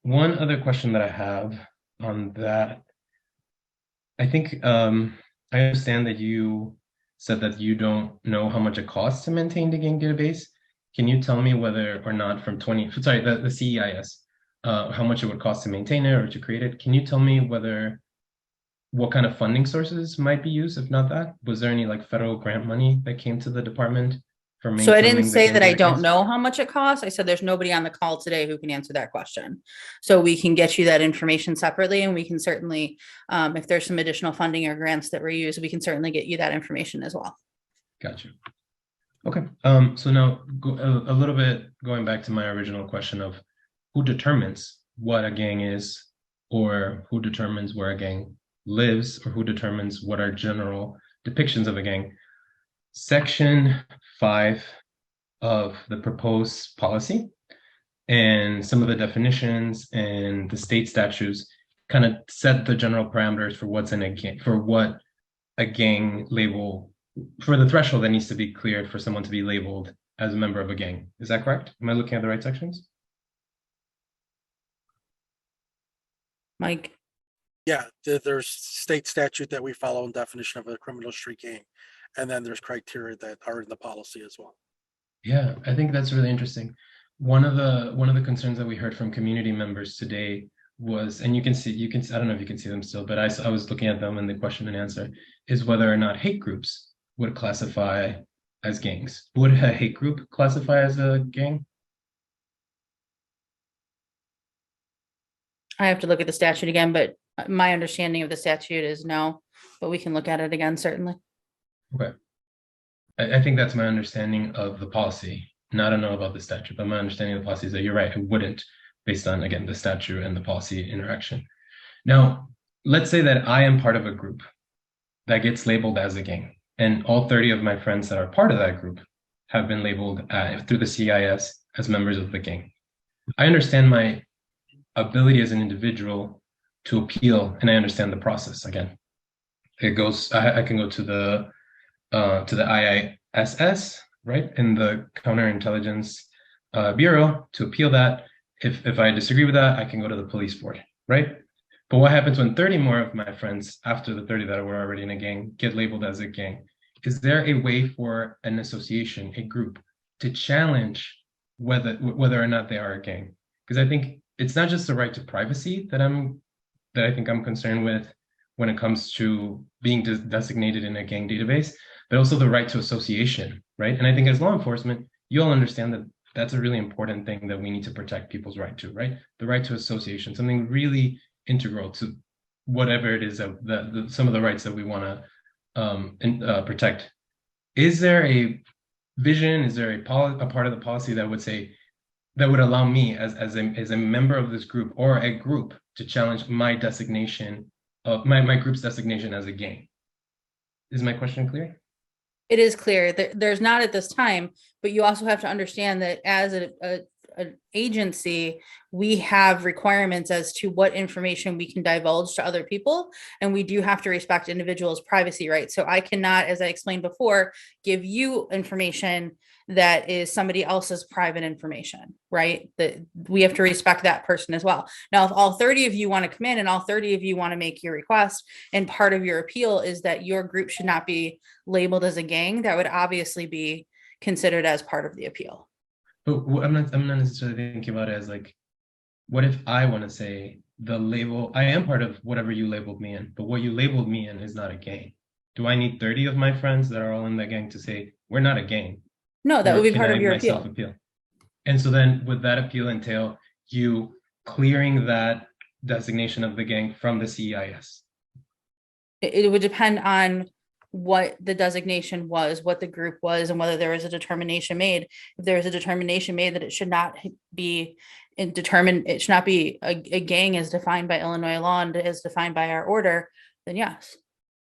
[SPEAKER 18] One other question that I have on that, I think I understand that you said that you don't know how much it costs to maintain the gang database. Can you tell me whether or not from the CEIS, how much it would cost to maintain it or to create it? Can you tell me what kind of funding sources might be used? If not that, was there any like federal grant money that came to the department for maintaining?
[SPEAKER 9] So I didn't say
[SPEAKER 18] gang
[SPEAKER 9] that I don't
[SPEAKER 18] database?
[SPEAKER 9] know how much it costs. I said there's nobody on the call today who can answer that question. So we can get you that information separately, and we can certainly, if there's some additional funding or grants that were used, we can certainly get you that information as well.
[SPEAKER 18] Gotcha. Okay. So now a little bit going back to my original question of who determines what a gang is, or who determines where a gang lives, or who determines what are general depictions of a gang. Section 5 of the proposed policy and some of the definitions and the state statutes kind of set the general parameters for what's in a gang, for what a gang label, for the threshold that needs to be cleared for someone to be labeled as a member of a gang. Is that correct? Am I looking at the right sections?
[SPEAKER 9] Mike?
[SPEAKER 5] Yeah, there's state statute that we follow in definition of a criminal street gang. And then there's criteria that are in the policy as well.
[SPEAKER 18] Yeah, I think that's really interesting. One of the concerns that we heard from community members today was, and I don't know if you can see them still, but I was looking at them in the question and answer, is whether or not hate groups would classify as gangs. Would a hate group classify as a gang?
[SPEAKER 9] I have to look at the statute again, but my understanding of the statute is no, but we can look at it again, certainly.
[SPEAKER 18] Okay. I think that's my understanding of the policy. I don't know about the statute, but my understanding of the policy is that you're right, it wouldn't, based on, again, the statute and the policy interaction. Now, let's say that I am part of a group that gets labeled as a gang, and all 30 of my friends that are part of that group have been labeled through the CIS as members of the gang. I understand my ability as an individual to appeal, and I understand the process. Again, it goes, I can go to the IISS, right, in the Counterintelligence Bureau to appeal that. If I disagree with that, I can go to the police board, right? But what happens when 30 more of my friends, after the 30 that were already in a gang, get labeled as a gang? Is there a way for an association, a group, to challenge whether or not they are a gang? Because I think it's not just the right to privacy that I think I'm concerned with when it comes to being designated in a gang database, but also the right to association, right? And I think as law enforcement, you all understand that that's a really important thing that we need to protect people's right to, right? The right to association, something really integral to whatever it is that some of the rights that we want to protect. Is there a vision? Is there a part of the policy that would say, that would allow me as a member of this group or a group to challenge my designation of my group's designation as a gang? Is my question clear?
[SPEAKER 9] It is clear that there's not at this time, but you also have to understand that as an agency, we have requirements as to what information we can divulge to other people, and we do have to respect individuals' privacy rights. So I cannot, as I explained before, give you information that is somebody else's private information, right? That we have to respect that person as well. Now, if all 30 of you want to come in and all 30 of you want to make your request, and part of your appeal is that your group should not be labeled as a gang, that would obviously be considered as part of the appeal.
[SPEAKER 18] But I'm not necessarily thinking about it as like, what if I want to say the label, I am part of whatever you labeled me in, but what you labeled me in is not a gang. Do I need 30 of my friends that are all in that gang to say, we're not a gang?
[SPEAKER 9] No, that
[SPEAKER 18] Or
[SPEAKER 9] would be
[SPEAKER 18] can
[SPEAKER 9] part
[SPEAKER 18] I
[SPEAKER 9] of your
[SPEAKER 18] myself
[SPEAKER 9] appeal.
[SPEAKER 18] And so then would that appeal entail you clearing that designation of the gang from the CEIS?
[SPEAKER 9] It would depend on what the designation was, what the group was, and whether there was a determination made. If there was a determination made that it should not be determined, it should not be a gang as defined by Illinois law and as defined by our order, then yes.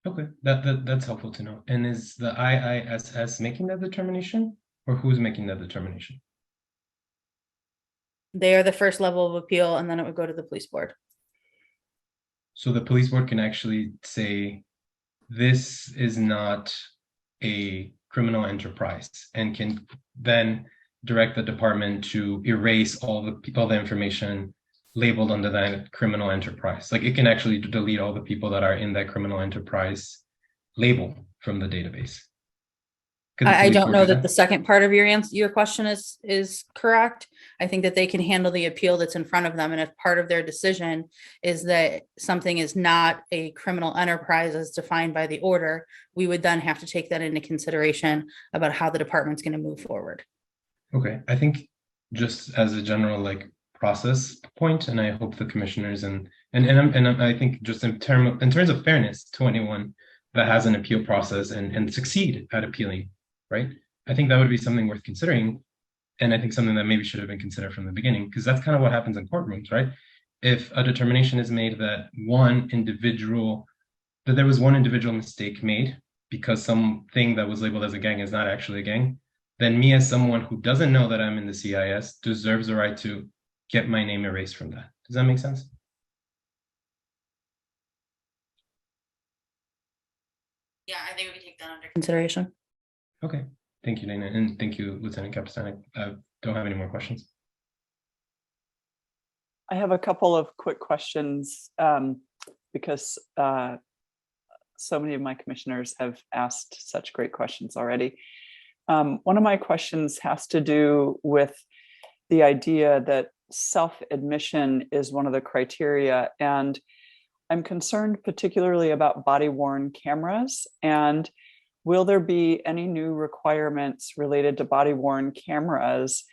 [SPEAKER 18] Okay, that's helpful to know. And is the IISS making that determination, or who's making that determination?
[SPEAKER 9] They are the first level of appeal, and then it would go to the police board.
[SPEAKER 18] So the police board can actually say, this is not a criminal enterprise, and can then direct the department to erase all the information labeled under that criminal enterprise. Like, it can actually delete all the people that are in that criminal enterprise label from the database.
[SPEAKER 9] I don't know that the second part of your question is correct. I think that they can handle the appeal that's in front of them, and if part of their decision is that something is not a criminal enterprise as defined by the order, we would then have to take that into consideration about how the department's going to move forward.
[SPEAKER 18] Okay, I think just as a general process point, and I hope the commissioners and I think just in terms of fairness to anyone that has an appeal process and succeed at appealing, right? I think that would be something worth considering. And I think something that maybe should have been considered from the beginning, because that's kind of what happens in courtrooms, right? If a determination is made that there was one individual mistake made because something that was labeled as a gang is not actually a gang, then me as someone who doesn't know that I'm in the CIS deserves the right to get my name erased from that. Does that make sense?
[SPEAKER 9] Yeah, I think we take that under consideration.
[SPEAKER 18] Okay, thank you, Dana, and thank you, Lieutenant Capitan. I don't have any more questions.
[SPEAKER 3] I have a couple of quick questions because so many of my commissioners have asked such great questions already. One of my questions has to do with the idea that self-admission is one of the criteria, and I'm concerned particularly about body-worn cameras. And will there be any new requirements related to body-worn cameras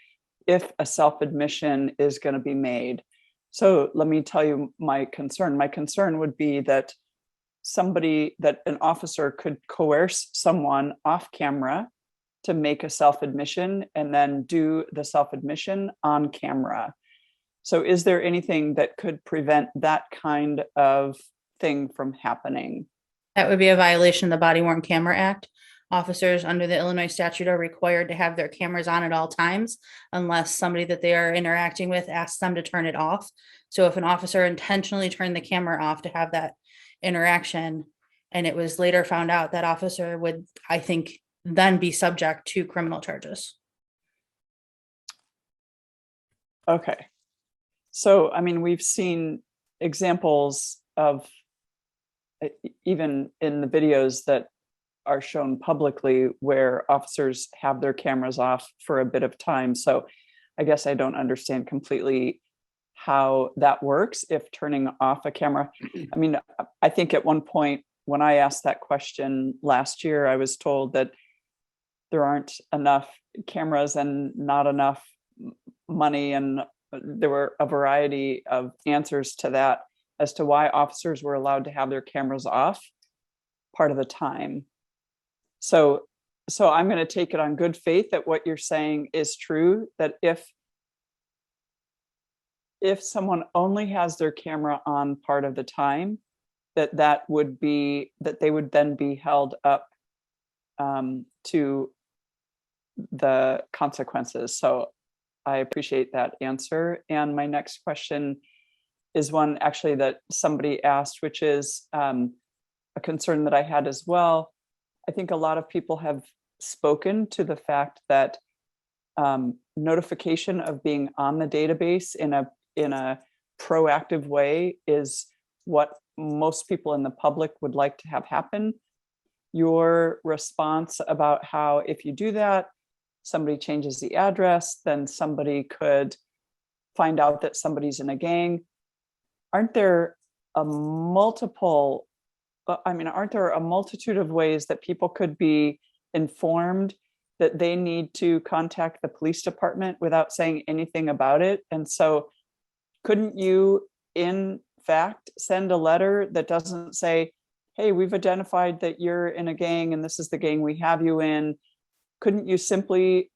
[SPEAKER 3] if a self-admission is going to be made? So let me tell you my concern. My concern would be that an officer could coerce someone off camera to make a self-admission and then do the self-admission on camera. So is there anything that could prevent that kind of thing from happening?
[SPEAKER 9] That would be a violation of the Body Worn Camera Act. Officers under the Illinois statute are required to have their cameras on at all times unless somebody that they are interacting with asks them to turn it off. So if an officer intentionally turned the camera off to have that interaction and it was later found out, that officer would, I think, then be subject to criminal charges.
[SPEAKER 3] Okay. So, I mean, we've seen examples of, even in the videos that are shown publicly, where officers have their cameras off for a bit of time. So I guess I don't understand completely how that works if turning off a camera. I mean, I think at one point when I asked that question last year, I was told that there aren't enough cameras and not enough money, and there were a variety of answers to that as to why officers were allowed to have their cameras off part of the time. So I'm going to take it on good faith that what you're saying is true, that if someone only has their camera on part of the time, that they would then be held up to the consequences. So I appreciate that answer. And my next question is one actually that somebody asked, which is a concern that I had as well. I think a lot of people have spoken to the fact that notification of being on the database in a proactive way is what most people in the public would like to have happen. Your response about how if you do that, somebody changes the address, then somebody could find out that somebody's in a gang. Aren't there a multitude of ways that people could be informed that they need to contact the police department without saying anything about it. And so couldn't you, in fact, send a letter that doesn't say, hey, we've identified that you're in a gang and this is the gang we have you in? Couldn't you simply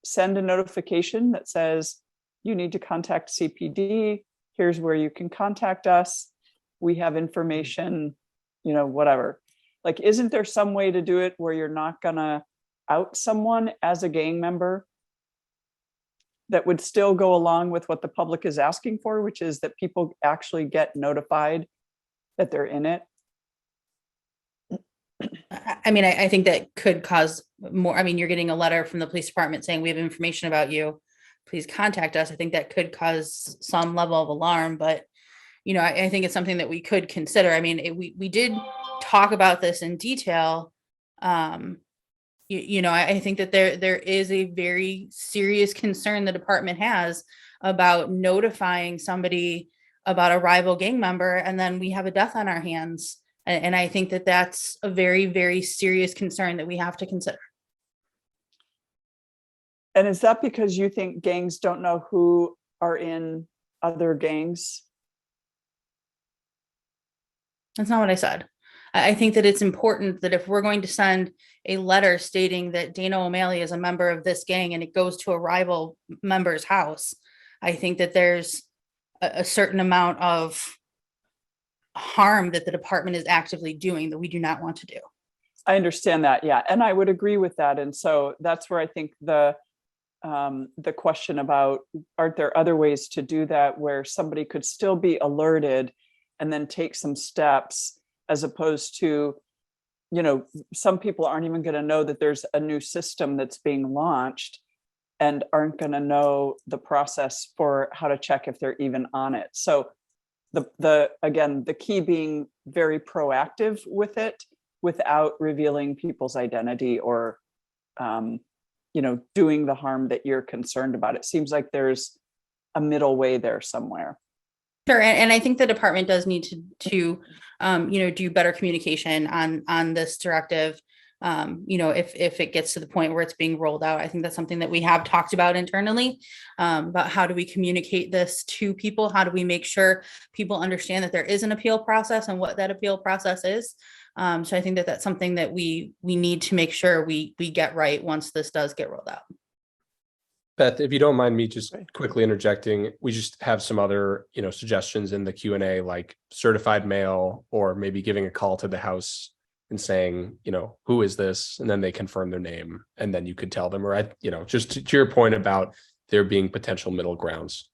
[SPEAKER 3] send a notification that says, you need to contact CPD, here's where you can contact us, we have information, whatever. Like, isn't there some way to do it where you're not gonna out someone as a gang member that would still go along with what the public is asking for, which is that people actually get notified that they're in it?
[SPEAKER 9] I mean, I think that could cause more. I mean, you're getting a letter from the police department saying we have information about you, please contact us. I think that could cause some level of alarm, but I think it's something that we could consider. I mean, we did talk about this in detail. I think that there is a very serious concern the department has about notifying somebody about a rival gang member, and then we have a death on our hands. And I think that that's a very, very serious concern that we have to consider.
[SPEAKER 3] And is that because you think gangs don't know who are in other gangs?
[SPEAKER 9] That's not what I said. I think that it's important that if we're going to send a letter stating that Dana O'Malley is a member of this gang and it goes to a rival member's house, I think that there's a certain amount of harm that the department is actively doing that we do not want to do.
[SPEAKER 3] I understand that, yeah, and I would agree with that. And so that's where I think the question about, aren't there other ways to do that where somebody could still be alerted and then take some steps, as opposed to, some people aren't even going to know that there's a new system that's being launched and aren't going to know the process for how to check if they're even on it. So the key being very proactive with it without revealing people's identity or doing the harm that you're concerned about. It seems like there's a middle way there somewhere.
[SPEAKER 9] Sure, and I think the department does need to do better communication on this directive. If it gets to the point where it's being rolled out, I think that's something that we have talked about internally, about how do we communicate this to people? How do we make sure people understand that there is an appeal process and what that appeal process is? So I think that that's something that we need to make sure we get right once this does get rolled out.
[SPEAKER 2] Beth, if you don't mind me just quickly interjecting, we just have some other, suggestions in the Q&A, like certified mail, or maybe giving a call to the house and saying, who is this? And then they confirm their name, and then you could tell them, or, just to your point about there being potential middle grounds.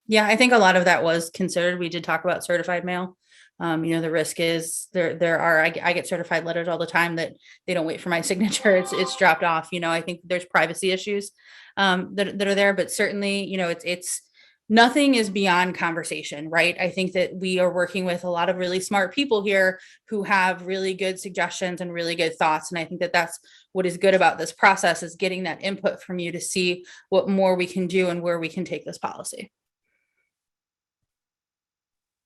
[SPEAKER 9] Yeah, I think a lot of that was considered. We did talk about certified mail. The risk is I get certified letters all the time that they don't wait for my signature. It's dropped off. I think there's privacy issues that are there, but certainly, it's nothing is beyond conversation, right? I think that we are working with a lot of really smart people here who have really good suggestions and really good thoughts. And I think that that's what is good about this process, is getting that input from you to see what more we can do and where we can take this policy.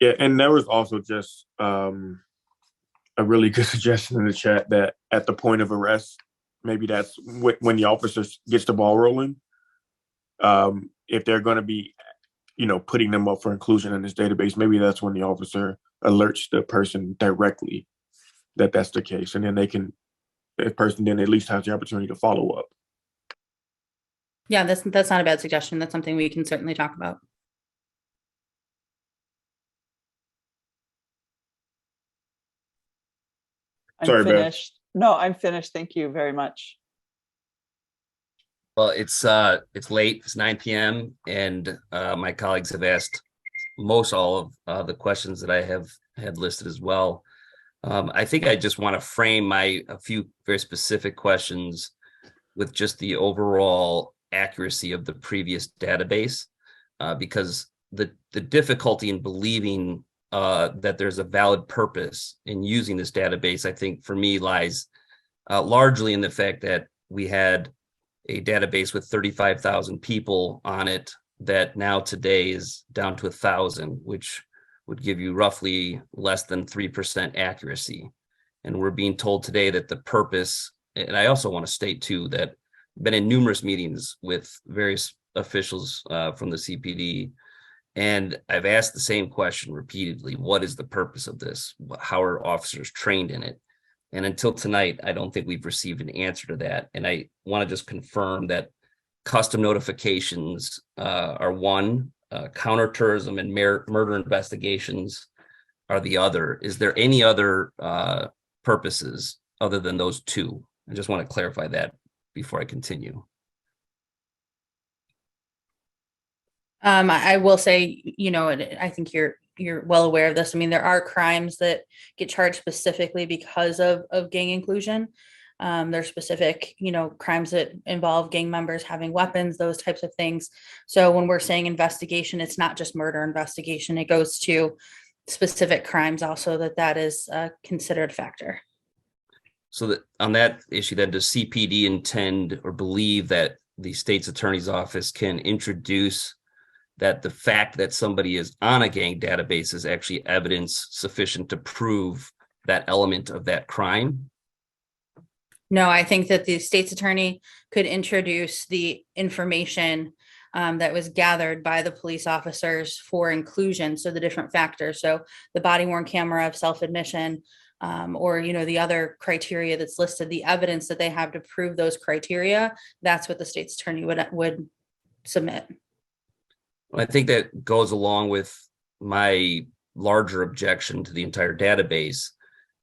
[SPEAKER 1] Yeah, and there was also just a really good suggestion in the chat that at the point of arrest, maybe that's when the officer gets the ball rolling. If they're going to be, putting them up for inclusion in this database, maybe that's when the officer alerts the person directly that that's the case, and then the person then at least has the opportunity to follow up.
[SPEAKER 9] Yeah, that's not a bad suggestion. That's something we can certainly talk about.
[SPEAKER 3] I'm finished. No, I'm finished. Thank you very much.
[SPEAKER 20] Well, it's late. It's 9 p.m. and my colleagues have asked most all of the questions that I have had listed as well. I think I just want to frame a few very specific questions with just the overall accuracy of the previous database, because the difficulty in believing that there's a valid purpose in using this database, I think for me lies largely in the fact that we had a database with 35,000 people on it that now today is down to 1,000, which would give you roughly less than 3% accuracy. And we're being told today that the purpose and I also want to state too that I've been in numerous meetings with various officials from the CPD, and I've asked the same question repeatedly. What is the purpose of this? How are officers trained in it? And until tonight, I don't think we've received an answer to that. And I want to just confirm that custom notifications are one, counterterrorism and murder investigations are the other. Is there any other purposes other than those two? I just want to clarify that before I continue.
[SPEAKER 9] I will say, I think you're well aware of this. I mean, there are crimes that get charged specifically because of gang inclusion. There's specific, crimes that involve gang members having weapons, those types of things. So when we're saying investigation, it's not just murder investigation. It goes to specific crimes also that is a considered factor.
[SPEAKER 20] So that on that issue, then, does CPD intend or believe that the state's attorney's office can introduce that the fact that somebody is on a gang database is actually evidence sufficient to prove that element of that crime?
[SPEAKER 9] No, I think that the state's attorney could introduce the information that was gathered by the police officers for inclusion. So the different factors. So the body worn camera of self-admission, or, the other criteria that's listed, the evidence that they have to prove those criteria, that's what the state's attorney would submit.
[SPEAKER 20] I think that goes along with my larger objection to the entire database,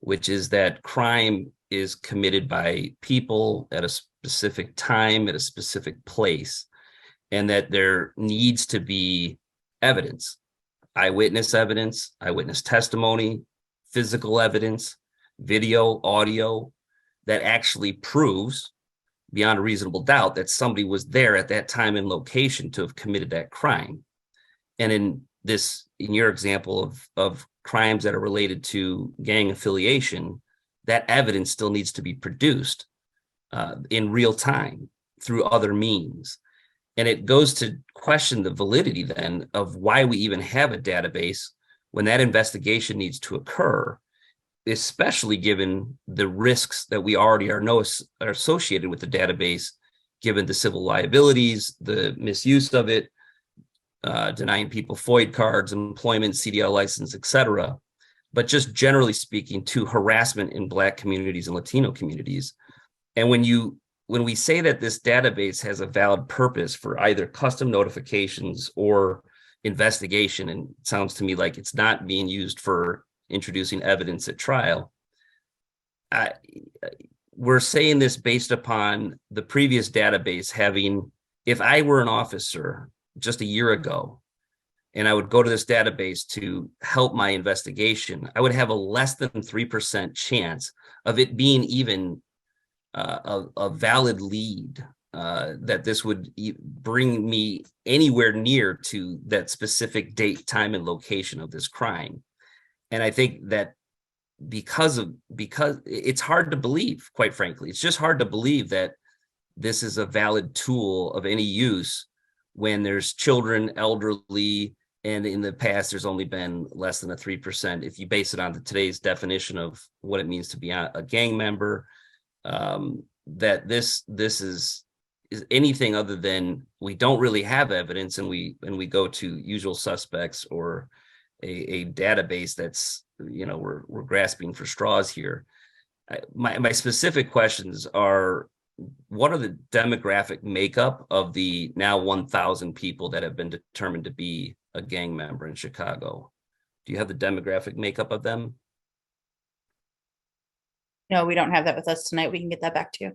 [SPEAKER 20] which is that crime is committed by people at a specific time, at a specific place, and that there needs to be evidence, eyewitness testimony, physical evidence, video, audio, that actually proves beyond a reasonable doubt that somebody was there at that time and location to have committed that crime. And in your example of crimes that are related to gang affiliation, that evidence still needs to be produced in real time through other means. And it goes to question the validity then of why we even have a database when that investigation needs to occur, especially given the risks that we already are associated with the database, given the civil liabilities, the misuse of it, denying people FOID cards, employment, CDL license, etc. But just generally speaking, to harassment in Black communities and Latino communities. And when we say that this database has a valid purpose for either custom notifications or investigation, and it sounds to me like it's not being used for introducing evidence at trial, we're saying this based upon the previous database having, if I were an officer just a year ago, and I would go to this database to help my investigation, I would have a less than 3% chance of it being even a valid lead, that this would bring me anywhere near to that specific date, time, and location of this crime. And I think that because it's hard to believe, quite frankly, it's just hard to believe that this is a valid tool of any use when there's children, elderly, and in the past, there's only been less than a 3%. If you base it on today's definition of what it means to be a gang member, that this is anything other than we don't really have evidence, and we go to usual suspects or a database that's, we're grasping for straws here. My specific questions are, what are the demographic makeup of the now 1,000 people that have been determined to be a gang member in Chicago? Do you have the demographic makeup of them?
[SPEAKER 9] No, we don't have that with us tonight. We can get that back to you.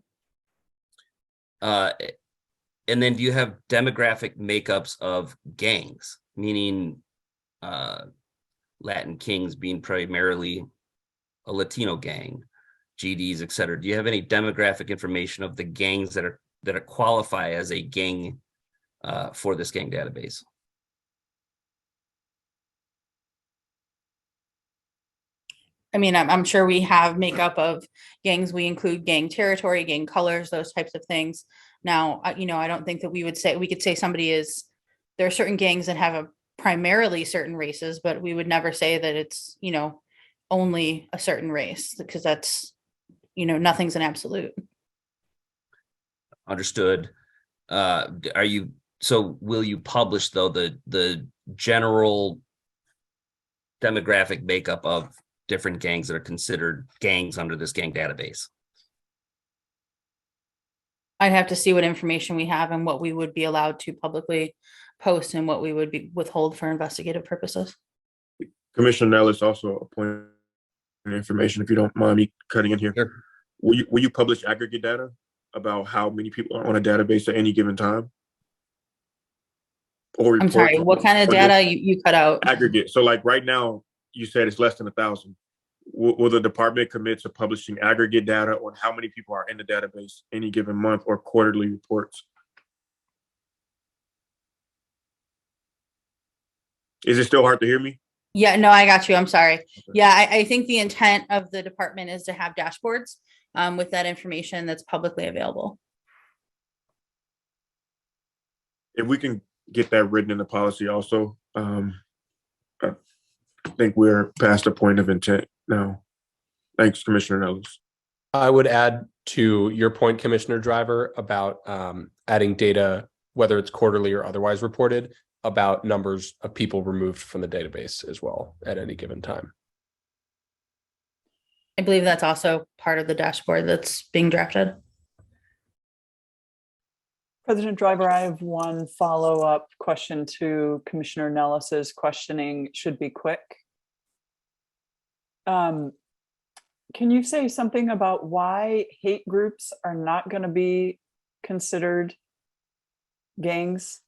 [SPEAKER 20] And then do you have demographic makeups of gangs, meaning Latin Kings being primarily a Latino gang, GDs, et cetera? Do you have any demographic information of the gangs that qualify as a gang for this gang database?
[SPEAKER 9] I mean, I'm sure we have makeup of gangs. We include gang territory, gang colors, those types of things. Now, I don't think that we could say there are certain gangs that have a primarily certain races, but we would never say that it's, only a certain race, because that's, nothing's an absolute.
[SPEAKER 20] understood. Will you publish though the general demographic makeup of different gangs that are considered gangs under this gang database?
[SPEAKER 9] I'd have to see what information we have and what we would be allowed to publicly post and what we would be withhold for investigative purposes.
[SPEAKER 1] Commissioner Nellis, also a point of information, if you don't mind me cutting in here.
[SPEAKER 20] Sure.
[SPEAKER 1] Will you publish aggregate data about how many people are on a database at any given time? Or
[SPEAKER 9] I'm sorry, what kind of data you cut out?
[SPEAKER 1] Aggregate. So like right now, you said it's less than 1,000. Will the department commit to publishing aggregate data on how many people are in the database any given month, or quarterly reports? Is it still hard to hear me?
[SPEAKER 9] Yeah, no, I got you. I'm sorry. Yeah, I think the intent of the department is to have dashboards with that information that's publicly available.
[SPEAKER 1] If we can get that written in the policy also, I think we're past the point of intent now. Thanks, Commissioner Nellis.
[SPEAKER 2] I would add to your point, Commissioner Driver, about adding data, whether it's quarterly or otherwise reported, about numbers of people removed from the database as well at any given time.
[SPEAKER 9] I believe that's also part of the dashboard that's being drafted.
[SPEAKER 3] President Driver, I have one follow-up question to Commissioner Nellis's questioning. Should be quick. Can you say something about why hate groups are not going to be considered gangs?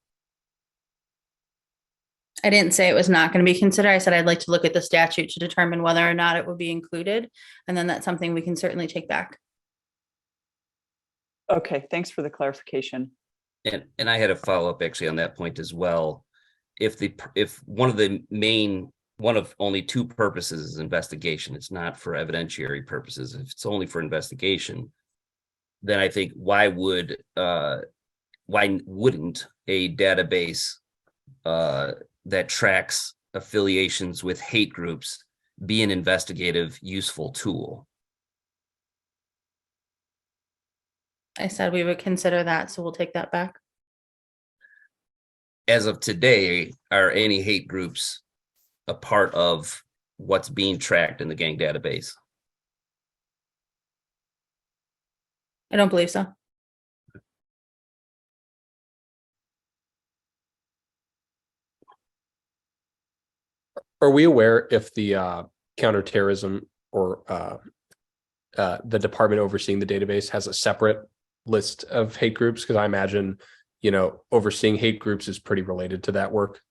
[SPEAKER 9] I didn't say it was not going to be considered. I said I'd like to look at the statute to determine whether or not it would be included. And then that's something we can certainly take back.
[SPEAKER 3] Okay, thanks for the clarification.
[SPEAKER 20] And I had a follow-up actually on that point as well. If one of only two purposes is investigation, it's not for evidentiary purposes. If it's only for investigation, then I think why wouldn't a database that tracks affiliations with hate groups be an investigative, useful tool?
[SPEAKER 9] I said we would consider that, so we'll take that back.
[SPEAKER 20] As of today, are any hate groups a part of what's being tracked in the gang database?
[SPEAKER 9] I don't believe so.
[SPEAKER 2] Are we aware if the counterterrorism or the department overseeing the database has a separate list of hate groups? Because I imagine, overseeing hate groups is pretty related to that work.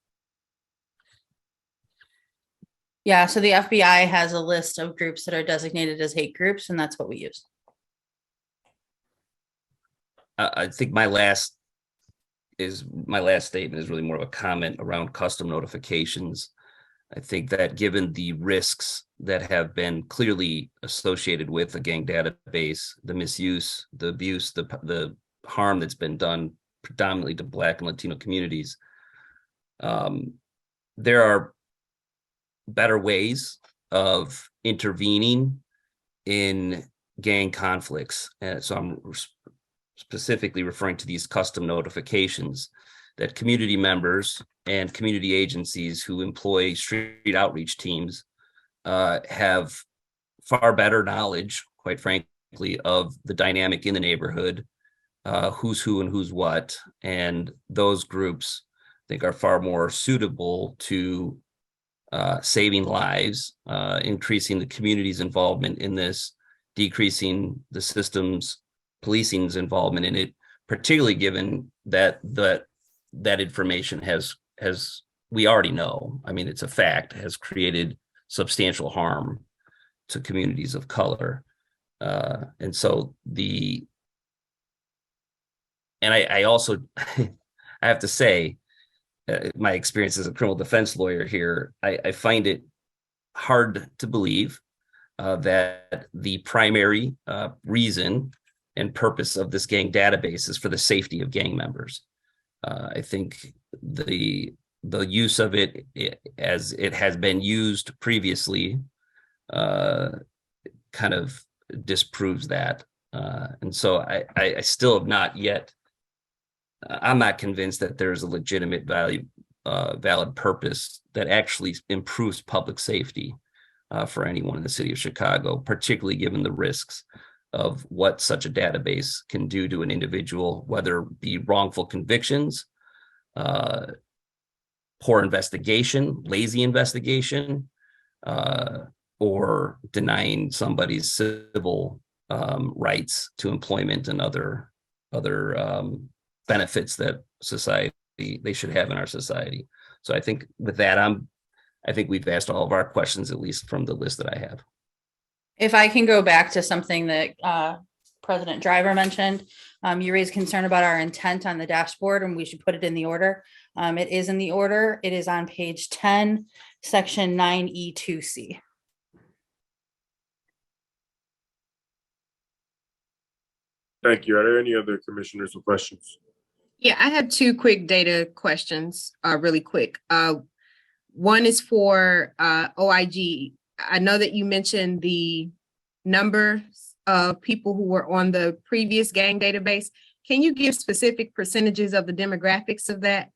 [SPEAKER 9] Yeah, so the FBI has a list of groups that are designated as hate groups, and that's what we use.
[SPEAKER 20] I think my last statement is really more of a comment around custom notifications. I think that given the risks that have been clearly associated with a gang database, the misuse, the abuse, the harm that's been done predominantly to Black and Latino communities, there are better ways of intervening in gang conflicts. So I'm specifically referring to these custom notifications that community members and community agencies who employ street outreach teams have far better knowledge, quite frankly, of the dynamic in the neighborhood, who's who and who's what. And those groups, I think, are far more suitable to saving lives, increasing the community's involvement in this, decreasing the system's policing's involvement in it, particularly given that that information has we already know, I mean, it's a fact, has created substantial harm to communities of color. And so I also, I have to say, my experience as a criminal defense lawyer here, I find it hard to believe that the primary reason and purpose of this gang database is for the safety of gang members. I think the use of it as it has been used previously kind of disproves that. And so I still have not yet, I'm not convinced that there's a legitimate valid purpose that actually improves public safety for anyone in the city of Chicago, particularly given the risks of what such a database can do to an individual, whether it be wrongful convictions, poor investigation, lazy investigation, or denying somebody's civil rights to employment and other benefits that they should have in our society. So I think with that, I think we've asked all of our questions, at least from the list that I have.
[SPEAKER 9] If I can go back to something that President Driver mentioned, you raised concern about our intent on the dashboard and we should put it in the order. It is in the order. It is on page 10, section 9E2C.
[SPEAKER 1] Thank you. Are there any other commissioners with questions?
[SPEAKER 19] Yeah, I have two quick data questions, really quick. One is for OIG. I know that you mentioned the numbers of people who were on the previous gang database. Can you give specific percentages of the demographics of that?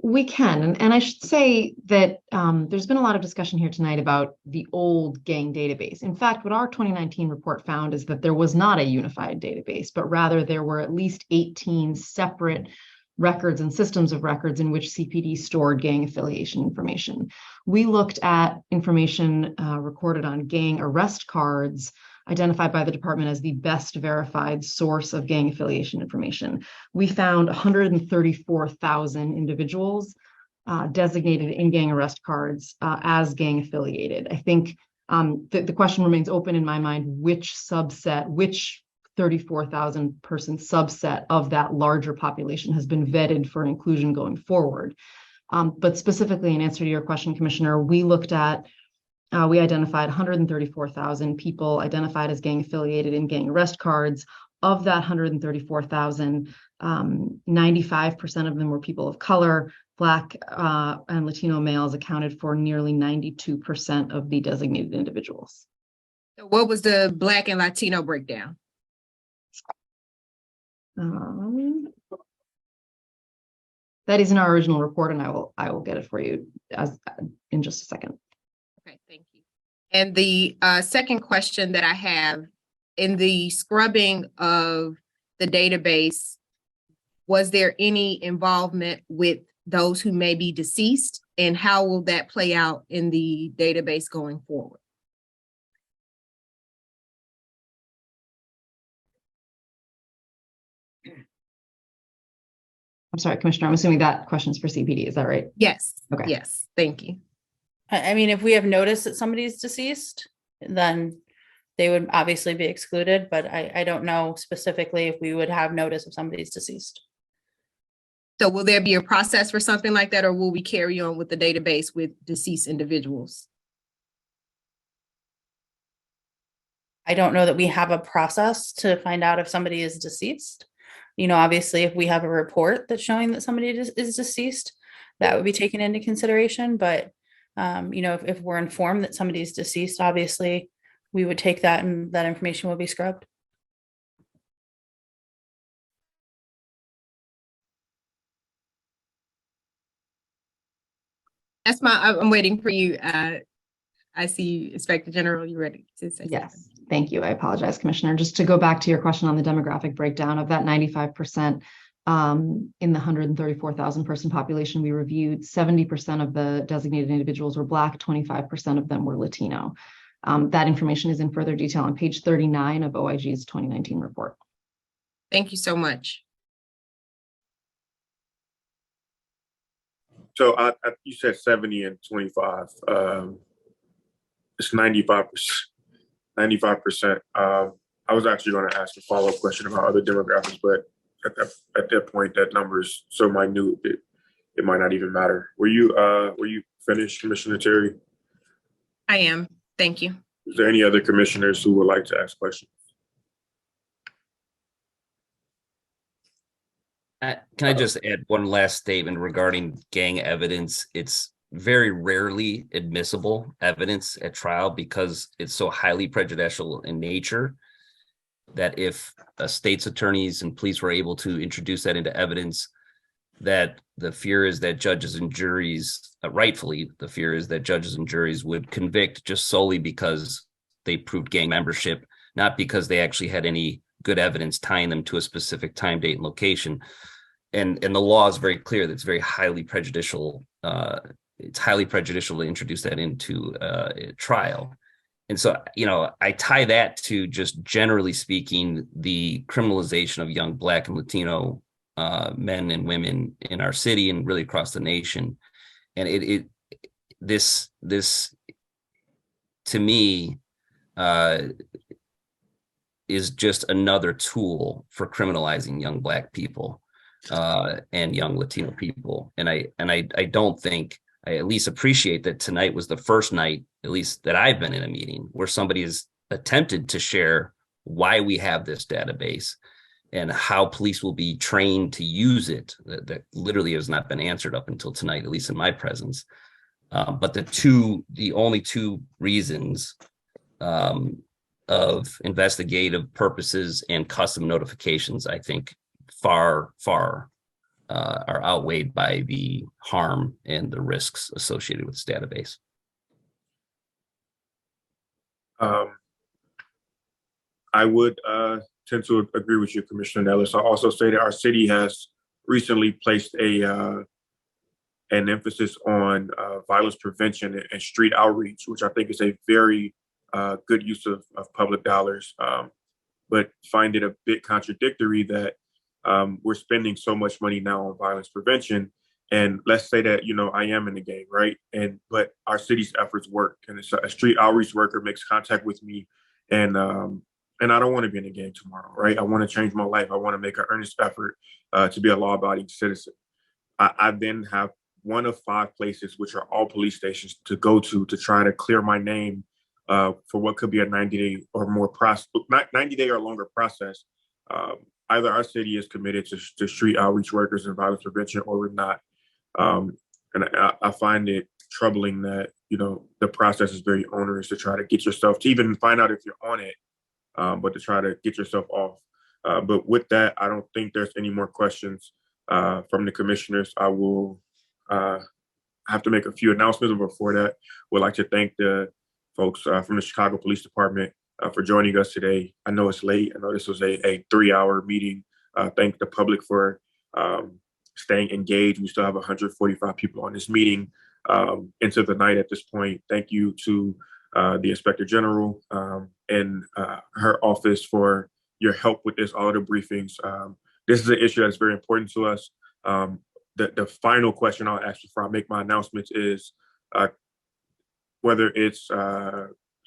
[SPEAKER 22] We can, and I should say that there's been a lot of discussion here tonight about the old gang database. In fact, what our 2019 report found is that there was not a unified database, but rather there were at least 18 separate records and systems of records in which CPD stored gang affiliation information. We looked at information recorded on gang arrest cards identified by the department as the best verified source of gang affiliation information. We found 134,000 individuals designated in gang arrest cards as gang affiliated. I think the question remains open in my mind, which 34,000 person subset of that larger population has been vetted for inclusion going forward. But specifically in answer to your question, Commissioner, we identified 134,000 people identified as gang affiliated in gang arrest cards. Of that 134,000, 95% of them were people of color. Black and Latino males accounted for nearly 92% of the designated individuals.
[SPEAKER 19] So what was the Black and Latino breakdown?
[SPEAKER 22] That is in our original report, and I will get it for you in just a second.
[SPEAKER 19] Okay, thank you. And the second question that I have, in the scrubbing of the database, was there any involvement with those who may be deceased, and how will that play out in the database going forward?
[SPEAKER 22] I'm sorry, Commissioner, I'm assuming that question is for CPD, is that right?
[SPEAKER 19] Yes.
[SPEAKER 22] Okay.
[SPEAKER 19] Yes, thank you.
[SPEAKER 9] I mean, if we have noticed that somebody's deceased, then they would obviously be excluded, but I don't know specifically if we would have notice if somebody's deceased.
[SPEAKER 19] So will there be a process for something like that, or will we carry on with the database with deceased individuals?
[SPEAKER 9] I don't know that we have a process to find out if somebody is deceased. You know, obviously, if we have a report that's showing that somebody is deceased, that would be taken into consideration. But, you know, if we're informed that somebody is deceased, obviously, we would take that and that information will be scrubbed.
[SPEAKER 19] I'm waiting for you. I see Inspector General, you ready to say something?
[SPEAKER 22] Yes, thank you. I apologize, Commissioner. Just to go back to your question on the demographic breakdown of that 95% in the 134,000 person population we reviewed, 70% of the designated individuals were Black, 25% of them were Latino. That information is in further detail on page 39 of OIG's 2019 report.
[SPEAKER 19] Thank you so much.
[SPEAKER 1] So you said 70 and 25. It's 95%. 95%. I was actually going to ask a follow-up question about other demographics, but at that point, that number is so minute it might not even matter. Were you finished, Commissioner Terry?
[SPEAKER 19] I am. Thank you.
[SPEAKER 1] Is there any other commissioners who would like to ask questions?
[SPEAKER 20] Can I just add one last statement regarding gang evidence? It's very rarely admissible evidence at trial because it's so highly prejudicial in nature. that if state's attorneys and police were able to introduce that into evidence, that the fear is that judges and juries, rightfully, the fear is that judges and juries would convict just solely because they proved gang membership, not because they actually had any good evidence tying them to a specific time, date, and location. And the law is very clear that it's very highly prejudicial. It's highly prejudicial to introduce that into a trial. And so, I tie that to, just generally speaking, the criminalization of young Black and Latino men and women in our city and really across the nation. And this to me is just another tool for criminalizing young Black people and young Latino people. And I don't think, I at least appreciate that tonight was the first night, at least that I've been in a meeting, where somebody has attempted to share why we have this database and how police will be trained to use it. That literally has not been answered up until tonight, at least in my presence. But the only two reasons of investigative purposes and custom notifications, I think far are outweighed by the harm and the risks associated with this database.
[SPEAKER 1] I would tend to agree with you, Commissioner Nellis. I'll also say that our city has recently placed an emphasis on violence prevention and street outreach, which I think is a very good use of public dollars, but find it a bit contradictory that we're spending so much money now on violence prevention. And let's say that, I am in the gang, right? But our city's efforts work, and it's a street outreach worker makes contact with me, and I don't want to be in a gang tomorrow, right? I want to change my life. I want to make an earnest effort to be a law-abiding citizen. I then have one of 5 places, which are all police stations, to go to try to clear my name for what could be a 90-day or more process, not 90-day or longer process. Either our city is committed to street outreach workers and violence prevention, or we're not. And I find it troubling that, the process is very onerous to try to get yourself to even find out if you're on it, but to try to get yourself off. But with that, I don't think there's any more questions from the commissioners. I will have to make a few announcements. Before that, would like to thank the folks from the Chicago Police Department for joining us today. I know it's late. I know this was a 3-hour meeting. Thank the public for staying engaged. We still have 145 people on this meeting into the night at this point. Thank you to the Inspector General and her office for your help with this, all of the briefings. This is an issue that's very important to us. The final question I'll ask before I make my announcements is whether it's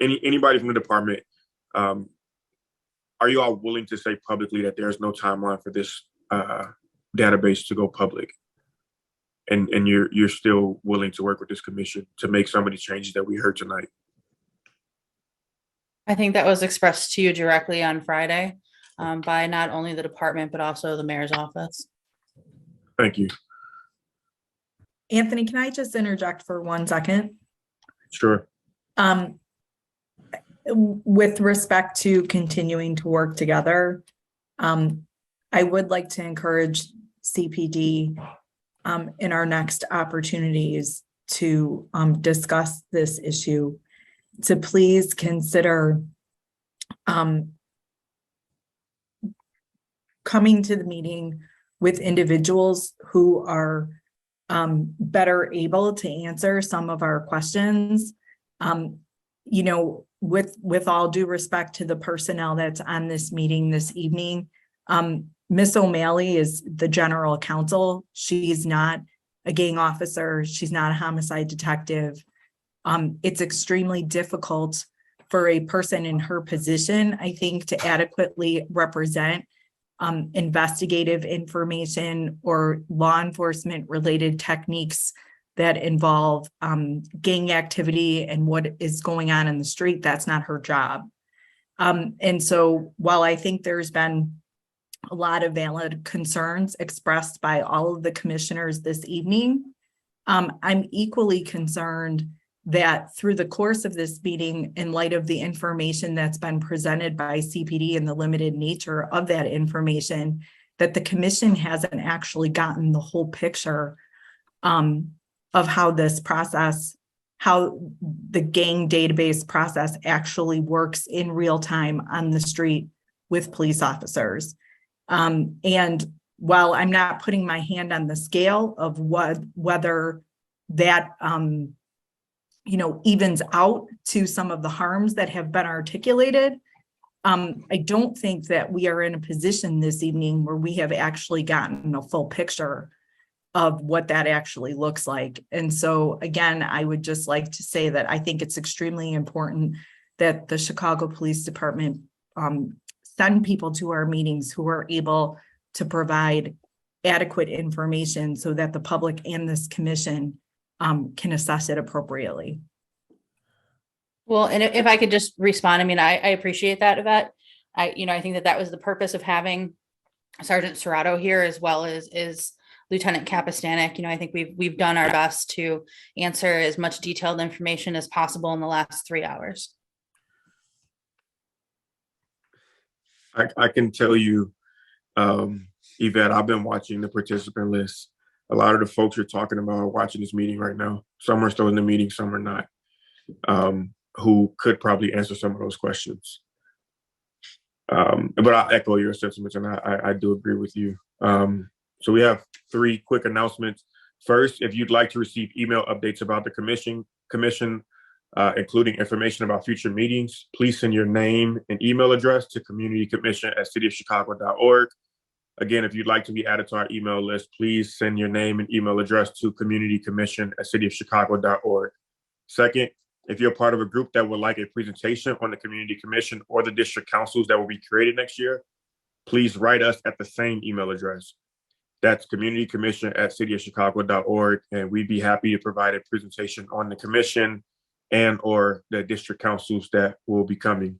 [SPEAKER 1] anybody from the department, are you all willing to say publicly that there's no timeline for this database to go public? And you're still willing to work with this commission to make some of the changes that we heard tonight?
[SPEAKER 9] I think that was expressed to you directly on Friday by not only the department, but also the mayor's office.
[SPEAKER 1] Thank you.
[SPEAKER 4] Anthony, can I just interject for 1 second?
[SPEAKER 1] Sure.
[SPEAKER 4] With respect to continuing to work together, I would like to encourage CPD in our next opportunities to discuss this issue, to please consider coming to the meeting with individuals who are better able to answer some of our questions. With all due respect to the personnel that's on this meeting this evening, Miss O'Malley is the general counsel. She's not a gang officer. She's not a homicide detective. It's extremely difficult for a person in her position, I think, to adequately represent investigative information or law enforcement related techniques that involve gang activity and what is going on in the street. That's not her job. And so while I think there's been a lot of valid concerns expressed by all of the commissioners this evening, I'm equally concerned that through the course of this meeting, in light of the information that's been presented by CPD and the limited nature of that information, that the commission hasn't actually gotten the whole picture of how this process, how the gang database process actually works in real time on the street with police officers. And while I'm not putting my hand on the scale of whether that evens out to some of the harms that have been articulated, I don't think that we are in a position this evening where we have actually gotten a full picture of what that actually looks like. And so again, I would just like to say that I think it's extremely important that the Chicago Police Department send people to our meetings who are able to provide adequate information so that the public and this commission can assess it appropriately.
[SPEAKER 9] Well, and if I could just respond, I mean, I appreciate that, Yvette. I think that was the purpose of having Sergeant Serrato here, as well as Lieutenant Kapistanik. I think we've done our best to answer as much detailed information as possible in the last 3 hours.
[SPEAKER 1] I can tell you, Yvette, I've been watching the participant list. A lot of the folks you're talking about are watching this meeting right now. Some are still in the meeting, some are not, who could probably answer some of those questions. But I'll echo your sentiments, and I do agree with you. So we have 3 quick announcements. First, if you'd like to receive email updates about the commission, including information about future meetings, please send your name and email address to communitycommission@cityofchicago.org. Again, if you'd like to be added to our email list, please send your name and email address to communitycommission@cityofchicago.org. Second, if you're part of a group that would like a presentation on the community commission or the district councils that will be created next year, please write us at the same email address. That's communitycommission@cityofchicago.org, and we'd be happy to provide a presentation on the commission and or the district councils that will be coming.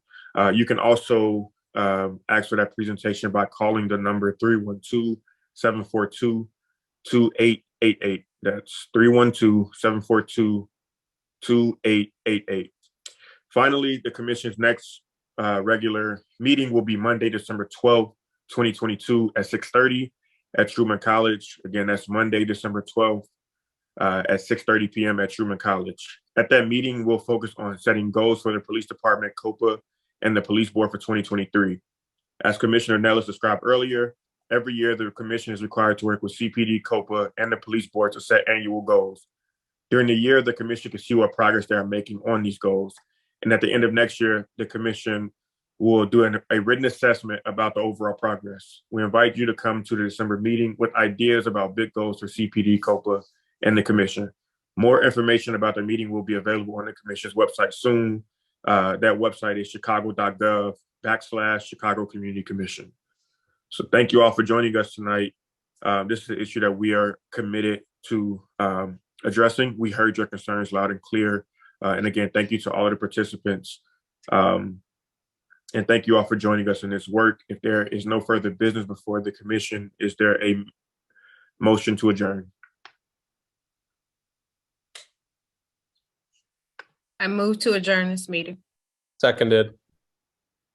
[SPEAKER 1] You can also ask for that presentation by calling the number 312-742-2888. That's 312-742-2888. Finally, the commission's next regular meeting will be Monday, December 12th, 2022 at 6:30 at Truman College. Again, that's Monday, December 12th at 6:30 p.m. at Truman College. At that meeting, we'll focus on setting goals for the police department, COPA, and the police board for 2023. As Commissioner Nellis described earlier, every year the commission is required to work with CPD, COPA, and the police board to set annual goals. During the year, the commission can see what progress they are making on these goals. And at the end of next year, the commission will do a written assessment about the overall progress. We invite you to come to the December meeting with ideas about big goals for CPD, COPA, and the commission. More information about the meeting will be available on the commission's website soon. That website is chicago.gov/Chicago Community Commission. So thank you all for joining us tonight. This is an issue that we are committed to addressing. We heard your concerns loud and clear. And again, thank you to all of the participants. And thank you all for joining us in this work. If there is no further business before the commission, is there a motion to adjourn?
[SPEAKER 19] I move to adjourn this meeting.
[SPEAKER 2] Seconded.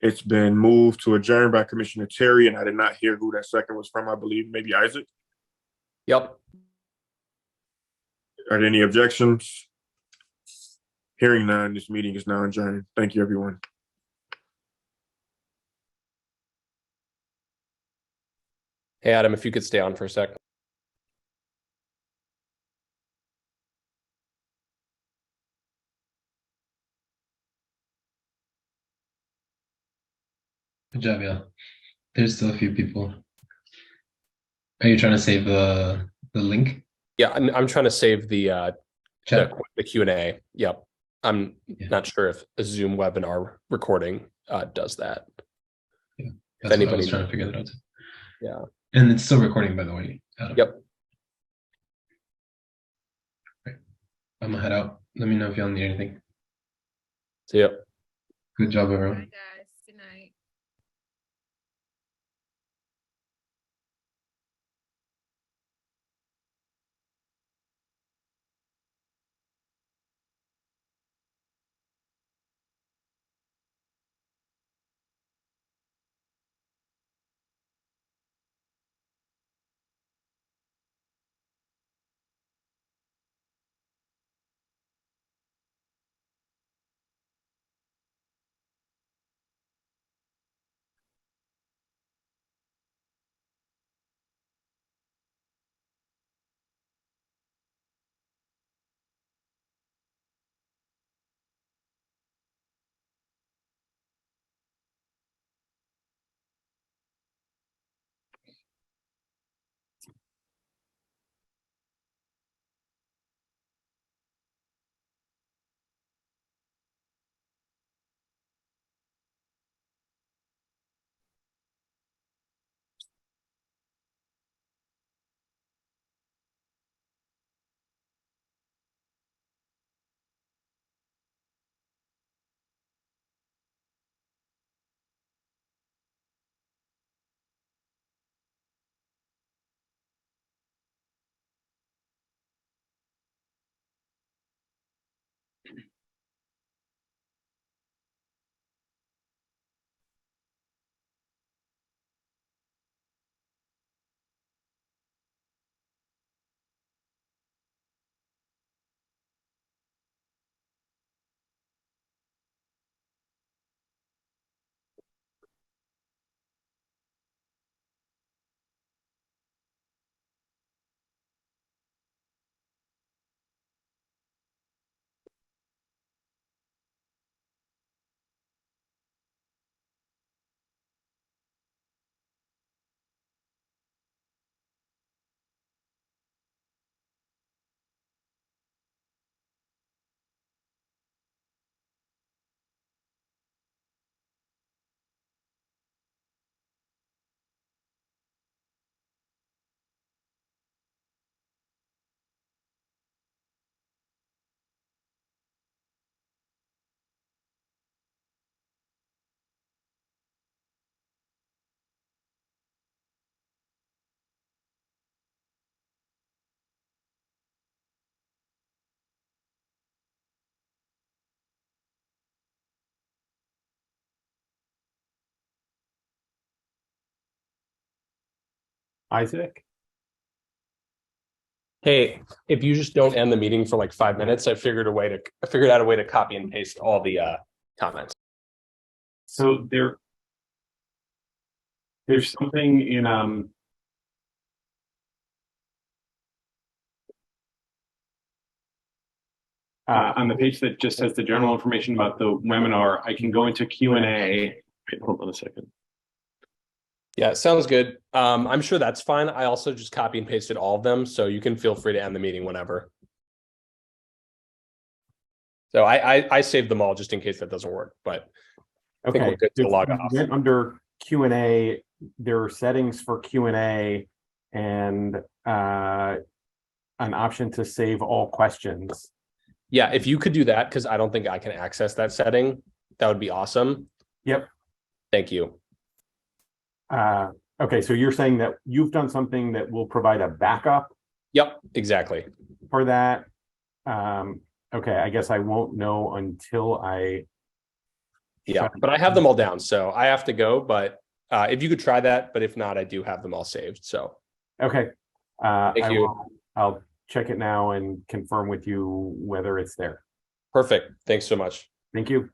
[SPEAKER 1] It's been moved to adjourn by Commissioner Terry, and I did not hear who that second was from. I believe maybe Isaac.
[SPEAKER 2] Yep.
[SPEAKER 1] Are there any objections? Hearing none, this meeting is now adjourned. Thank you, everyone.
[SPEAKER 2] Hey, Adam, if you could stay on for a sec.
[SPEAKER 18] Good job, yeah. There's still a few people. Are you trying to save the link?
[SPEAKER 2] Yeah, I'm trying to save the
[SPEAKER 18] Chat.
[SPEAKER 2] the Q&A. Yep. I'm not sure if a Zoom webinar recording does that.
[SPEAKER 18] Yeah,
[SPEAKER 2] If
[SPEAKER 18] that's what I was
[SPEAKER 2] anybody
[SPEAKER 18] trying to figure that out.
[SPEAKER 2] Yeah.
[SPEAKER 18] And it's still recording, by the way, Adam.
[SPEAKER 2] Yep.
[SPEAKER 18] Right. I'm gonna head out. Let me know if y'all need anything.
[SPEAKER 2] See ya.
[SPEAKER 18] Good job, everyone.
[SPEAKER 19] Bye, guys. Good night.
[SPEAKER 10] Isaac?
[SPEAKER 2] Hey, if you just don't end the meeting for like 5 minutes, I figured out a way to copy and paste all the comments.
[SPEAKER 10] So there's something in on the page that just has the general information about the webinar. I can go into Q&A. Wait, hold on a second.
[SPEAKER 2] Yeah, sounds good. I'm sure that's fine. I also just copy and pasted all of them, so you can feel free to end the meeting whenever. So I saved them all just in case that doesn't work, but I think we're good to log off.
[SPEAKER 10] Then under Q&A, there are settings for Q&A and an option to save all questions.
[SPEAKER 2] Yeah, if you could do that, because I don't think I can access that setting, that would be awesome.
[SPEAKER 10] Yep.
[SPEAKER 2] Thank you.
[SPEAKER 10] Okay, so you're saying that you've done something that will provide a backup?
[SPEAKER 2] Yep, exactly.
[SPEAKER 10] For that. Okay, I guess I won't know until I.
[SPEAKER 2] Yeah, but I have them all down, so I have to go. But if you could try that, but if not, I do have them all saved. So.
[SPEAKER 10] Okay.
[SPEAKER 2] Thank you.
[SPEAKER 10] I'll check it now and confirm with you whether it's there.
[SPEAKER 2] Perfect. Thanks so much.
[SPEAKER 10] Thank you.